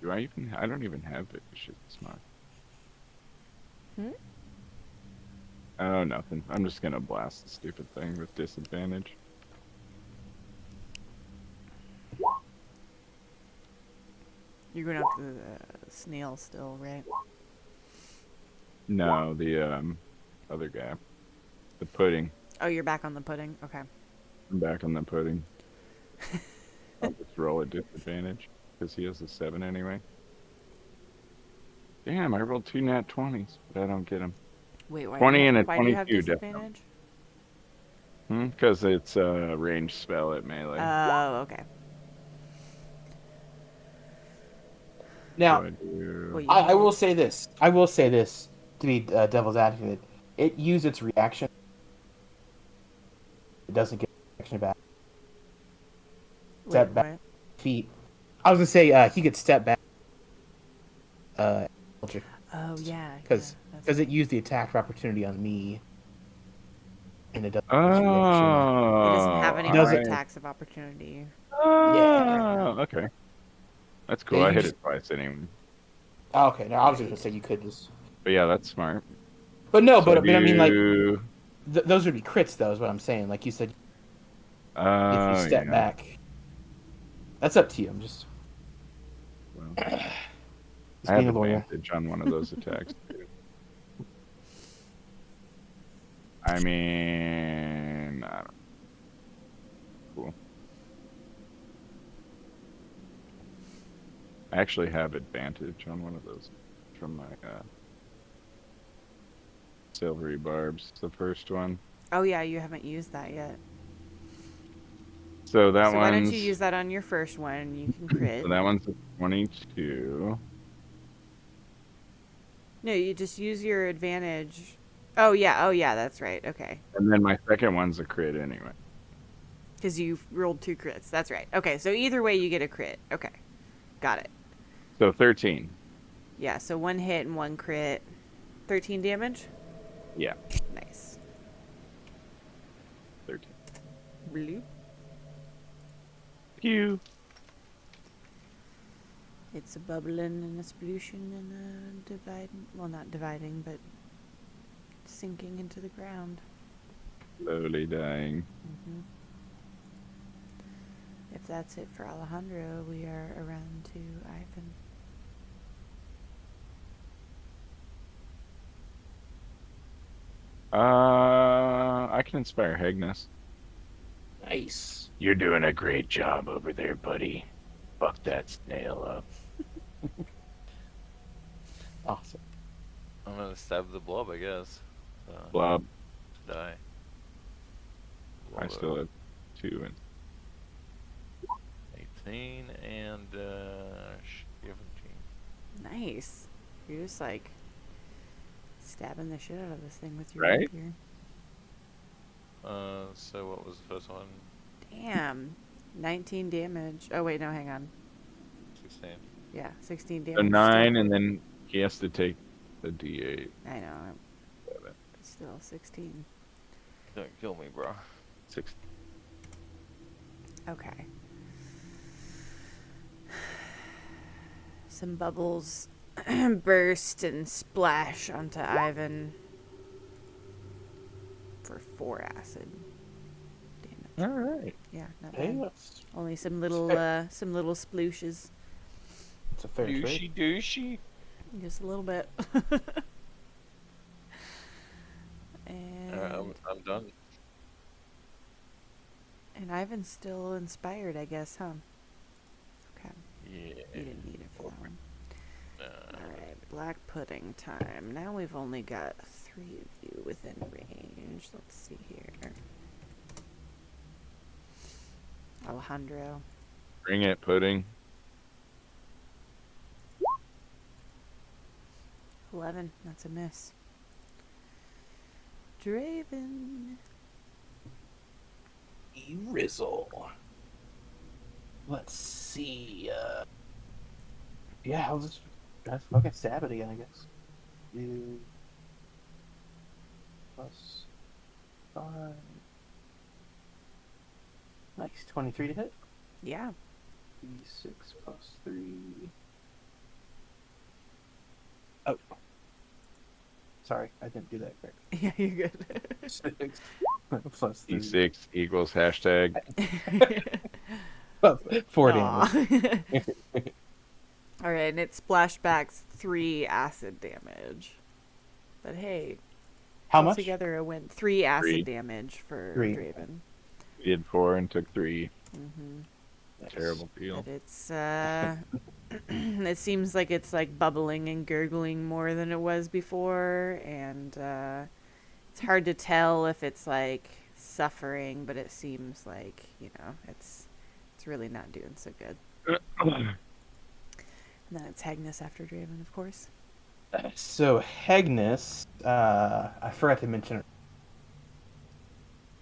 Do I even? I don't even have it. Shit, smart. Hmm? Oh, nothing. I'm just gonna blast the stupid thing with disadvantage. You're going after the snail still, right? No, the other guy, the pudding. Oh, you're back on the pudding? Okay. I'm back on the pudding. I'll just roll a disadvantage because he has a 7 anyway. Damn, I rolled 2 nat 20s, but I don't get them. Wait, 20 and a why do you have 22, definitely. disadvantage? Because it's a ranged spell at melee. Oh, okay. Now, So I do. Well, you I will hit. say this. I will say this to be devil's advocate. It used its reaction. It doesn't get reaction back. Wait, Step back what? feet. I was gonna say he could step back. Oh yeah, Because that's it used the attack of opportunity on me, and it doesn't use Oh, reaction. It doesn't have any Does more it- attacks of opportunity. Yeah. Okay. That's cool. Yeah, I you hit just- it twice anyway. Oh, okay, no, I was gonna say you could just. But yeah, that's smart. But no, So but I mean, like, do- those would be crits, though. Is what I'm saying. Like you said, if you step yeah. back, that's up to you. I'm just. Well, Just I have being a lawyer. advantage on one of those attacks. Too. I mean, I don't. Cool. I actually have advantage on one of those from my silvery barbs, the first one. Oh yeah, you haven't used that yet. So that So why don't one's you use that on your first one? You can crit. so that one's a 22. No, you just use your advantage. Oh yeah, that's right. Okay. And then my second one's a crit anyway. Because you rolled 2 crits. That's right. Okay, so either way you get a crit. Okay. Got it. So 13. Yeah, so 1 hit and 1 crit. 13 damage? Yeah, Nice. 13. Bloop. Pew. It's a bubbling and a splution and a dividing. Well, not dividing, but sinking into the ground. Slowly dying. Hmm. If that's it for Alejandro, we are around to Ivan. I can inspire Hagnus. Nice. You're doing a great job over there, buddy. Fuck that snail up. Awesome. I'm gonna stab the blob, I guess. Blob. Die. I Blob still have 2 and 18 and 17. Nice. You're just like stabbing the shit out of this thing with your Right? rapier. So what was the first one? Damn. 19 damage. Oh, wait, no, hang on. 16. Yeah, 16 damage. a still. 9, and then he has to take the D8. I know. But still, 16. Don't kill me, bro. 6. Okay. Some bubbles burst and splash onto Ivan for 4 acid damage. All right. Yeah, not Hey, bad. that's Only some fair. little splooshes. it's a fair trade. Douchey. Just a little bit. And I'm done. and Ivan's still inspired, I guess, huh? Okay. Yeah. You didn't need it for that one. Uh, Alright, black pudding time. Now we've only got 3 of you within range. Let's see here. Alejandro. Bring it, pudding. 11. That's a miss. Draven. Rizzle. Let's see. Yeah, I'll just fucking stab it again, I guess. 2 plus 5. Nice. 23 to hit. Yeah. D6 plus 3. Oh. Sorry, I didn't do that correctly. Yeah, you're good. 6 plus 3. D6 equals hashtag. Well, 4 Aw. damage. Alright, and it splashbacks 3 acid damage. But hey, How much? together it went 3 acid 3. damage for 3. Draven. We did 4 and took 3. Mm-hmm. Nice. Terrible deal. But it's It seems like it's like bubbling and gurgling more than it was before, and it's hard to tell if it's like suffering, but it seems like, it's really not doing so good. And then it's Hagnus after Draven, of course. So Hagnus, I forgot to mention it,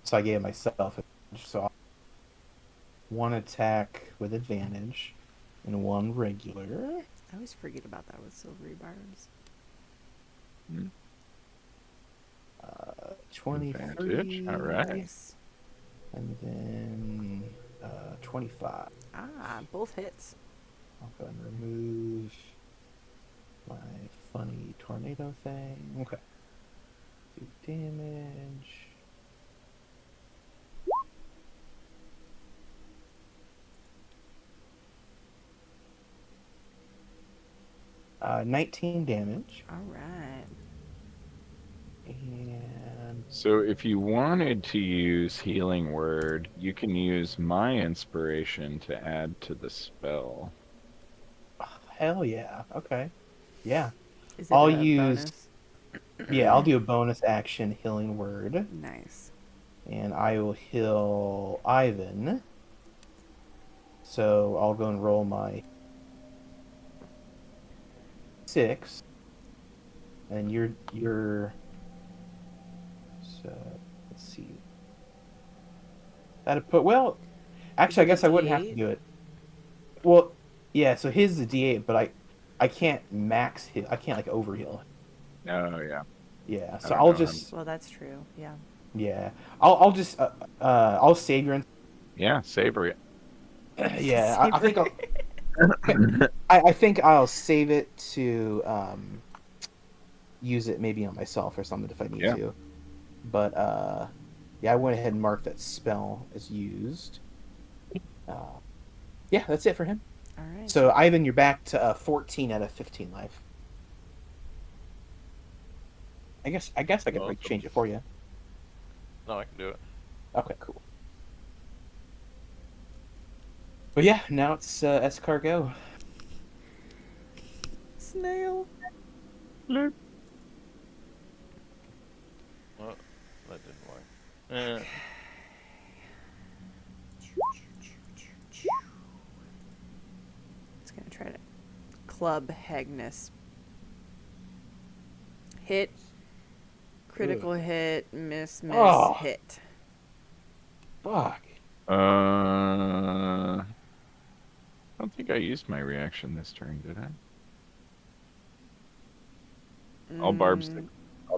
so I gave myself. So one attack with advantage, and one regular. I always forget about that with silvery barbs. 23. Advantage. All right. Nice. And then 25. Ah, both hits. I'll go and remove my funny tornado thing. Okay. Do damage. Uh, 19 damage. All right. And So if you wanted to use Healing Word, you can use my inspiration to add to the spell. hell yeah. Okay. Yeah. Is it I'll a use- bonus? Yeah, I'll do a bonus action healing word. Nice. And I will heal Ivan. So I'll go and roll my 6. And you're so let's see. That'd put actually I guess I wouldn't have to D8? do it. Well, yeah, so his is a D8, but I can't max hit. I can't like overheal. Oh yeah. Yeah, I so don't I'll know, just Well, that's true. Yeah. yeah. I'll just I'll save your Yeah, savor it. yeah, I think I think I'll save it to use it maybe on myself or something if I need Yeah. to. But yeah, I went ahead and marked that spell as used. Yeah, that's it for him. All right. So Ivan, you're back to 14 out of 15 life. I guess I could like, change it for you. No, I can do it. Okay, cool. But yeah, now it's escargot. Snail. Well, that didn't work. It's gonna try to club Hagnus. Hit. Critical hit. Miss. Oh. Hit. Fuck. I don't think I used my reaction this turn, did I? I'll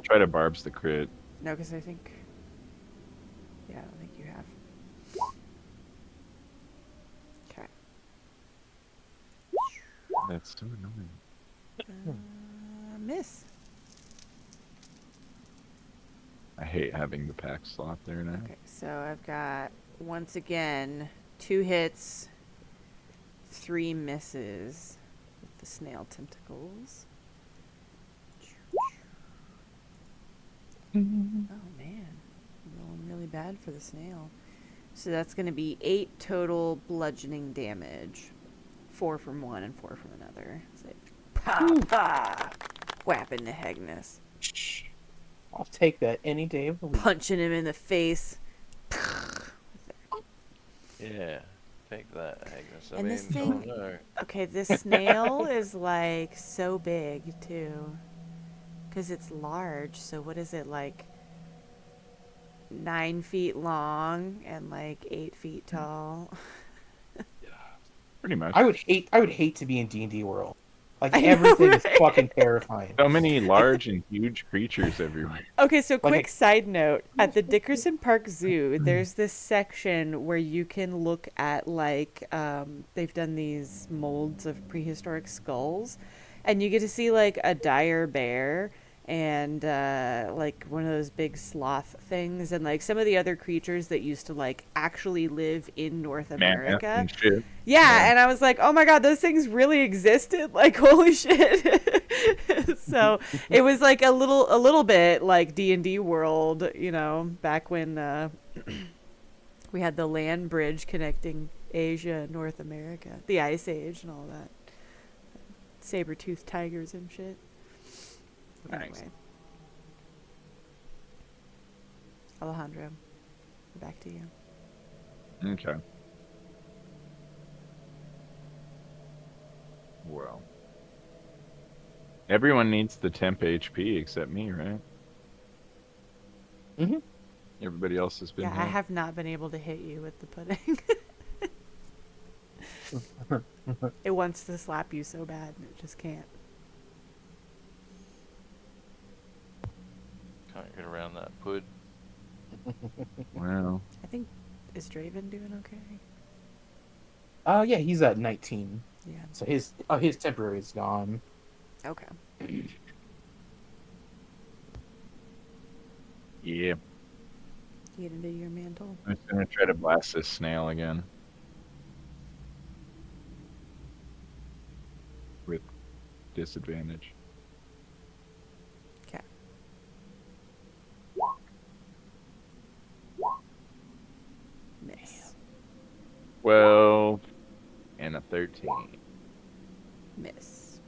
try to barbs the crit. No, because I think. Yeah, I don't think you have. Okay. That's so annoying. Miss. I hate having the pack slot there now. Okay, so I've got once again 2 hits, 3 misses with the snail tentacles. Oh man, I'm rolling really bad for the snail. So that's going to be 8 total bludgeoning damage, 4 from one and 4 from another. It's like pa pa, whapping the Hagnus, I'll take that any day of the week. punching him in the face. Yeah, take that, Agnes. I And mean, this thing- oh no. Okay, this snail is like so big too, because it's large. So what is it, like 9 feet long and like 8 feet tall? Pretty much. I would hate to be in D&D world. Like I know, everything right? is fucking terrifying. So many large and huge creatures everywhere. Okay, so quick Like- side note. At the Dickerson Park Zoo, there's this section where you can look at, like, they've done these molds of prehistoric skulls, and you get to see, like, a dire bear and, like, one of those big sloth things, and, like, some of the other creatures that used to, like, actually live in North Mammoth America. and shit. Yeah, and I was like, oh my god, those things really existed? Like, holy shit. So it was like a little bit like D&D world, you know, back when we had the land bridge connecting Asia and North America, the Ice Age and all that. saber-toothed tigers and shit. Nice. Anyway. Alejandro, back to you. Okay. Well. Everyone needs the temp HP except me, right? Mhm. Everybody else has been Yeah, I hit. have not been able to hit you with the pudding. It wants to slap you so bad, and it just can't. Can't get around that pud. Wow. I think, is Draven doing okay? Yeah, he's at 19. Yeah. So his temporary is gone. Okay. Yeah. Get into your mantle. I'm just gonna try to blast this snail again. With disadvantage. Okay. Miss. 12 and a 13. Miss.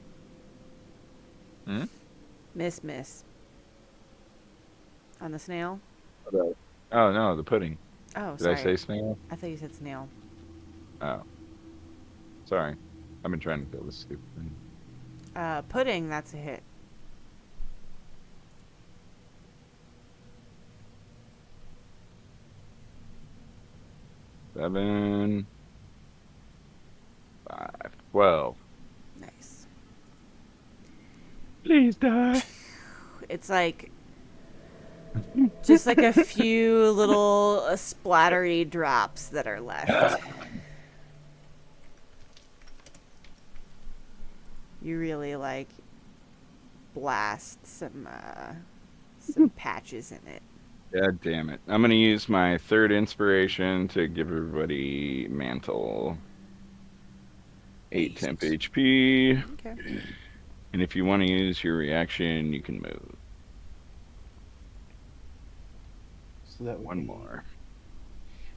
Hmm? Miss. On the snail? Oh no, the pudding. Oh, Did sorry. I say snail? I thought you said snail. Oh. Sorry. I've been trying to kill this stupid thing. Pudding, that's a hit. Seven. 5. 12. Nice. Please die. It's like just like a few little splattery drops that are left. You really like blast some patches in it. God damn it. I'm gonna use my third inspiration to give everybody mantle. 8 temp HP. Okay. And if you want to use your reaction, you can move. So that would One be- more.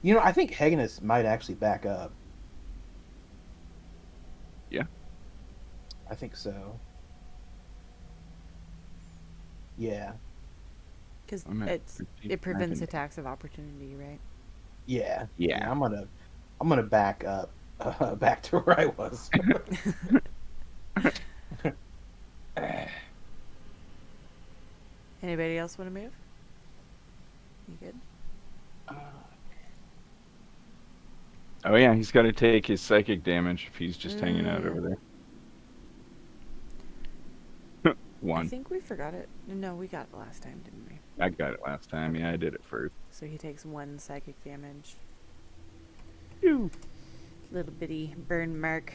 You know, I think Hagenus might actually back up. Yeah? I think so. Yeah. Because I'm at it 15, prevents 19. attacks of opportunity, right? Yeah. Yeah. I'm gonna back up back to where I was. Anybody else want to move? You good? Oh yeah, he's got to take his psychic damage if he's just hanging out over there. I 1. think we forgot it. No, we got it last time, didn't we? I got it last time. Yeah, I did it first. So he takes 1 psychic damage. Ew. Little bitty burn mark.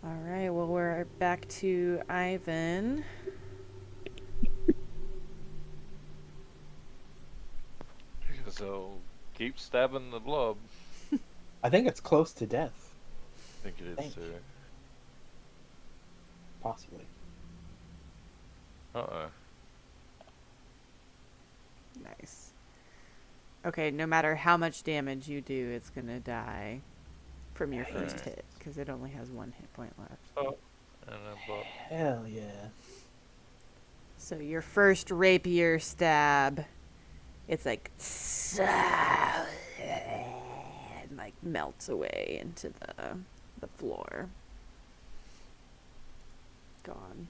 Alright, well, we're back to Ivan. So keep stabbing the blob. I think it's close to death, I think it is Thank too. you. Possibly. Uh-oh. Nice. Okay, no matter how much damage you do, it's gonna die from your first Nice. hit, because it only has 1 hit point left. Oh. And then blob. Hell yeah. So your first rapier stab, it's like and like melts away into the floor. Gone.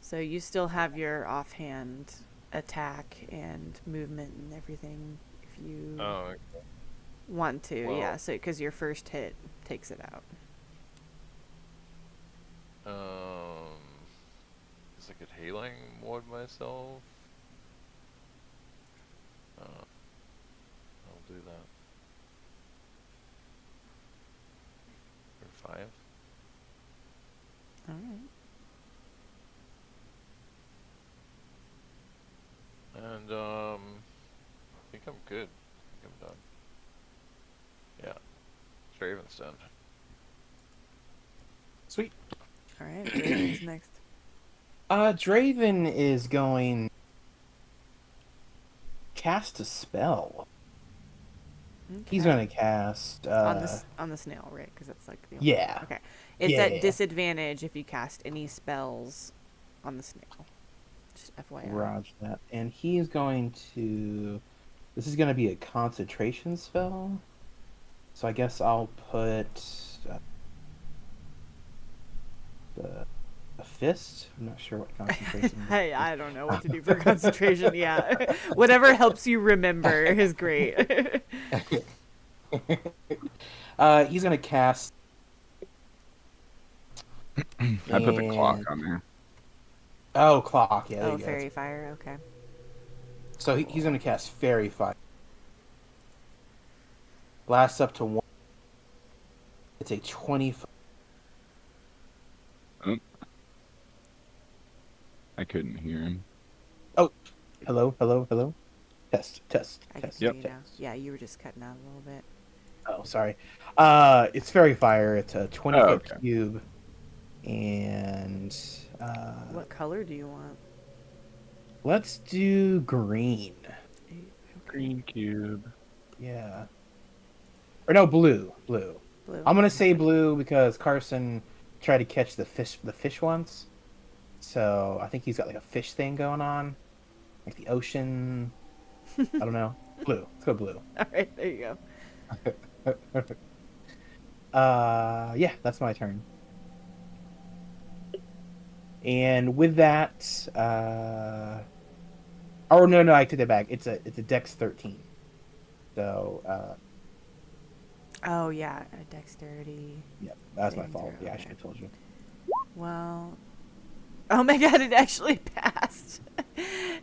So you still have your offhand attack and movement and everything if you Oh, okay. want to. Well- Yeah, so because your first hit takes it out. Guess I could healing ward myself. I'll do that. For 5. All right. And I think I'm good. I think I'm done. Yeah. Straven's done. Sweet. All right. Draven's next. Draven is going cast a spell. He's Okay. gonna cast. On the snail, right? Because that's like the only Yeah. Okay. It's Yeah. at disadvantage if you cast any spells on the snail. Just FYI. Roger that. And he is going to. This is gonna be a concentration spell. So I guess I'll put a fist. I'm not sure what concentration. I don't know what to do for concentration. Yeah, whatever helps you remember is great. He's gonna cast. I put the clock on there. Oh, clock. Yeah, there Oh, you go. fairy fire. Okay. So he's gonna cast fairy fire. Lasts up to 1. It's a 25. Oh. I couldn't hear him. Oh, hello. Test. I can Test. hear Yep. you now. Yeah, you were just cutting out a little bit. Oh, sorry. It's fairy fire. It's a 20-foot okay. cube, and What color do you want? let's do green. Green cube. Yeah. Or no, blue. Blue. I'm gonna say blue because Carson tried to catch the fish once, so I think he's got like a fish thing going on, like the ocean. I don't know. Blue. Let's go blue. All right, there you go. Yeah, that's my turn. And with that, oh no, I take that back. It's a Dex 13. So Oh yeah, a dexterity. yeah, that's my Saving fault. throw, Yeah, I okay. should have told you. Well, oh my god, it actually passed.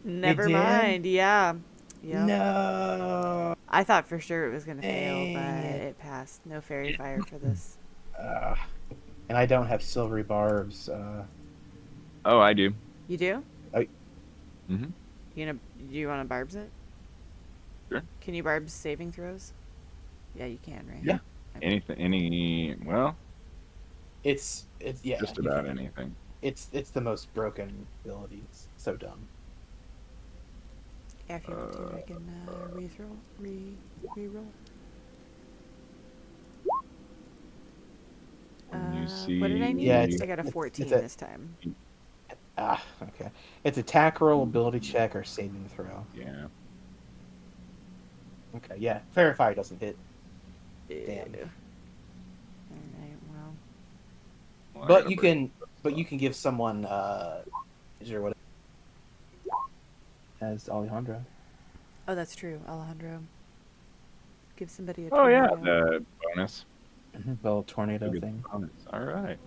Never did? mind. Yeah. Yep. No. I thought for sure it was gonna fail, but Dang it. it passed. No fairy fire for this. And I don't have silvery barbs. Oh, I do. You do? Mm-hmm. Do you want to barbs it? Sure. Can you barbs saving throws? Yeah, you can, right? Yeah. Okay. Well, It's yeah. just you about can. anything. It's the most broken ability. It's so dumb. Yeah, if you want to, I can reroll. You see, What did I need? Yeah, I got a 14 it's a- this time. Okay. It's attack roll, ability check, or saving throw. yeah. Okay, yeah. Fairy fire doesn't hit. Damn. Alright, well. Well, I But gotta you break- can give someone is there what as Alejandro. Oh, that's true, Alejandro. Give somebody a Oh yeah, tornado. the bonus. The little tornado Maybe thing. the bonus. All right.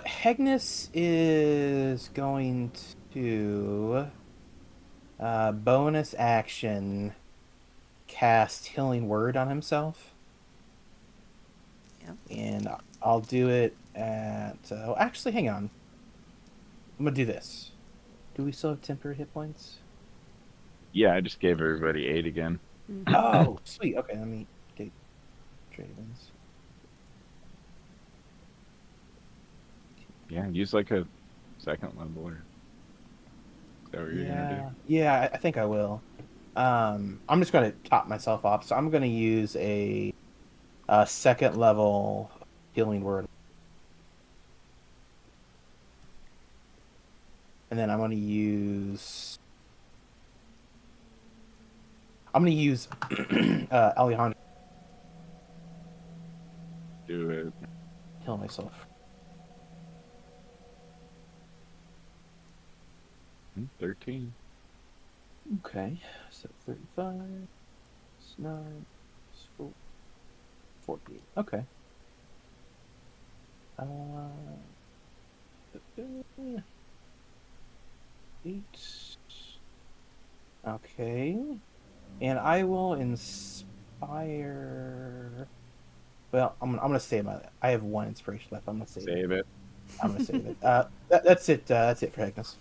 Hegnus is going to bonus action cast Healing Word on himself. Yep. And I'll do it at actually hang on. I'm gonna do this. Do we still have temporary hit points? Yeah, I just gave everybody 8 again. Oh, sweet. Okay, let me get Dravens. Yeah, use like a second level or. Is that what you're gonna Yeah, I think I will. I'm just gonna top myself off, so I'm gonna use a second level Healing Word, and then I'm gonna use Alejandro do? Do it. heal myself. 13. Okay, so 35, 9, 4, 14. Okay. Uh, 8. Okay. And I will inspire. Well, I'm gonna save my. I have 1 inspiration left. I'm gonna save it. Save it. I'm gonna save it. That's it. That's it for Hegnus.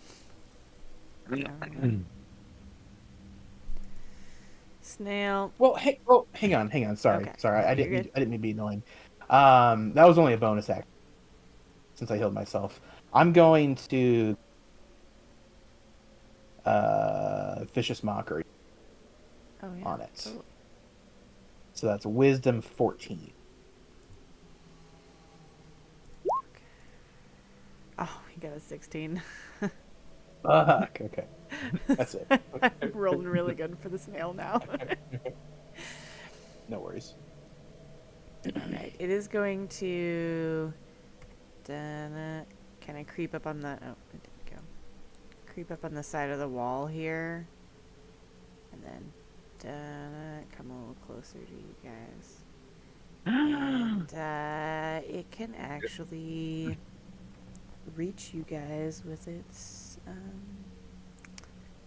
Snail. Well, hang on. Sorry, Okay. sorry. I You're didn't. good. I didn't mean to be annoying. That was only a bonus action since I healed myself. I'm going to vicious mockery Oh yeah. on it. Oh. So that's wisdom 14. Oh, he got a 16. Fuck. Okay. That's it. I'm rolling really good for the snail now. No worries. Alright, it is going to... Can I creep up on the... Oh, it didn't go. Creep up on the side of the wall here. And then... come a little closer to you guys. And it can actually reach you guys with its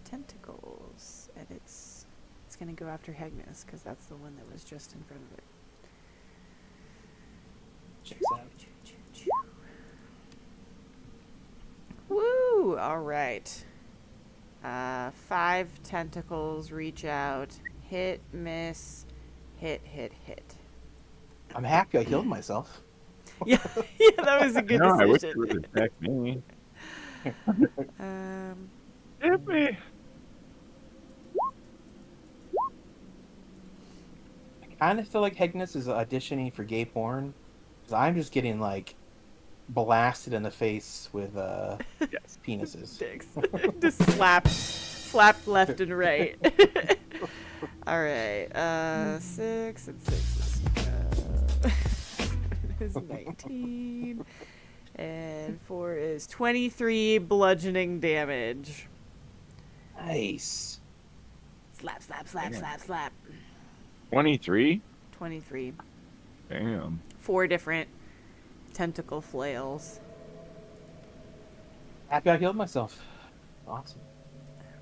tentacles. And it's going to go after Hegnus, because that's the one that was just in front of it. Checks out. Woo! All right. 5 tentacles reach out. Hit, miss, hit, hit, hit. I'm happy I healed myself. Yeah, yeah, that was a good No, I wish it decision. would attack me. Hit me. I kind of feel like Hegnus is auditioning for gay porn. Because I'm just getting, like, blasted in the face with Yes. penises. Dicks. Just slapped left and right. All right. 6 and 6 is 19. And 4 is 23 bludgeoning damage. Nice. Slap, slap, slap, slap, slap. 23? 23. Damn. 4 different tentacle flails. Happy I healed myself. Awesome.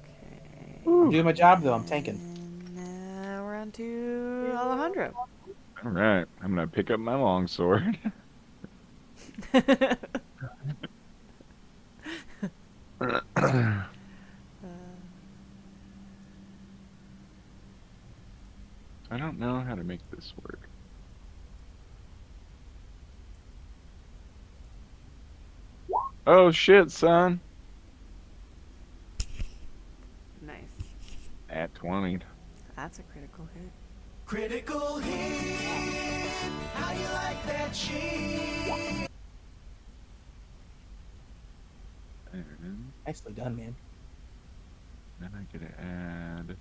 Okay. I'm doing my job, though. I'm tanking. And now we're on to Alejandro. All right. I'm going to pick up my longsword. I don't know how to make this work. Oh shit, son. Nice. At 20. That's a critical hit. Critical hit. How you like that shit? And Nicely done, man. then I get to add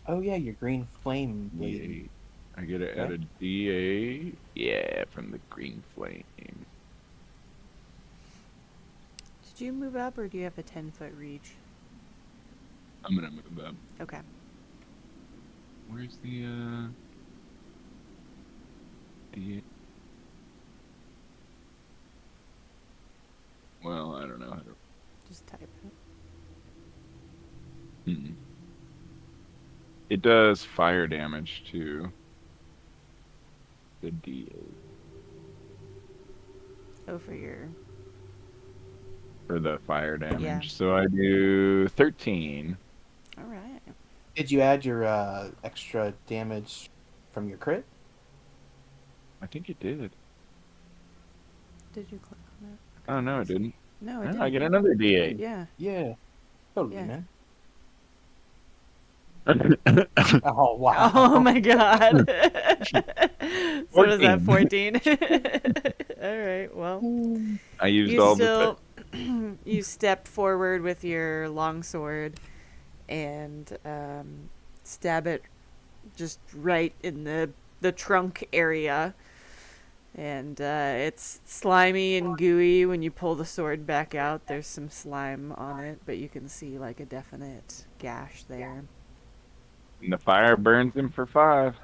Oh, yeah, your green flame blade. D8. I get to add a D8. Yeah, from the green flame. Did you move up or do you have a 10-foot reach? I'm gonna move up. Okay. Where's the D8? Well, I don't know how to. Just type it. Mm-mm. It does fire damage to the D8 Oh, for your... for the fire damage. Yeah. So I do 13. All right. Did you add your extra damage from your crit? I think it did. Did you click on it? Oh no, it didn't. No, it Oh, didn't. I get another D8. Yeah. Yeah. Totally, Yeah. man. Oh, wow. Oh my god. So what is that, 14? 14. All right, well. I used You all still you step forward with your longsword and stab it just right in the trunk area. And it's slimy and gooey when you pull the sword back out. There's some slime on it, but you can see like a definite gash there. and the fire burns him for 5.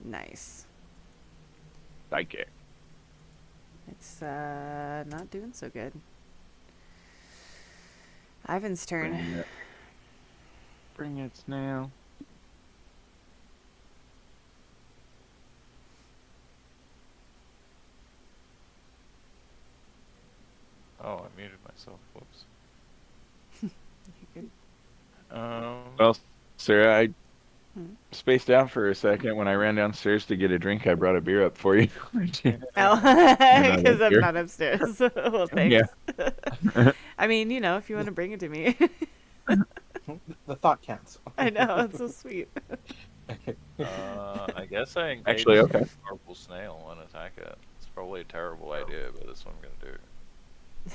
Nice. Psychic. It's not doing so good. Ivan's turn. Bring it, snail. Oh, I muted myself. Whoops. You good? Well, Sarah, I Hmm. spaced out for a second when I ran downstairs to get a drink. I brought a beer up for you. Oh, not because I'm here. not upstairs. Well, thanks. Yeah. I mean, you know, if you want to bring it to me. The thought counts. I know, it's so sweet. I guess I engage Actually, okay. the purple snail and attack it. It's probably a terrible idea, but that's what I'm gonna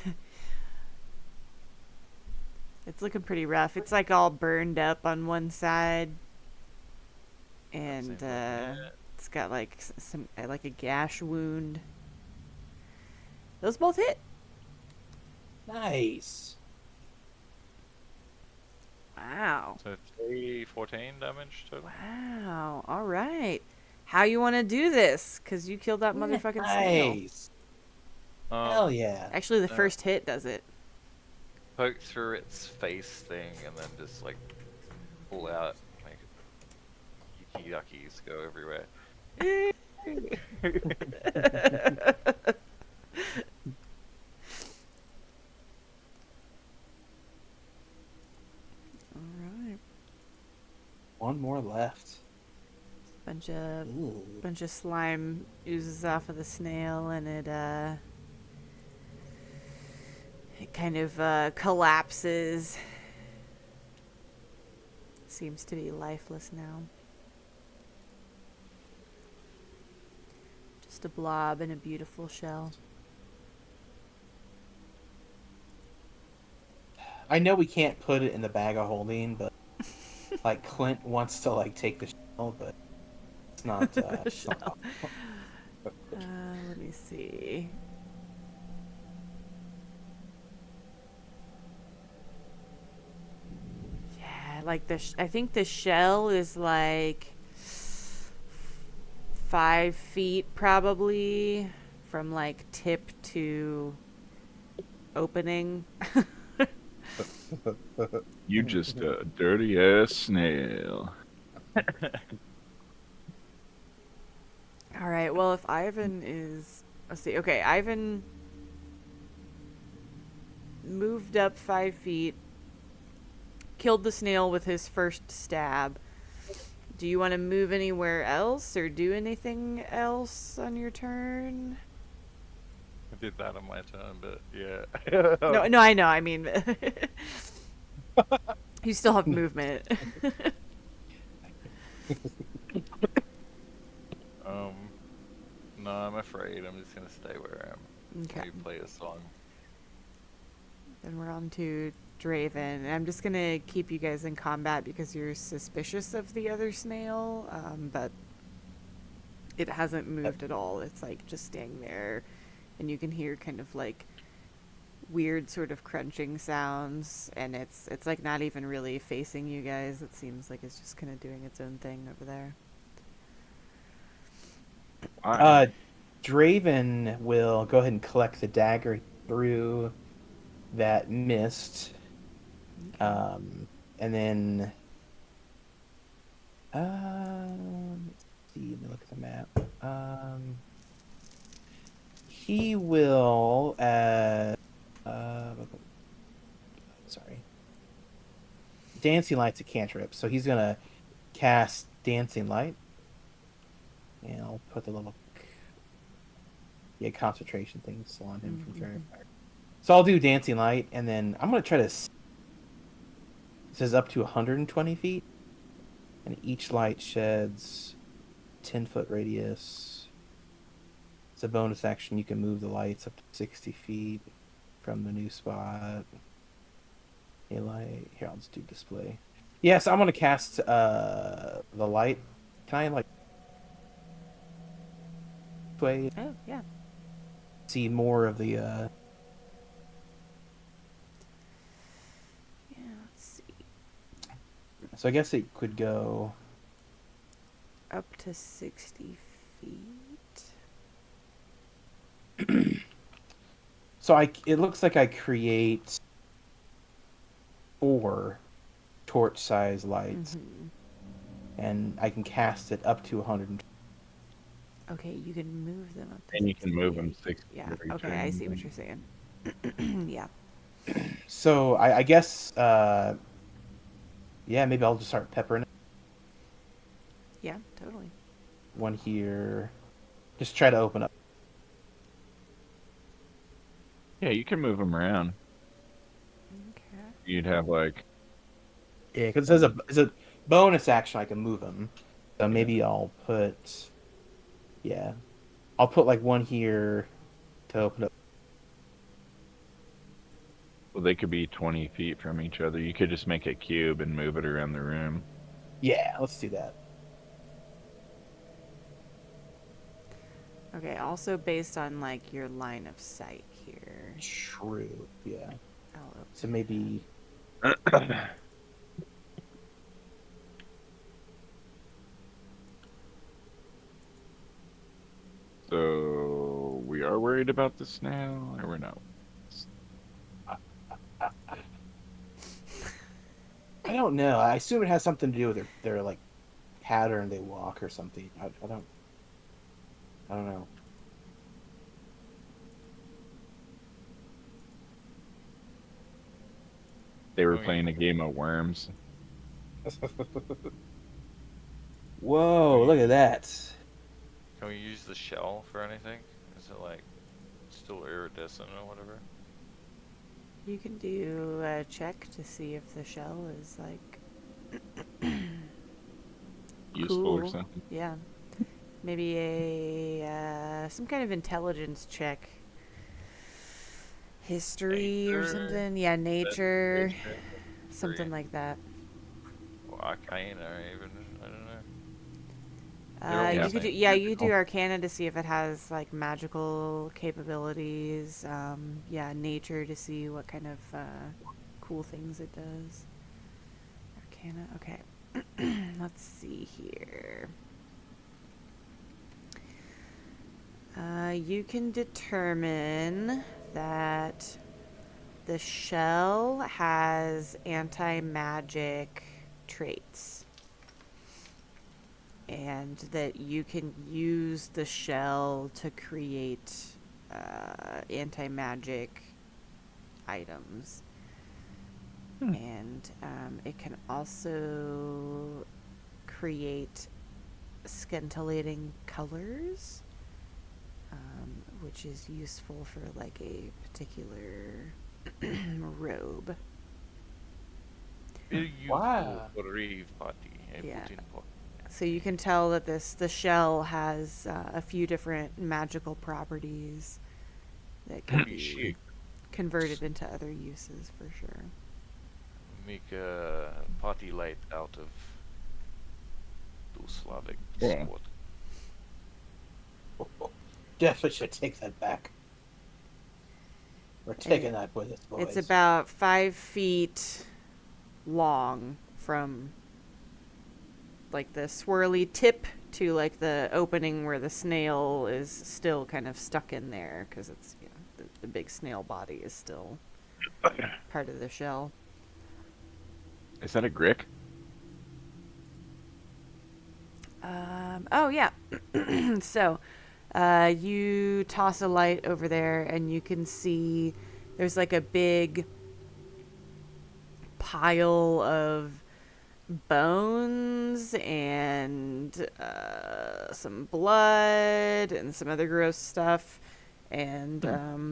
do. It's looking pretty rough. It's like all burned up on one side, and seems like it. it's got like some like a gash wound. Those both hit. Nice. Wow. So 314 damage total. Wow. All right. How you want to do this? Because you killed that motherfucking snail. Nice. Hell yeah. Actually, the first hit does it. Poke through its face thing and then just like pull out, make yucky yuckies go everywhere. All right. One more left. Bunch Ooh. of slime oozes off of the snail, and it kind of collapses. Seems to be lifeless now. Just a blob in a beautiful shell. I know we can't put it in the bag of holding, but like Clint wants to like take the shell, but it's not. It's not Shell. Let me see. Yeah, like I think the shell is like 5 feet probably from like tip to opening. You just a dirty ass snail. All right. Well, if Ivan is, let's see. Okay, Ivan moved up 5 feet, killed the snail with his first stab. Do you want to move anywhere else or do anything else on your turn? I did that on my turn, but yeah. No, I know. I mean, you still have movement. No, I'm afraid. I'm just gonna stay where I am. Okay. Maybe play a song. Then we're on to Draven. And I'm just going to keep you guys in combat because you're suspicious of the other snail, but it hasn't moved at all. It's like just staying there, and you can hear kind of like weird sort of crunching sounds, and it's like not even really facing you guys. It seems like it's just kind of doing its own thing over there. Draven will go ahead and collect the dagger through that mist. And then let's see, let me look at the map. He will sorry. Dancing Light's a cantrip, so he's gonna cast Dancing Light. And I'll put the little concentration things on him from Fairy Fire. So I'll do Dancing Light, and then I'm going to try to... It says up to 120 feet, and each light sheds 10-foot radius. It's a bonus action. You can move the lights up to 60 feet from the new spot. A light. Here, I'll just do display. Yeah, so I'm going to cast the light. Can I, like... Way? Oh, yeah. See more of the Yeah, let's see. so I guess it could go Up to 60 feet. so it looks like I create 4 torch size lights, and I can cast it up to 100. Okay, you can move them up to And you can 60 move them feet. 6 Yeah, every okay, turn. I see what you're saying. Yeah. So I guess yeah, maybe I'll just start peppering it. Yeah, totally. One here. Just try to open up. Yeah, you can move them around. Okay. You'd have like Yeah, because it says it's a bonus action. I can move them. So maybe I'll put, yeah, I'll put like one here to open up. Well, they could be 20 feet from each other. You could just make a cube and move it around the room. Yeah, let's do that. Okay, also based on like your line of sight here. True. Yeah. I'll open So maybe. So we are worried about the snail, or we're not? I don't know. I assume it has something to do with their like pattern they walk or something. I don't know. They were playing a game of worms. Whoa! Look at that. Can we use the shell for anything? Is it like still iridescent or whatever? You can do a check to see if the shell is like Useful or cool. something. Yeah. Maybe a some kind of intelligence check. History or Nature. something. Yeah, nature. Nature. Something like that. Or arcane or even, I don't know. You all could do, same. yeah, you could do Arcana to see if it has like magical capabilities. Yeah, nature to see what kind of cool things it does. Arcana, okay. Let's see here. You can determine that the shell has anti-magic traits. And that you can use the shell to create anti-magic items. And it can also create scintillating colors, which is useful for like a particular robe. Wow. Yeah. So you can tell that the shell has a few different magical properties that can be converted into other uses for sure. Make a party light out of those Slavic Yeah. sport. Definitely should take that back. We're taking that with us, boys. It's about 5 feet long from like the swirly tip to like the opening where the snail is still kind of stuck in there because it's the big snail body is still part of the shell. Is that a grick? Oh yeah. So you toss a light over there and you can see there's like a big pile of bones and some blood and some other gross stuff. And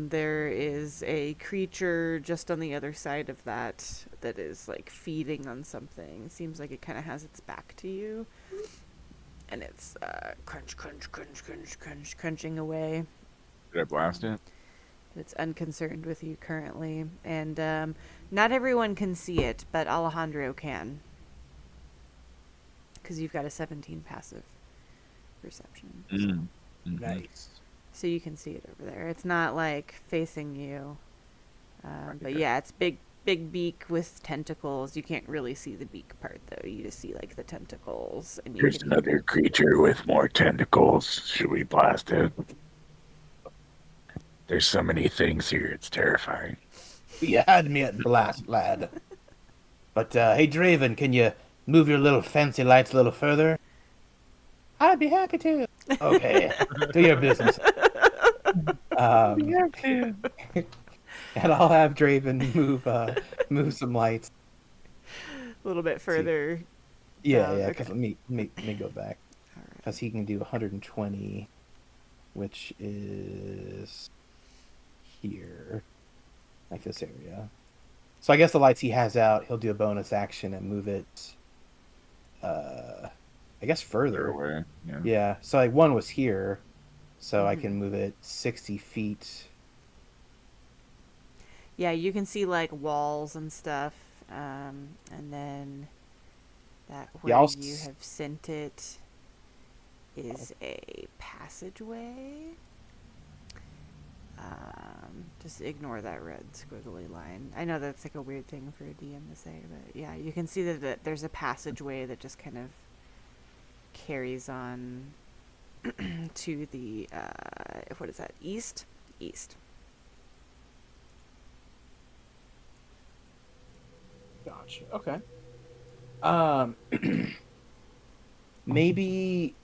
there is a creature just on the other side of that is like feeding on something. Seems like it kind of has its back to you. And it's crunch, crunch, crunch, crunch, crunch, crunching away. Did I blast it? It's unconcerned with you currently. And not everyone can see it, but Alejandro can. Because you've got a 17 passive perception. Nice. So you can see it over there. It's not like facing you. But yeah, it's big beak with tentacles. You can't really see the beak part though. You just see like the tentacles. And you There's can another creature with more tentacles. Should we blast it? There's so many things here, it's terrifying. You had me at blast, lad. But, hey, Draven, can you move your little fancy lights a little further? I'd be happy to. Okay, do your business. And I'll have Draven move some lights. a little bit further. Yeah, down. yeah. Okay. Cause let me go back. All right. Because he can do 120, which is here, like this area. So I guess the lights he has out, he'll do a bonus action and move it I guess further. away. Yeah. Yeah. So like one was here, so I Mhm. can move it 60 feet. Yeah, you can see like walls and stuff, and then that Yeah, where I'll you have sent it is a passageway. Just ignore that red squiggly line. I know that's like a weird thing for a DM to say, but yeah, you can see that there's a passageway that just kind of carries on to the what is that? East. Gotcha. Okay. Um, maybe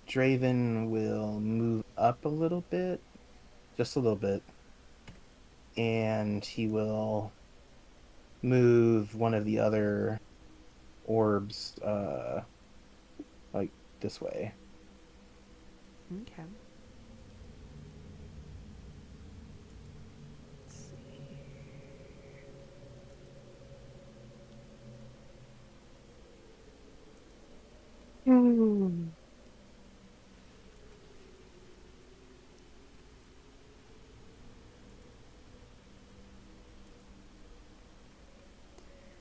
Draven will move up a little bit, just a little bit, and he will move one of the other orbs, like this way. Okay. Let's see. Mm.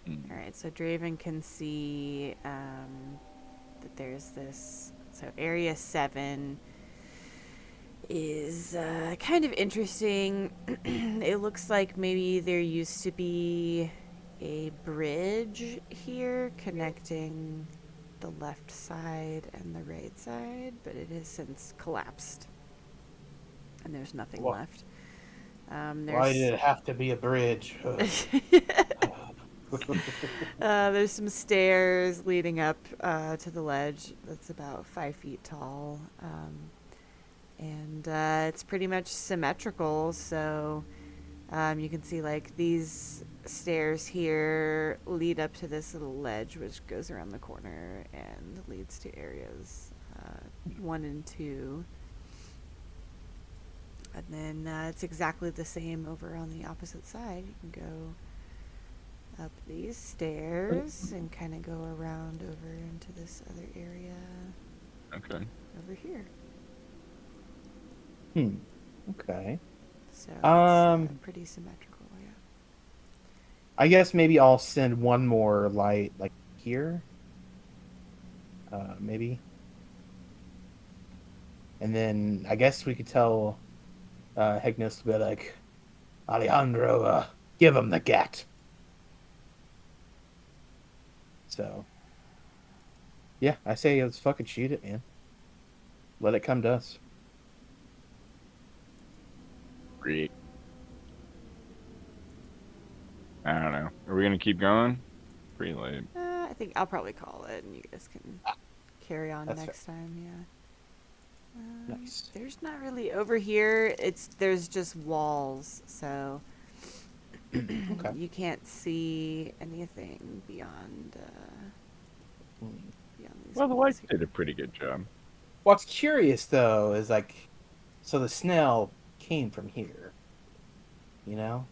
All right, so Draven can see that there's this. So Area 7 is kind of interesting. It looks like maybe there used to be a bridge here connecting the left side and the right side, but it has since collapsed. And there's nothing Wha- left. Why did it have to be a bridge? There's some stairs leading up to the ledge that's about 5 feet tall. And it's pretty much symmetrical, so you can see like these stairs here lead up to this little ledge which goes around the corner and leads to areas 1 and 2. And then it's exactly the same over on the opposite side. You can go up these stairs and kind of go around over into this other area Okay. over here. Okay. So it's pretty symmetrical, yeah. I guess maybe I'll send one more light, like here. Maybe. And then I guess we could tell Hegnos to be like, Alejandro, give him the gat. So, yeah, I say let's fucking shoot it, man. Let it come to us. Great. I don't know. Are we gonna keep going? Pretty late. I think I'll probably call it, and you guys can carry on That's next time. Yeah. Nice. There's not really over here. There's just walls, so Okay. you can't see anything beyond these. Well, the walls lights here. did a pretty good job. What's curious though is like, so the snail came from here. You know?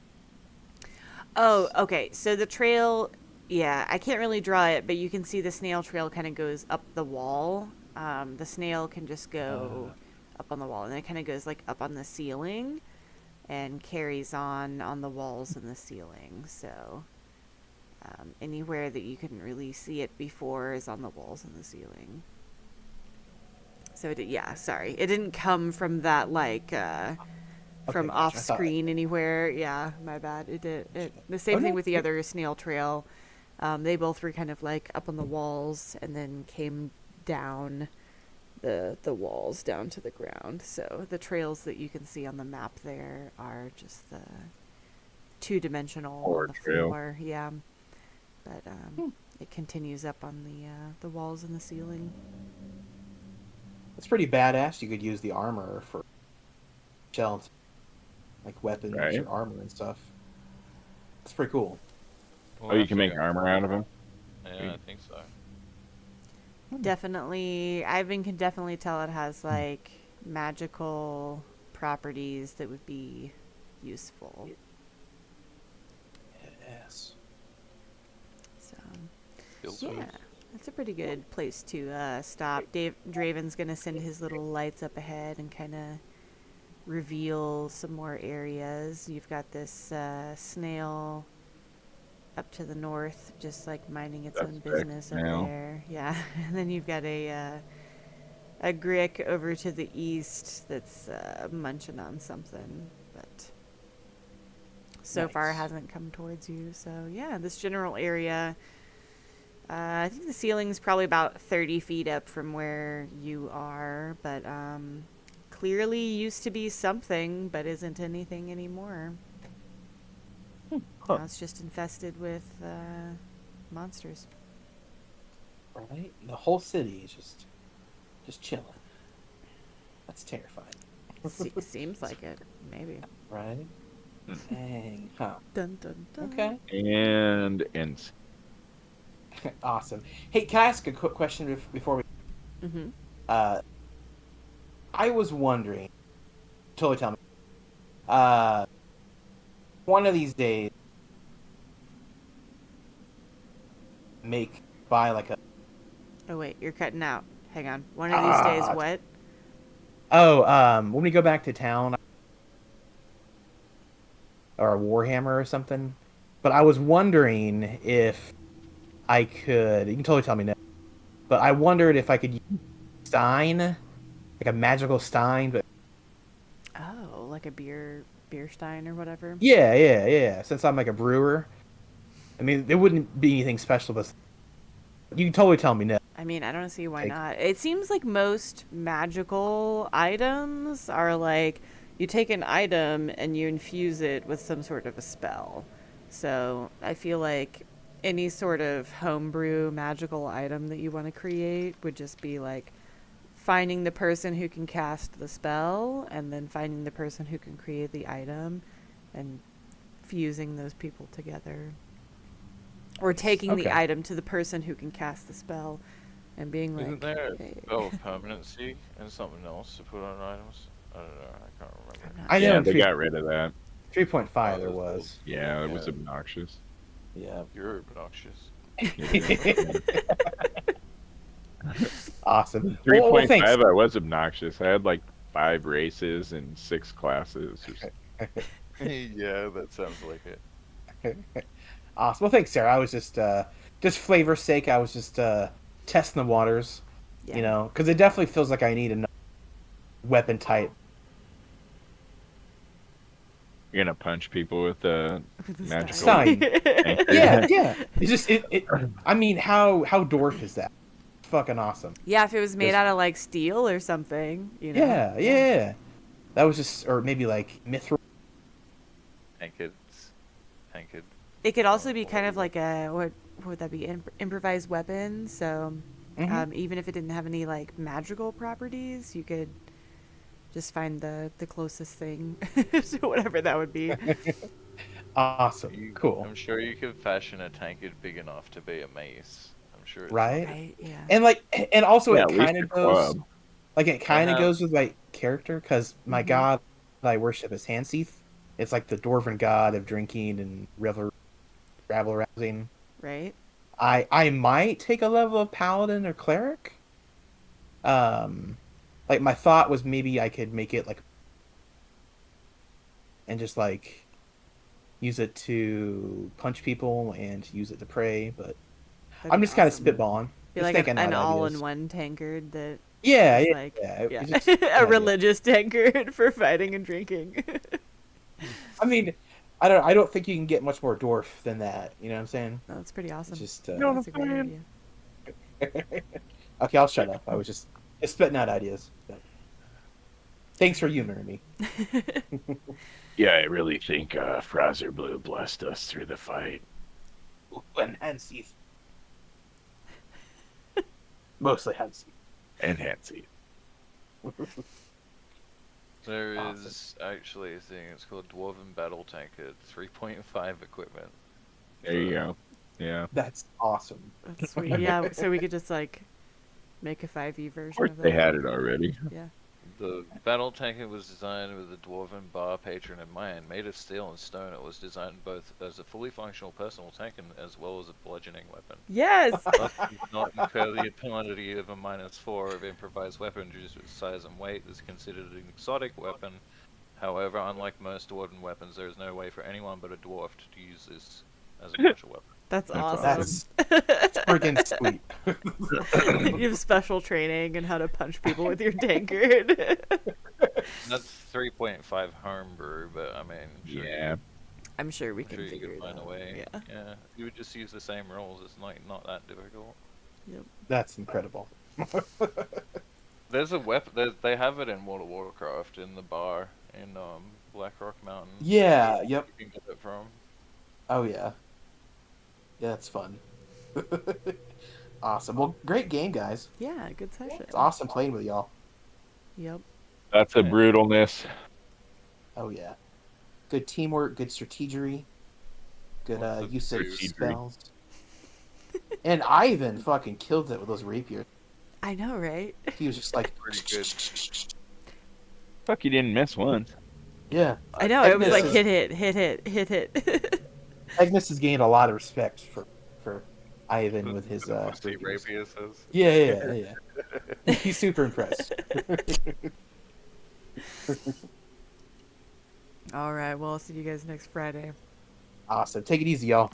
Oh, okay. So the trail, yeah, I can't really draw it, but you can see the snail trail kind of goes up the wall. The snail can just go up on the wall, and then it kind of goes like up on the ceiling and carries on the walls and the ceiling. So anywhere that you couldn't really see it before is on the walls and the ceiling. So yeah, sorry, it didn't come from that like from gotcha. off screen anywhere. Yeah, my bad. It did. The same Oh, thing no. with the other snail trail. They both were kind of like up on the walls and then came down the walls down to the ground. So the trails that you can see on the map there are just the 2-dimensional Floor on the trail. floor. Yeah, but it continues up on the walls and the ceiling. It's pretty badass. You could use the armor for shells, like weapons Right. or armor and stuff. It's pretty cool. Oh, you can make armor out of them? Yeah, I think so. Definitely, Ivan can definitely tell it has like magical properties that would be useful. Yes. So, Feels yeah. good. That's a pretty good place to stop. Draven's gonna send his little lights up ahead and kind of reveal some more areas. You've got this snail up to the north, just like minding its own business up snail. there. Yeah, and then you've got a grick over to the east that's munching on something, but so far Nice. hasn't come towards you. So yeah, this general area. I think the ceiling's probably about 30 feet up from where you are, but clearly used to be something, but isn't anything anymore. Huh. Now it's just infested with monsters. Right? The whole city is just chilling. That's terrifying. Seems like it, maybe. Right? Dang. Huh. Dun dun dun. Okay. And Awesome. Hey, can I ask a quick question before we? Mm-hmm. I was wondering. Totally tell me. One of these days, buy like a. Oh wait, you're cutting out. Hang on. One of these days, what? Oh, when we go back to town, or a Warhammer or something. But I was wondering if I could. You can totally tell me no. But I wondered if I could use Stein, like a magical Stein. But Oh, like a beer stein or whatever. yeah. Since I'm like a brewer, I mean, there wouldn't be anything special. But you can totally tell me no. I mean, I don't see why Like- not. It seems like most magical items are like you take an item and you infuse it with some sort of a spell. So I feel like any sort of homebrew magical item that you want to create would just be like finding the person who can cast the spell and then finding the person who can create the item and fusing those people together. Or taking the Okay. item to the person who can cast the spell and being like, Isn't there "Hey." a spell of permanency and something else to put on items? I don't know. I can't remember. I'm not I know yeah, in they got rid of that. 3.5 there Oh, was. Yeah, it was Yeah. obnoxious. Yeah. You're obnoxious. Awesome. 3.5, thanks. I was obnoxious. I had like 5 races and 6 classes. Yeah, that sounds like it. Awesome. Well, thanks, Sarah. I was just flavor's sake. I was just testing the waters, Yeah. you know, because it definitely feels like I need a weapon type. You're gonna punch people with a With a magical Stein. thing. Yeah. It's just it. I mean, how dwarf is that? Fucking awesome. Yeah, if it was made Just- out of like steel or something, you know. Yeah. That was just, or maybe like mithril. Tanked. It could also be kind of like a what would that be? Improvised weapon. So Mhm. even if it didn't have any like magical properties, you could just find the closest thing to whatever that would be. Awesome. Cool. I'm sure you could fashion a tankard big enough to be a mace. I'm sure it's Right? Right? Yeah. And also Yeah, it at least kind a of goes. club. Like it kind of have- goes with my character because my Mhm. god that I worship is Hanseath. It's like the dwarven god of drinking and rabble rousing. Right. I might take a level of paladin or cleric. Like my thought was maybe I could make it like and just like use it to punch people and use it to pray, but That'd I'm be just kind of awesome. spitballing. Be Just like thinking an out ideas. all-in-one tankard that Yeah, is yeah, like yeah. It yeah. was just a an idea. religious tankard for fighting and drinking. I mean, I don't think you can get much more dwarf than that. You know what I'm saying? That's pretty awesome. It's just That's a great idea. okay. I'll shut up. I was just spitting out ideas. But thanks for humoring me. Yeah, I really think Fraser Blue blessed us through the fight. And Hanseath. Mostly Hanseath. And Hansi. There Awesome. is actually a thing. It's called Dwarven Battle Tankard 3.5 equipment. There you go. Yeah. That's awesome. That's sweet. Yeah, so we could just like make a 5e version Of course of that. they had it already. Yeah. The battle tank was designed with a dwarven bar patron in mind. Made of steel and stone, it was designed both as a fully functional personal tank and as well as a bludgeoning weapon. Yes. Thus, does not incur the penalty of a -4 of improvised weapon due to its size and weight. Is considered an exotic weapon. However, unlike most dwarven weapons, there is no way for anyone but a dwarf to use this as a martial weapon. That's awesome. That's friggin' sweet. You have special training in how to punch people with your tankard. That's 3.5 homebrew, but I mean, Yeah. I'm sure we I'm can sure you figure could it find a out. way. Yeah. You would just use the same rules. It's not that difficult. That's incredible. There's a weapon. They have it in World of Warcraft in the bar in Blackrock Mountain. Yeah, yep. You can get it from. Oh, yeah. Yeah, it's fun. Awesome. Well, great game, guys. Yeah, good session. It's awesome playing with y'all. Yep. That's a brutalness. Oh, yeah. Good teamwork, good strategery, good What's the use of strategery? spells. And Ivan fucking killed it with those rapiers. I know, right? He was just like, Pretty good. Fuck, you didn't miss once. yeah. I know. It was Agnes like is- hit. Agnes has gained a lot of respect for Ivan with his What's the rapiers. rapier says? Yeah. He's super impressed. All right. Well, I'll see you guys next Friday. Awesome. Take it easy, y'all.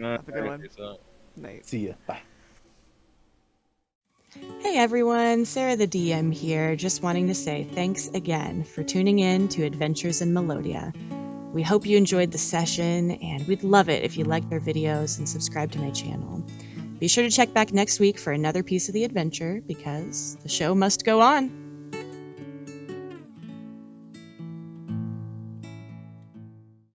Have a good one. Peace out. Night. See ya. Bye. Hey everyone, Sarah the DM here, just wanting to say thanks again for tuning in to Adventures in Melodia. We hope you enjoyed the session, and we'd love it if you liked our videos and subscribe to my channel. Be sure to check back next week for another piece of the adventure, because the show must go on.